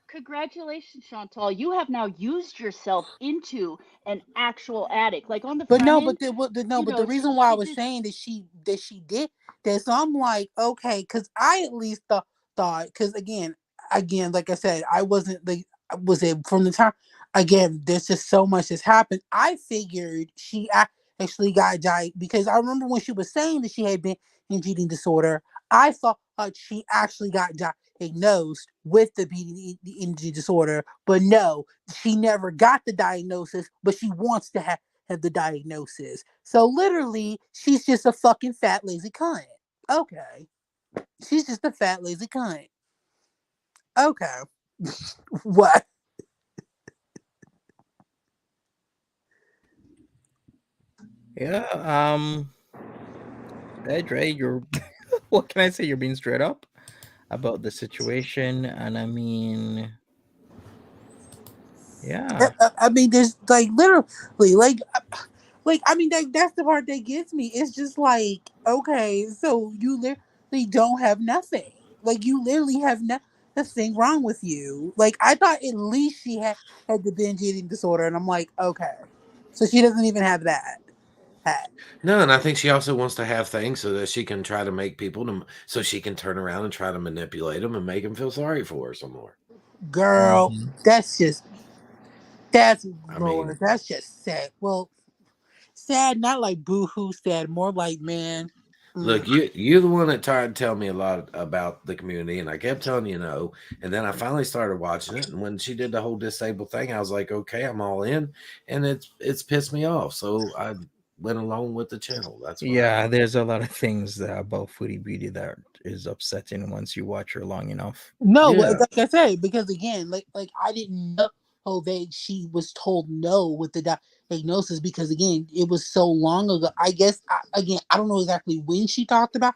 congratulations, Chantal. You have now used yourself into an actual addict. Like on the But front no, end, but the reason why I she was did. saying that she did that, so I'm like, okay, because I at least thought, because again, like I said, I wasn't like, was it from the time, again, there's just so much that's happened. I figured she actually got diagnosed, because I remember when she was saying that she had been in eating disorder, I thought she actually got diagnosed with the eating disorder, but no, she never got the diagnosis, but she wants to have the diagnosis. So literally, she's just a fucking fat lazy cunt. Okay. She's just a fat lazy cunt. Okay. What? Yeah. Dre, you're what can I say? You're being straight up about the situation, and I mean, yeah. I mean, there's like literally, like I mean, that's the part that gets me. It's just like, okay, so you literally don't have nothing. Like you literally have nothing wrong with you. Like I thought at least she had the binge eating disorder, and I'm like, okay, so she doesn't even have that. No, and I think she also wants to have things so that she can try to make people so she can turn around and try to manipulate them and make them feel sorry for her some more. Girl, Mhm. that's just That's I Lord. mean, That's just sad. Well, sad, not like boo-hoo sad, more like man. look, you're the one that tried to tell me a lot about the community, and I kept telling you no. And then I finally started watching it, and when she did the whole disabled thing, I was like, okay, I'm all in, and it's pissed me off. So I went along with the channel. That's what Yeah, happened. there's a lot of things about Foodie Beauty that is upsetting once you watch her long enough. No, Yeah. like I said, because again, like I didn't know that she was told no with the diagnosis because again, it was so long ago. I guess again, I don't know exactly when she talked about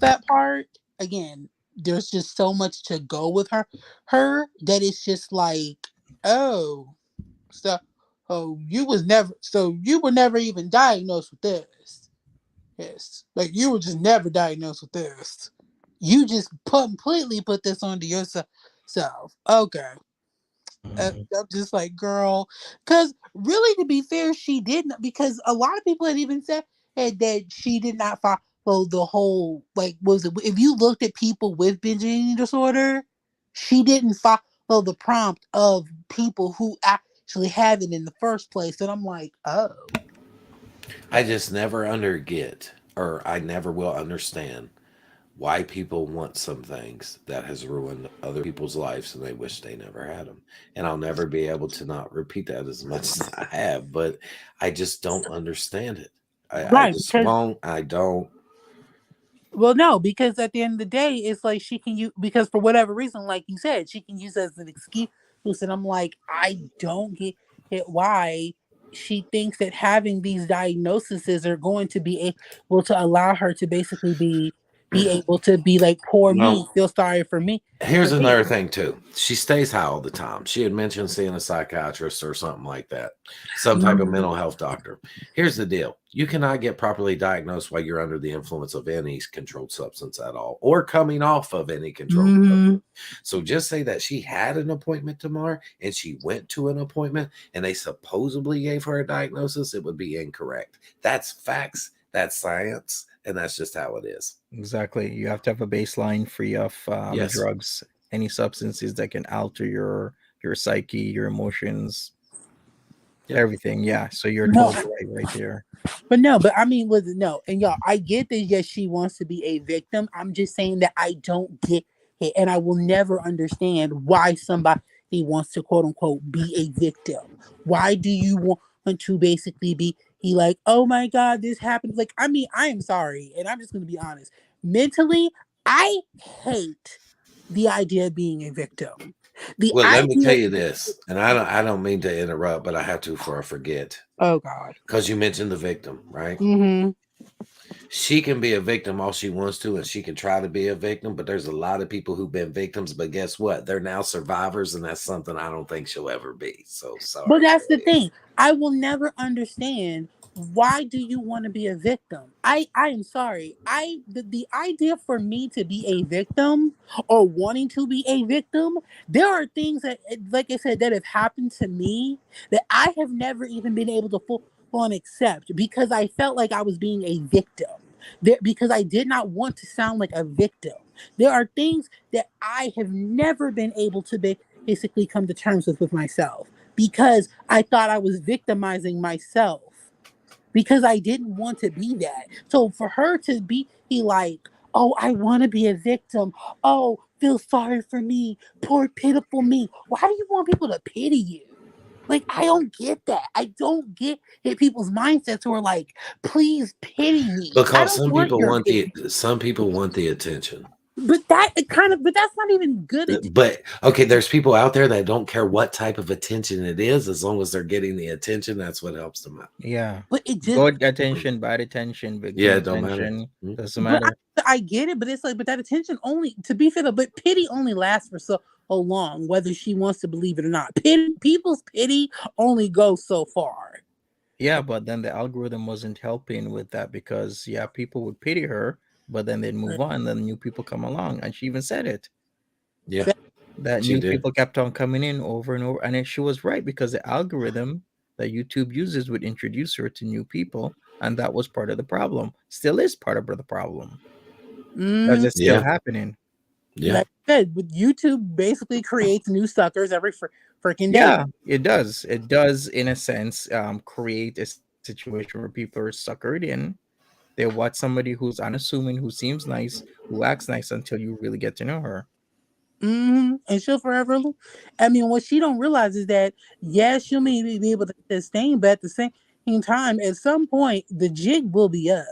that part. Again, there's just so much to go with her that it's just like, oh, so you were never even diagnosed with this. Yes, like you were just never diagnosed with this. You just completely put this onto yourself. Okay. Mhm. I'm just like, girl. Because really, to be fair, she didn't. Because a lot of people had even said that she did not follow the whole, like, was it, if you looked at people with binge eating disorder, she didn't follow the prompt of people who actually have it in the first place. And I'm like, oh. I just never get, or I never will understand why people want some things that has ruined other people's lives and they wish they never had them. And I'll never be able to not repeat that as much as I have, but I just don't understand it. I Right. just Because won't. I don't. Well, no, because at the end of the day, it's like she can use because for whatever reason, like you said, she can use it as an excuse. And I'm like, I don't get it why she thinks that having these diagnoses are going to be able to allow her to basically be able to be like poor me, Well, feel sorry for me. here's another thing too. She stays high all the time. She had mentioned seeing a psychiatrist or something like that, some type of mental health doctor. Here's the deal. You cannot get properly diagnosed while you're under the influence of any controlled substance at all, or coming off of any controlled substance. So just say that she had an appointment tomorrow and she went to an appointment and they supposedly gave her a diagnosis, it would be incorrect. That's facts, that's science, and that's just how it is. Exactly. You have to have a baseline free of Yes. drugs, any substances that can alter your psyche, your emotions, Yep. everything. Yeah. So you're No. totally right there. But I mean, no, and y'all, I get that. Yes, she wants to be a victim. I'm just saying that I don't get it, and I will never understand why somebody wants to quote unquote be a victim. Why do you want to basically be like, oh my god, this happened? Like, I mean, I am sorry, and I'm just going to be honest. Mentally, I hate the idea of being a victim. The Well, let me tell idea. you this, and I don't mean to interrupt, but I have to before I forget. Oh God. Because you mentioned the victim, right? Mm-hmm. She can be a victim all she wants to, and she can try to be a victim, but there's a lot of people who've been victims, but guess what? They're now survivors, and that's something I don't think she'll ever be. So sorry. But that's the thing. I will never understand why do you want to be a victim? I am sorry. The idea for me to be a victim or wanting to be a victim, there are things that, like I said, that have happened to me that I have never even been able to full on accept because I felt like I was being a victim. Because I did not want to sound like a victim. There are things that I have never been able to basically come to terms with myself because I thought I was victimizing myself because I didn't want to be that. So for her to be like, oh, I want to be a victim. Oh, feel sorry for me. Poor, pitiful me. Why do you want people to pity you? Like, I don't get that. I don't get people's mindsets who are like, please pity me. I Because don't want your pity. some people want the attention. But but that's not even good. But okay, there's people out there that don't care what type of attention it is, as long as they're getting the attention, that's what helps them out. Yeah. But it just Good attention, bad attention, victim Yeah, it don't matter. attention. Mhm. Doesn't But matter. I get it, but it's like, but that attention only, to be fair, but pity only lasts for so long, whether she wants to believe it or not. People's pity only goes so far. Yeah, but then the algorithm wasn't helping with that because people would pity her, but then they'd move on. Then new people come along, and she even said it. Yeah, That she new did. people kept on coming in over and over, and she was right because the algorithm that YouTube uses would introduce her to new people, and that was part of the problem. Still is part of the problem because it's still happening. Yeah. Like I said, with YouTube basically creates new suckers every freaking day. Yeah, it does. It does, in a sense, create a situation where people are suckered in. They watch somebody who's unassuming, who seems nice, who acts nice until you really get to know her. And she'll forever. I mean, what she don't realize is that yes, she'll maybe be able to sustain, but at the same time, at some point, the jig will be up.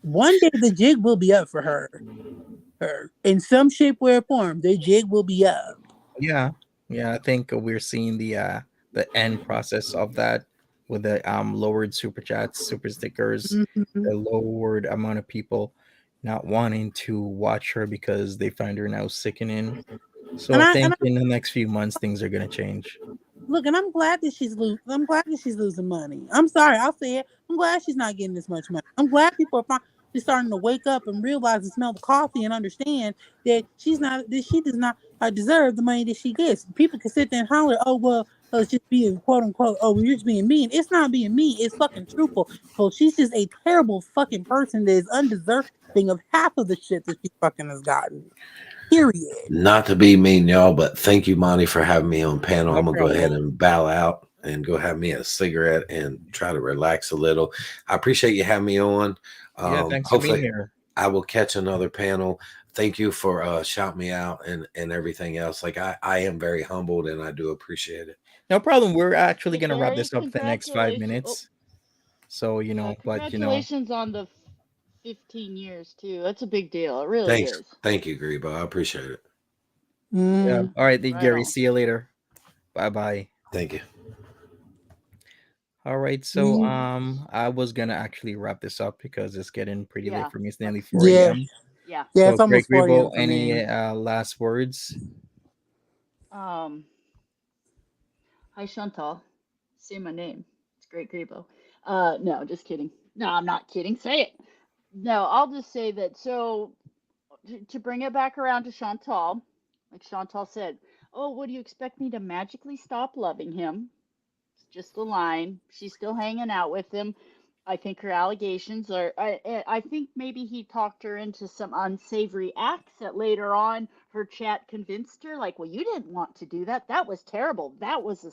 One day, the jig will be up for her. In some shape, way, or form, the jig will be up. Yeah, yeah. I think we're seeing the end process of that with the lowered super chats, super stickers, Mhm. the lowered amount of people not wanting to watch her because they find her now sickening. So And I I think in the next few months things are gonna change. look, and I'm glad that I'm glad that she's losing money. I'm sorry, I'll say it. I'm glad she's not getting this much money. I'm glad people are finally starting to wake up and realize and smell the coffee and understand that she does not deserve the money that she gets. People can sit there and holler, oh well, it's just being quote unquote, oh we're just being mean. It's not being mean. It's fucking truthful. So she's just a terrible fucking person that is undeserving of half of the shit that she fucking has gotten. Period. Not to be mean, y'all, but thank you, Monty, for having me on panel. No I'm gonna go ahead problem. and bow out and go have me a cigarette and try to relax a little. I appreciate you having me on. Yeah, thanks for being Hopefully, here. I will catch another panel. Thank you for shouting me out and everything else. Like I am very humbled and I do appreciate it. No problem. We're actually Hey gonna wrap Gary, this up in the next five congratulations. Oh, minutes. So yeah, but congratulations on the 15 years too. That's a big deal. It really Thanks. is. Thank you, Grebo. I appreciate it. yeah. Mm. All right, then, Right Gary. on. See you later. Bye bye. Thank you. All right, so Mm. I was gonna actually wrap this up because it's getting pretty late Yeah. for me. It's nearly Let's 4 Yeah, a.m. yeah. yeah, So, it's Greg almost 40 Rebo, up for any me. last words? Um Hi Chantal. Say my name. It's Great Grebo. No, just kidding. No, I'm not kidding. Say it. No, I'll just say that. So to bring it back around to Chantal, like Chantal said, oh, what do you expect me to magically stop loving him? It's just a line. She's still hanging out with him. I think her allegations are. I think maybe he talked her into some unsavory acts that later on her chat convinced her, like, well, you didn't want to do that. That was terrible. That was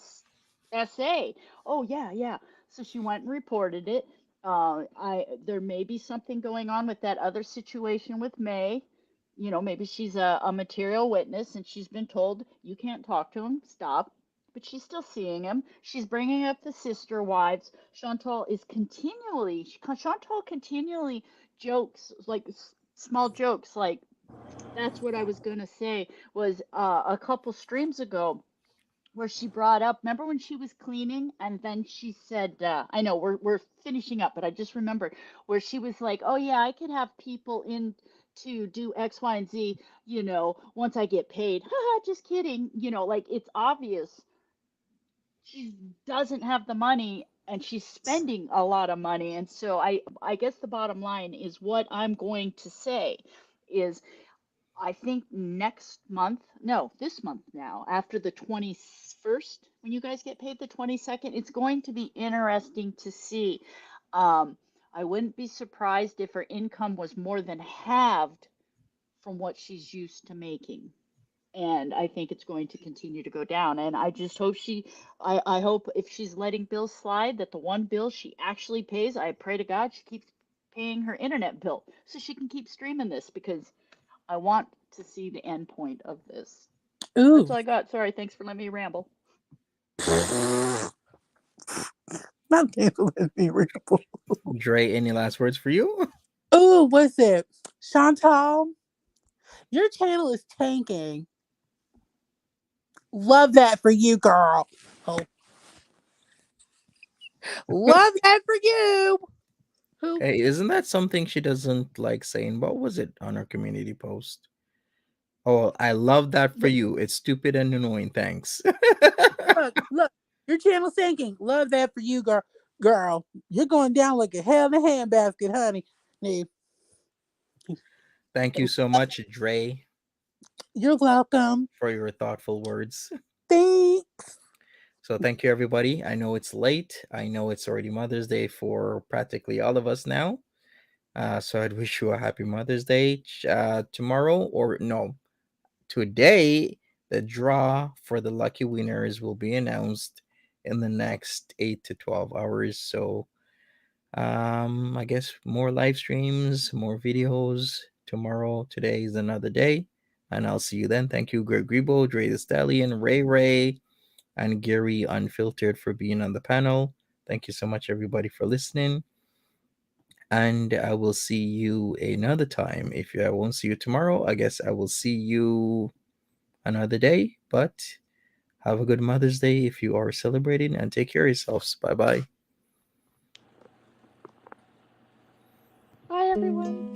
a SA. Oh yeah, yeah. So she went and reported it. There may be something going on with that other situation with May. You know, maybe she's a material witness and she's been told you can't talk to him. Stop, but she's still seeing him. She's bringing up the sister wives. Chantal continually jokes, like small jokes, like that's what I was going to say was a couple streams ago where she brought up, remember when she was cleaning and then she said, I know we're finishing up, but I just remembered where she was like, oh yeah, I could have people in to do X, Y, and Z, once I get paid. Haha, just kidding. Like it's obvious she doesn't have the money and she's spending a lot of money. And so I guess the bottom line is what I'm going to say is I think next month, no, this month now, after the 21st, when you guys get paid the 22nd, it's going to be interesting to see. Um, I wouldn't be surprised if her income was more than halved from what she's used to making. And I think it's going to continue to go down. And I just hope I hope if she's letting bills slide, that the one bill she actually pays, I pray to God she keeps paying her internet bill so she can keep streaming this because I want to see the end point of this. That's Ooh. all I got. Sorry, thanks for letting me ramble. Not cancel let me ramble. Dre, any last words for you? Ooh, what's it? Chantal, your channel is tanking. Love that for you, girl. Oh. Love that for you. Who? Hey, isn't that something she doesn't like saying? What was it on her community post? Oh, I love that for you. It's stupid and annoying. Thanks. Look, your channel's tanking. Love that for you, girl. Girl, you're going down like a hell in a handbasket, honey. Hey, Thank you so much, Dre, you're welcome. for your thoughtful words. Thanks. So thank you, everybody. I know it's late. I know it's already Mother's Day for practically all of us now. So I'd wish you a happy Mother's Day tomorrow, or no, today, the draw for the lucky winners will be announced in the next 8 to 12 hours. So, I guess more live streams, more videos tomorrow. Today is another day, and I'll see you then. Thank you, Greg Grebo, Dre the Stallion, Ray Ray, and Gary Unfiltered for being on the panel. Thank you so much, everybody, for listening. And I will see you another time. If I won't see you tomorrow, I guess I will see you another day. But have a good Mother's Day if you are celebrating, and take care of yourselves. Bye bye. Bye, everyone.